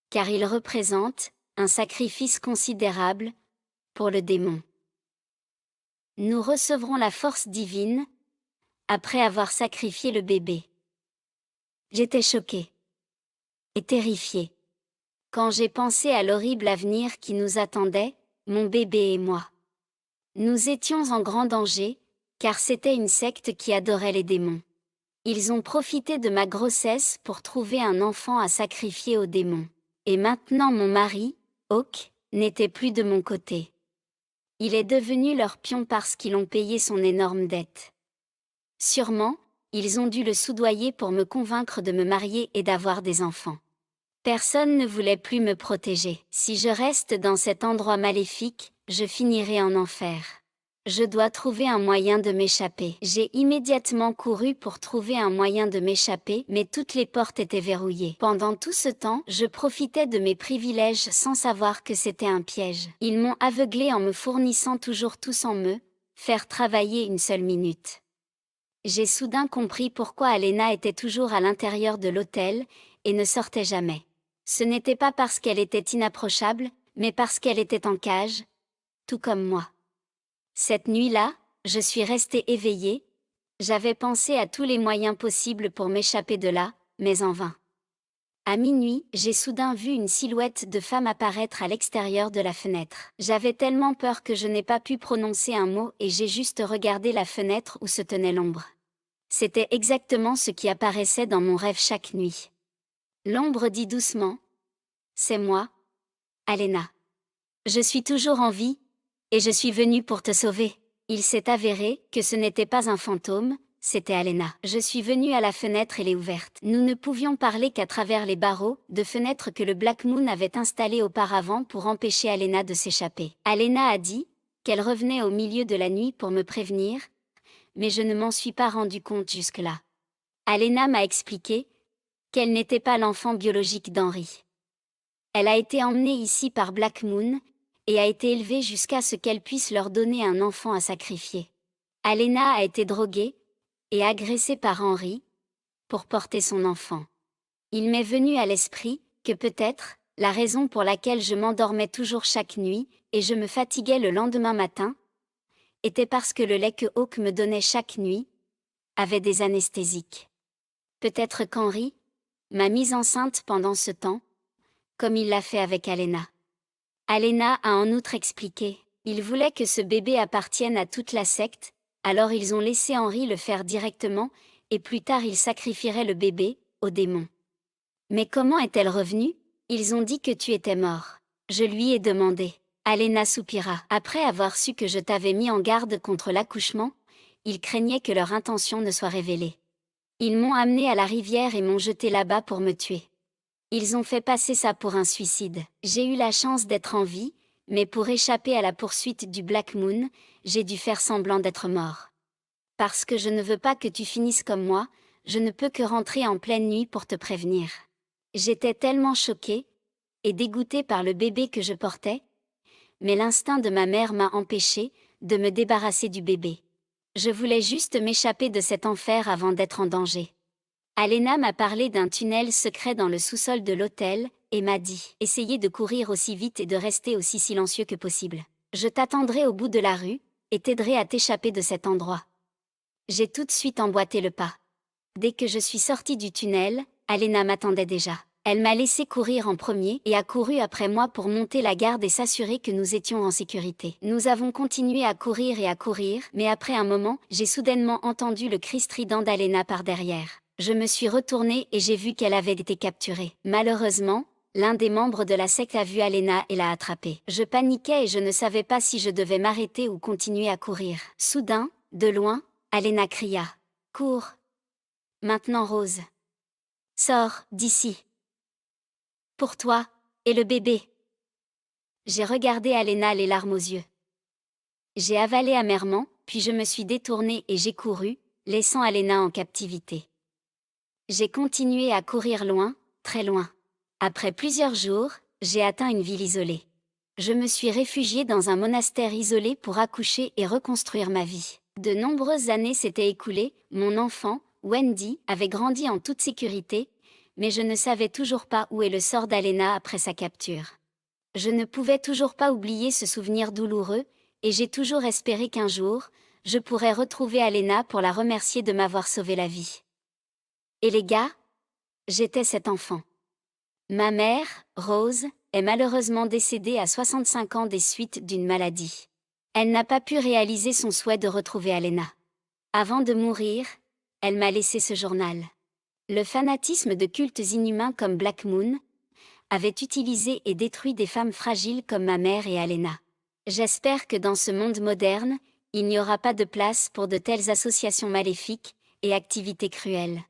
car il représente un sacrifice considérable pour le démon. Nous recevrons la force divine après avoir sacrifié le bébé. » J'étais choquée et terrifiée quand j'ai pensé à l'horrible avenir qui nous attendait, mon bébé et moi. Nous étions en grand danger, car c'était une secte qui adorait les démons. Ils ont profité de ma grossesse pour trouver un enfant à sacrifier aux démons. Et maintenant mon mari, Hawk, n'était plus de mon côté. Il est devenu leur pion parce qu'ils ont payé son énorme dette. Sûrement, ils ont dû le soudoyer pour me convaincre de me marier et d'avoir des enfants. Personne ne voulait plus me protéger. Si je reste dans cet endroit maléfique, je finirai en enfer. Je dois trouver un moyen de m'échapper. J'ai immédiatement couru pour trouver un moyen de m'échapper, mais toutes les portes étaient verrouillées. Pendant tout ce temps, je profitais de mes privilèges sans savoir que c'était un piège. Ils m'ont aveuglée en me fournissant toujours tout sans me faire travailler une seule minute. J'ai soudain compris pourquoi Alena était toujours à l'intérieur de l'hôtel et ne sortait jamais. Ce n'était pas parce qu'elle était inapprochable, mais parce qu'elle était en cage, tout comme moi. Cette nuit-là, je suis restée éveillée. J'avais pensé à tous les moyens possibles pour m'échapper de là, mais en vain. À minuit, j'ai soudain vu une silhouette de femme apparaître à l'extérieur de la fenêtre. J'avais tellement peur que je n'ai pas pu prononcer un mot et j'ai juste regardé la fenêtre où se tenait l'ombre. C'était exactement ce qui apparaissait dans mon rêve chaque nuit. L'ombre dit doucement « C'est moi, Alena. Je suis toujours en vie, et je suis venue pour te sauver. » Il s'est avéré que ce n'était pas un fantôme, c'était Alena. Je suis venue à la fenêtre et l'ai ouverte. Nous ne pouvions parler qu'à travers les barreaux de fenêtres que le Black Moon avait installés auparavant pour empêcher Alena de s'échapper. Alena a dit qu'elle revenait au milieu de la nuit pour me prévenir, mais je ne m'en suis pas rendu compte jusque-là. Alena m'a expliqué qu'elle n'était pas l'enfant biologique d'Henri. Elle a été emmenée ici par Black Moon et a été élevée jusqu'à ce qu'elle puisse leur donner un enfant à sacrifier. Alena a été droguée et agressée par Henri pour porter son enfant. Il m'est venu à l'esprit que peut-être la raison pour laquelle je m'endormais toujours chaque nuit et je me fatiguais le lendemain matin était parce que le lait que Hawk me donnait chaque nuit avait des anesthésiques. Peut-être qu'Henri m'a mise enceinte pendant ce temps, comme il l'a fait avec Alena. Alena a en outre expliqué, ils voulaient que ce bébé appartienne à toute la secte, alors ils ont laissé Henri le faire directement, et plus tard ils sacrifieraient le bébé au démon. Mais comment est-elle revenue? Ils ont dit que tu étais mort. Je lui ai demandé. Alena soupira. Après avoir su que je t'avais mis en garde contre l'accouchement, ils craignaient que leur intention ne soit révélée. Ils m'ont amené à la rivière et m'ont jeté là-bas pour me tuer. Ils ont fait passer ça pour un suicide. J'ai eu la chance d'être en vie, mais pour échapper à la poursuite du Black Moon, j'ai dû faire semblant d'être mort. Parce que je ne veux pas que tu finisses comme moi, je ne peux que rentrer en pleine nuit pour te prévenir. J'étais tellement choquée et dégoûtée par le bébé que je portais, mais l'instinct de ma mère m'a empêchée de me débarrasser du bébé. Je voulais juste m'échapper de cet enfer avant d'être en danger. Alena m'a parlé d'un tunnel secret dans le sous-sol de l'hôtel et m'a dit « Essayez de courir aussi vite et de rester aussi silencieux que possible. Je t'attendrai au bout de la rue et t'aiderai à t'échapper de cet endroit. » J'ai tout de suite emboîté le pas. Dès que je suis sortie du tunnel, Alena m'attendait déjà. Elle m'a laissé courir en premier et a couru après moi pour monter la garde et s'assurer que nous étions en sécurité. Nous avons continué à courir, mais après un moment, j'ai soudainement entendu le cri strident d'Alena par derrière. Je me suis retournée et j'ai vu qu'elle avait été capturée. Malheureusement, l'un des membres de la secte a vu Alena et l'a attrapée. Je paniquais et je ne savais pas si je devais m'arrêter ou continuer à courir. Soudain, de loin, Alena cria « Cours ! Maintenant Rose. Sors d'ici. Pour toi, et le bébé. » J'ai regardé Alena les larmes aux yeux. J'ai avalé amèrement, puis je me suis détournée et j'ai couru, laissant Alena en captivité. J'ai continué à courir loin, très loin. Après plusieurs jours, j'ai atteint une ville isolée. Je me suis réfugiée dans un monastère isolé pour accoucher et reconstruire ma vie. De nombreuses années s'étaient écoulées, mon enfant, Wendy, avait grandi en toute sécurité, mais je ne savais toujours pas où est le sort d'Alena après sa capture. Je ne pouvais toujours pas oublier ce souvenir douloureux, et j'ai toujours espéré qu'un jour, je pourrais retrouver Alena pour la remercier de m'avoir sauvé la vie. Et les gars, j'étais cet enfant. Ma mère, Rose, est malheureusement décédée à 65 ans des suites d'une maladie. Elle n'a pas pu réaliser son souhait de retrouver Alena. Avant de mourir, elle m'a laissé ce journal. Le fanatisme de cultes inhumains comme Black Moon avait utilisé et détruit des femmes fragiles comme ma mère et Alena. J'espère que dans ce monde moderne, il n'y aura pas de place pour de telles associations maléfiques et activités cruelles.